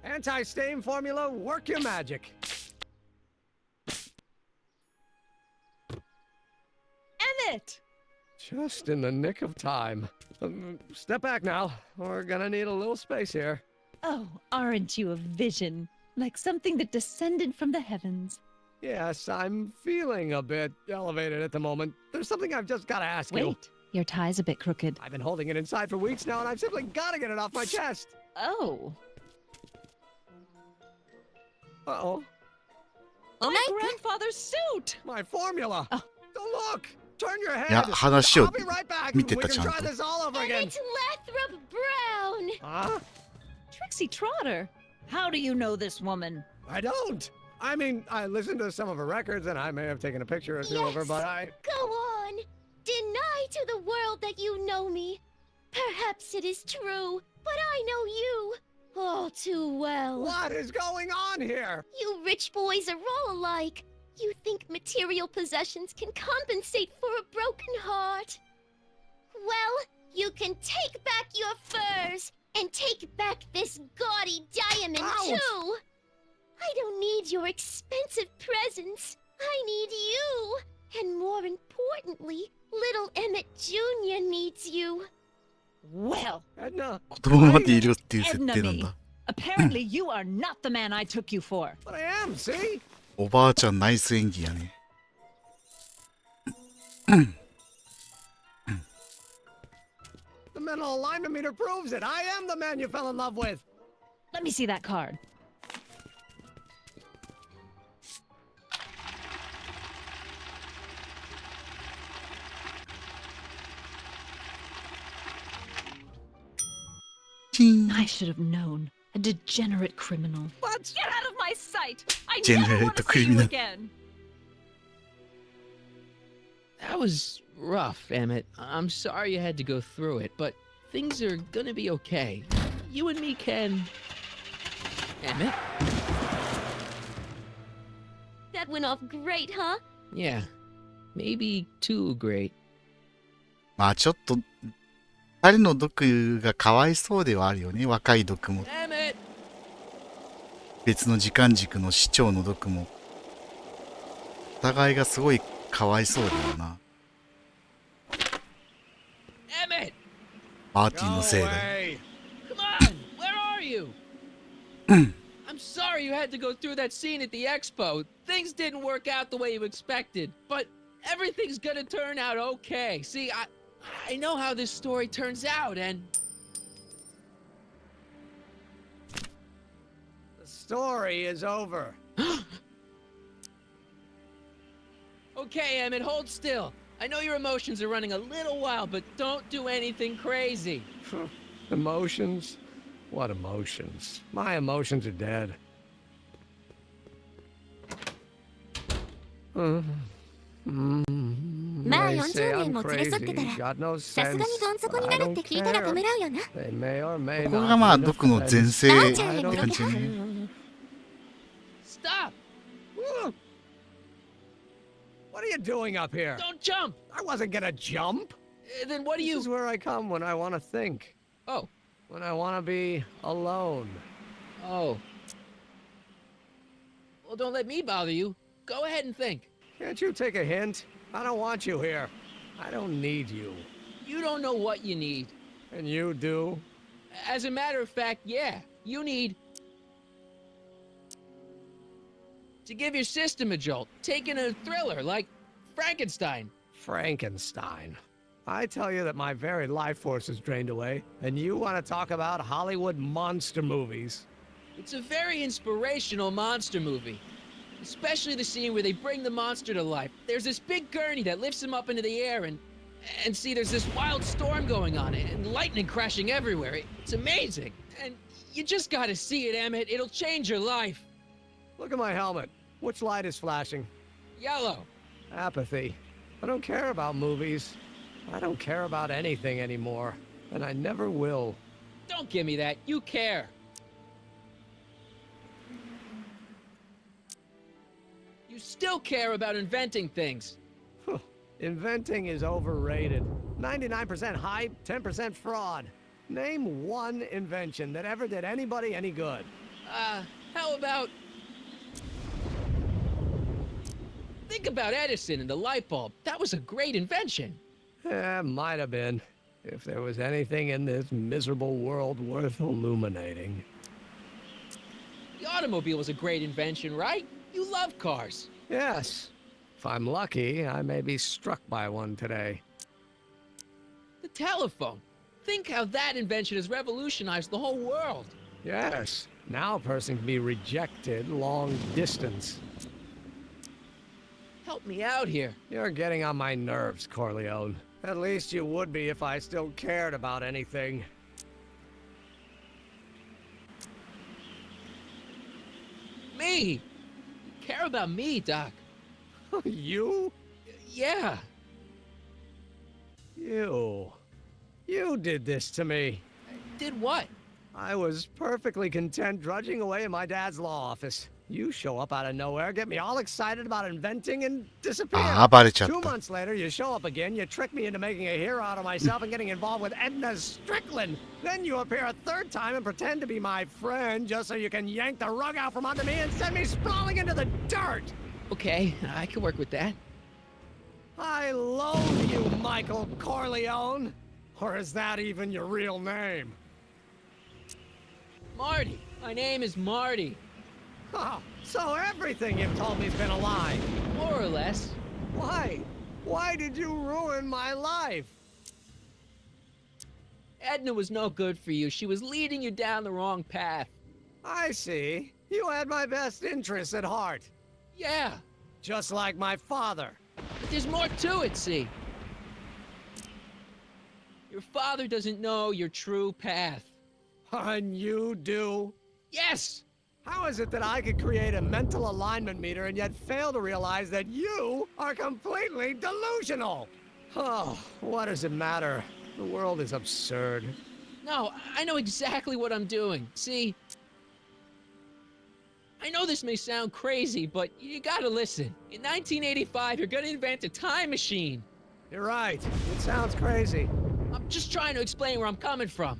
Anti-stain formula, work your magic. Emmett! Just in the nick of time. Step back now. We're gonna need a little space here. Oh, aren't you a vision? Like something that descended from the heavens. Yes, I'm feeling a bit elevated at the moment. There's something I've just gotta ask you. Wait, your tie's a bit crooked. I've been holding it inside for weeks now, and I've simply gotta get it off my chest. Oh. Uh-oh. Oh my grandfather's suit! My formula! Oh. Don't look! Turn your head! いや、話を I'll be right back. 見て We た can ちゃん try と。 this all over again. Emmett Lathrop Brown! Huh? Trixie Trotter. How do you know this woman? I don't. I mean, I listened to some of her records, and I may have taken a picture or two of her, but I... Go on! Deny to the world that you know me. Perhaps it is true, but I know you all too well. What is going on here? You rich boys are all alike. You think material possessions can compensate for a broken heart. Well, you can take back your furs, and take back this gaudy diamond, Ouch! too! I don't need your expensive presents. I need you. And more importantly, little Emmett Jr. needs you. Well, Edna. 子供までいるっていう設 Edna 定なん me. だ。 Apparently you are not the man I took you for. But I am, see? おばあちゃんナイス演技やね。 The mental alignment meter proves it. I am the man you fell in love with. Let me see that card. I should have known. A degenerate criminal. What? Get out of my sight! I never Degenerate want to see you criminal. again. That was rough, Emmett. I'm sorry you had to go through it, but things are gonna be okay. You and me can... Emmett? That went off great, huh? Yeah. Maybe too great. まあちょっと、二人のドクがかわいそうではあるよね。若いドクも。 Emmett! 別の時間軸の市長のドクも。お互いがすごいかわいそうだよな。 Emmett! マーティンのせいで。 Come on! Where are you? I'm sorry you had to go through that scene at the expo. Things didn't work out the way you expected, but everything's gonna turn out okay. See, I know how this story turns out, and The story is over. okay, Emmett, hold still. I know your emotions are running a little wild, but don't do anything crazy. Emotions? What emotions? My emotions are dead. まあ40年も連れ添ってたら、さすがにどん底になるって聞いたらためらうよな。ここがまあドクの前世って感じね。Stop! What are you doing up here? Don't jump! I wasn't gonna jump. Then what do you... This is where I come when I want to think. Oh. When I want to be alone. Oh. Well, don't let me bother you. Go ahead and think. Can't you take a hint? I don't want you here. I don't need you. You don't know what you need. And you do? As a matter of fact, yeah. You need... to give your system a jolt. Take in a thriller like Frankenstein. Frankenstein. I tell you that my very life force is drained away, and you want to talk about Hollywood monster movies. It's a very inspirational monster movie. Especially the scene where they bring the monster to life. There's this big gurney that lifts him up into the air, and see, there's this wild storm going on, and lightning crashing everywhere. It's amazing. And you just gotta see it, Emmett. It'll change your life. Look at my helmet. Which light is flashing? Yellow. Apathy. I don't care about movies. I don't care about anything anymore. And I never will. Don't give me that. You care. You still care about inventing things. Inventing is overrated. 99% hype, 10% fraud. Name one invention that ever did anybody any good. How about... think about Edison and the light bulb. That was a great invention. Might have been. If there was anything in this miserable world worth illuminating. The automobile was a great invention, right? You love cars. Yes. If I'm lucky, I may be struck by one today. The telephone. Think how that invention has revolutionized the whole world. Yes. Now a person can be rejected long distance. Help me out here. You're getting on my nerves, Corleone. At least you would be if I still cared about anything. Me? You care about me, Doc. You? Yeah. You did this to me. Did what? I was perfectly content drudging away in my dad's law office. You show up out of nowhere, get me all excited about inventing, and disappear. バレちゃった。 2 months later, you show up again, you trick me into making a hero out of myself and getting involved with Edna Strickland. Then you appear a 3rd time and pretend to be my friend just so you can yank the rug out from under me and send me sprawling into the dirt. Okay, I can work with that. I loathe you, Michael Corleone. Or is that even your real name? Marty. My name is Marty. Oh, so everything you've told me's been a lie. More or less. Why? Why did you ruin my life? Edna was no good for you. She was leading you down the wrong path. I see. You had my best interests at heart. Yeah. Just like my father. But there's more to it, see. Your father doesn't know your true path. And you do? Yes! How is it that I could create a mental alignment meter and yet fail to realize that you are completely delusional? Oh, what does it matter? The world is absurd. No, I know exactly what I'm doing. See, I know this may sound crazy, but you gotta listen. In 1985, you're gonna invent a time machine. You're right. It sounds crazy. I'm just trying to explain where I'm coming from.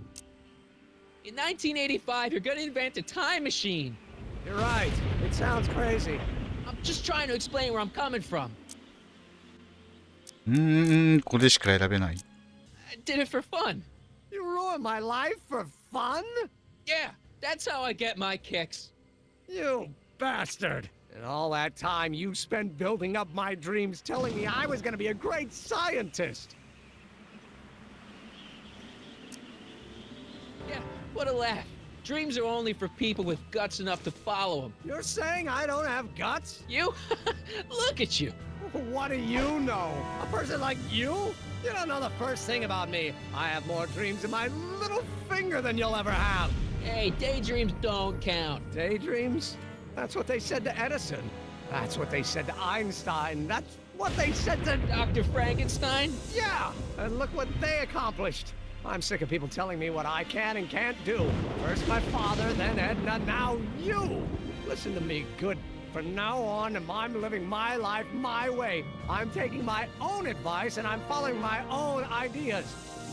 In 1985, you're gonna invent a time machine. You're right. It sounds crazy. I'm just trying to explain where I'm coming from. これしか選べない。 I did it for fun. You ruined my life for fun? Yeah, that's how I get my kicks. You bastard. And all that time you spent building up my dreams, telling me I was gonna be a great scientist. Yeah, what a laugh. Dreams are only for people with guts enough to follow them. You're saying I don't have guts? You? Look at you. What do you know? A person like you? You don't know the first thing about me. I have more dreams in my little finger than you'll ever have. Hey, daydreams don't count. Daydreams? That's what they said to Edison. That's what they said to Einstein. That's what they said to Dr. Frankenstein? Yeah, and look what they accomplished. I'm sick of people telling me what I can and can't do. First my father, then Edna, now you. Listen to me, good. From now on, I'm living my life my way. I'm taking my own advice and I'm following my own ideas.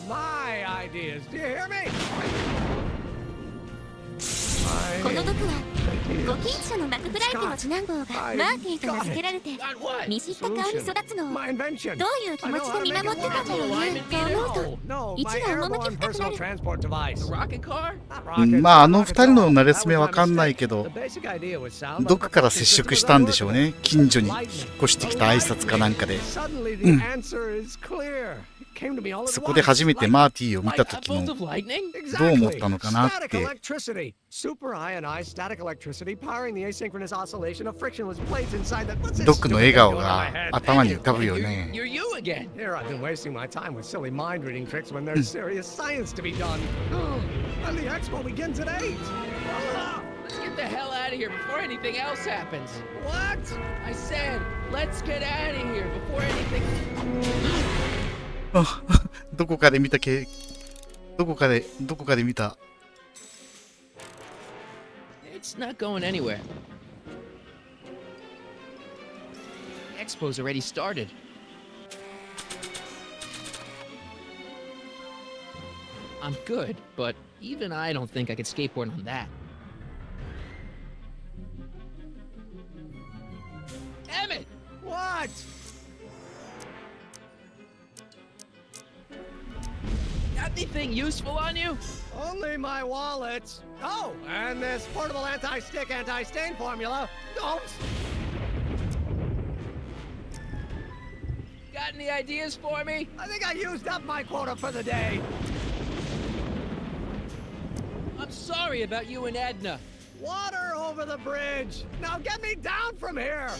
My ideas. Do you hear me? この毒はご近所のマクブライトの次男坊がマーティと名付けられて見知った顔に育つのをどういう気持ちで見守ってたんだろうねと思うと一段赴き深くなる。まああの二人の馴れ初めわかんないけど、どっかから接触したんでしょうね。近所に引っ越してきた挨拶かなんかで。そこで初めてマーティを見た時のどう思ったのかなって。ドクの笑顔が頭に浮かぶよね。Let's get the hell out of here before anything else happens. What? I said, let's get out of here before anything. どこかで見たどこかで見た。It's not going anywhere. The expo's already started. I'm good, but even I don't think I could skateboard on that. Emmett! What? Got anything useful on you? Only my wallet. Oh, and this portable anti-stick, anti-stain formula. Don't. Got any ideas for me? I think I used up my quota for the day. I'm sorry about you and Edna. Water over the bridge. Now get me down from here.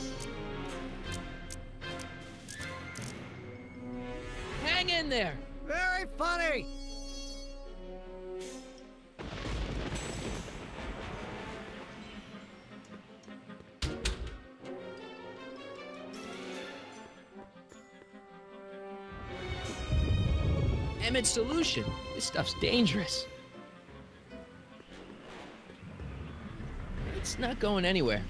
Hang in there. Very funny. Emmett's solution. This stuff's dangerous. It's not going anywhere.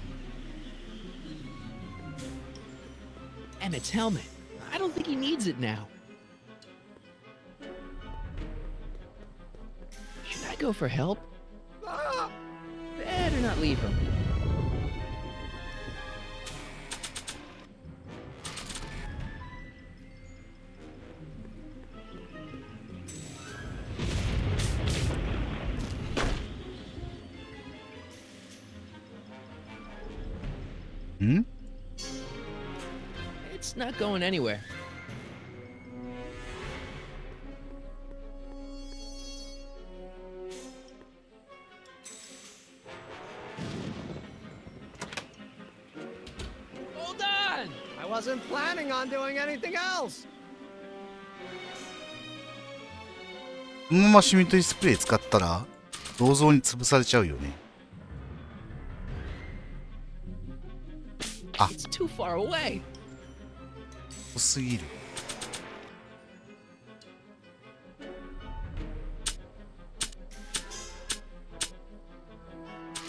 Emmett's helmet. I don't think he needs it now. Should I go for help? Better not leave him. It's not going anywhere. Hold on! I wasn't planning on doing anything else. このままシミントディスプレイ使ったら銅像に潰されちゃうよね。あ、 It's too far away. 遠すぎる。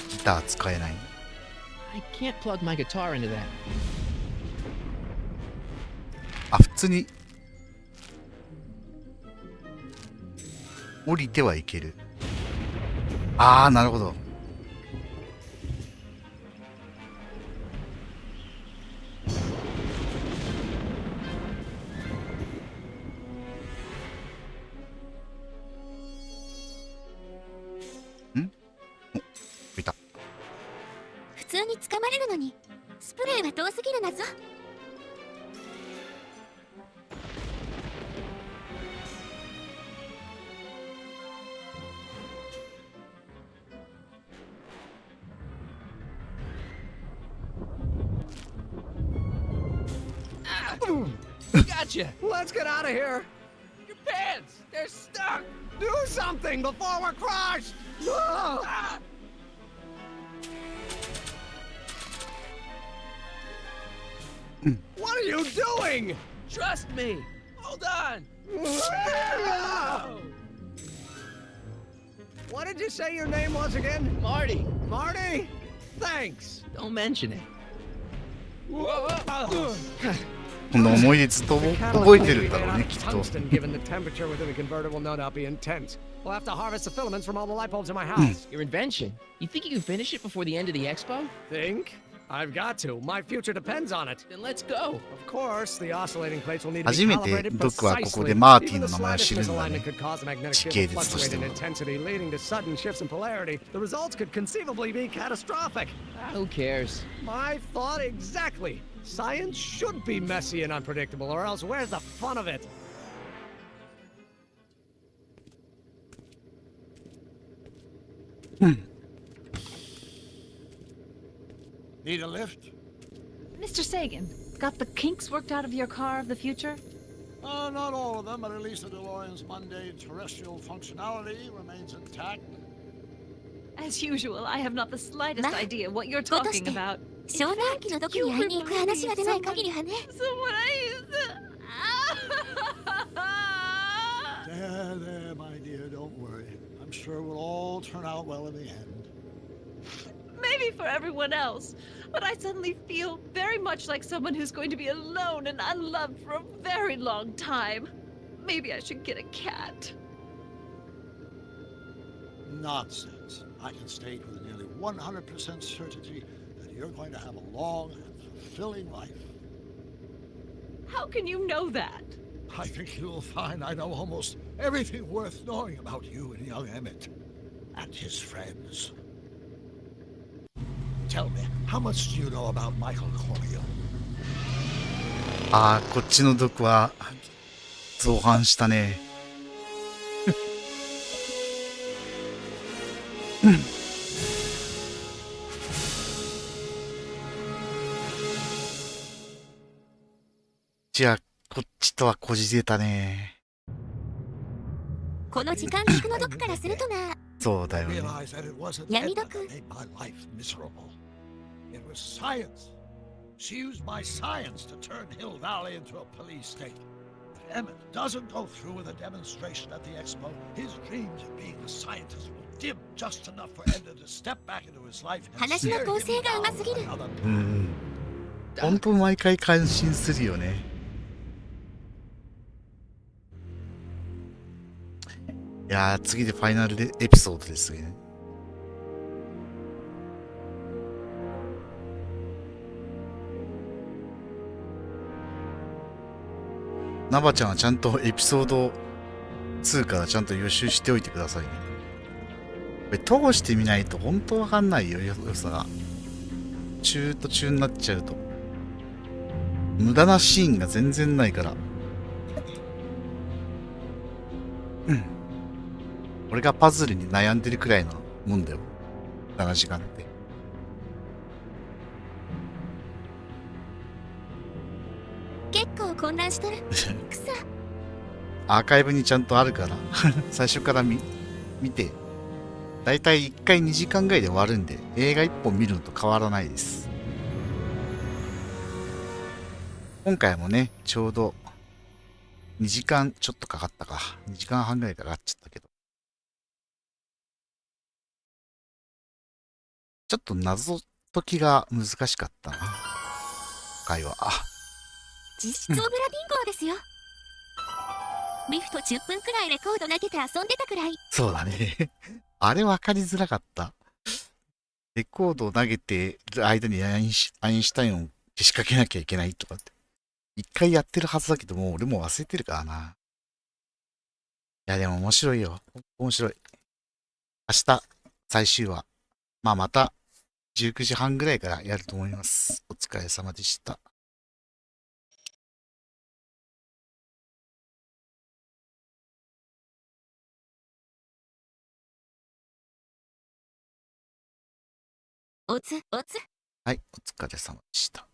ギター使えない。I can't plug my guitar into that. あ、普通に降りてはいける。ああ、なるほど。普通に捕まれるのにスプレーは遠すぎる謎。Gotcha. Let's get out of here. Your pants, they're stuck. Do something before we're crushed. Ah! What are you doing? Trust me. Hold on. What did you say your name was again? Marty. Marty? Thanks. Don't mention it. この思い出ずっと覚えてるんだろうね、きっと。 Tungsten, given the temperature within the converter, will no doubt be intense. We'll have to harvest the filaments from all the light bulbs in my house. Your invention. You think you can finish it before the end of the expo? Think? I've got to. My future depends on it. Then let's go. Of course, the oscillating plates will need to be 初めて calibrated ドクはここで precisely. マーティ Even の the 名前を slightest 知るんだね。 misalignment could cause the magnetic 時 field 系 to 列として fluctuate は in intensity, leading to sudden shifts in polarity. The results could conceivably be catastrophic. Who cares? My thought exactly. Science should be messy and unpredictable, or else where's the fun of it? Need a lift? Mr. Sagan, got the kinks worked out of your car of the future? Not all of them, but at least the DeLorean's mundane terrestrial functionality remains intact. As usual, I have not the slightest idea what you're 子とし talking て about. 湘南期の毒に会いに行く話が出ない限りはね。 Someone I used There, my dear, don't worry. I'm sure we'll all turn out well in the end. Maybe for everyone else, but I suddenly feel very much like someone who's going to be alone and unloved for a very long time. Maybe I should get a cat. Nonsense. I can state with nearly 100% certainty that you're going to have a long and fulfilling life. How can you know that? I think you'll find I know almost everything worth knowing about you and young Emmett and his friends. Tell me, how much do you know about Michael Corleone? ああ、こっちの毒は造反したね。じゃあ、こっちとはこじれたね。この時間軸の毒からするとな。そうだよね。 Realize that it wasn't Yami Edna Doku. that made my life miserable. It was science. She used my science to turn Hill Valley into a police state. If Emmett doesn't go through with a demonstration at the expo, his dreams of being a scientist will dim just enough for Edna to step back into his life and 話の steer 構 him 成がう down ますぎる。 another うん。本当毎回感心するよね。いやー、次でファイナルでエピソードですね。ナバちゃんはちゃんとエピソード2からちゃんと予習しておいてくださいね。これ通してみないと本当わかんないよ、良さが。中途中になっちゃうと。無駄なシーンが全然ないから。うん。俺がパズルに悩んでるくらいのもんだよ。7時間って。結構混乱しとる。くさ。アーカイブにちゃんとあるから最初から見て、だいたい1回2時間ぐらいで終わるんで、映画1本見るのと変わらないです。今回もね、ちょうど2時間ちょっとかかったか。2時間半ぐらいかかっちゃったけど。ちょっと謎解きが難しかったな。今回は。実質オブラビンゴですよ。リフト10分くらいレコード投げて遊んでたくらい。そうだね。あれ分かりづらかった。レコードを投げてる間にアインシュタインをけしかけなきゃいけないとかって。一回やってるはずだけども、俺も忘れてるからな。いや、でも面白いよ。面白い。明日、最終話。また、19時半ぐらいからやると思います。お疲れ様でした。おつ。はい、お疲れ様でした。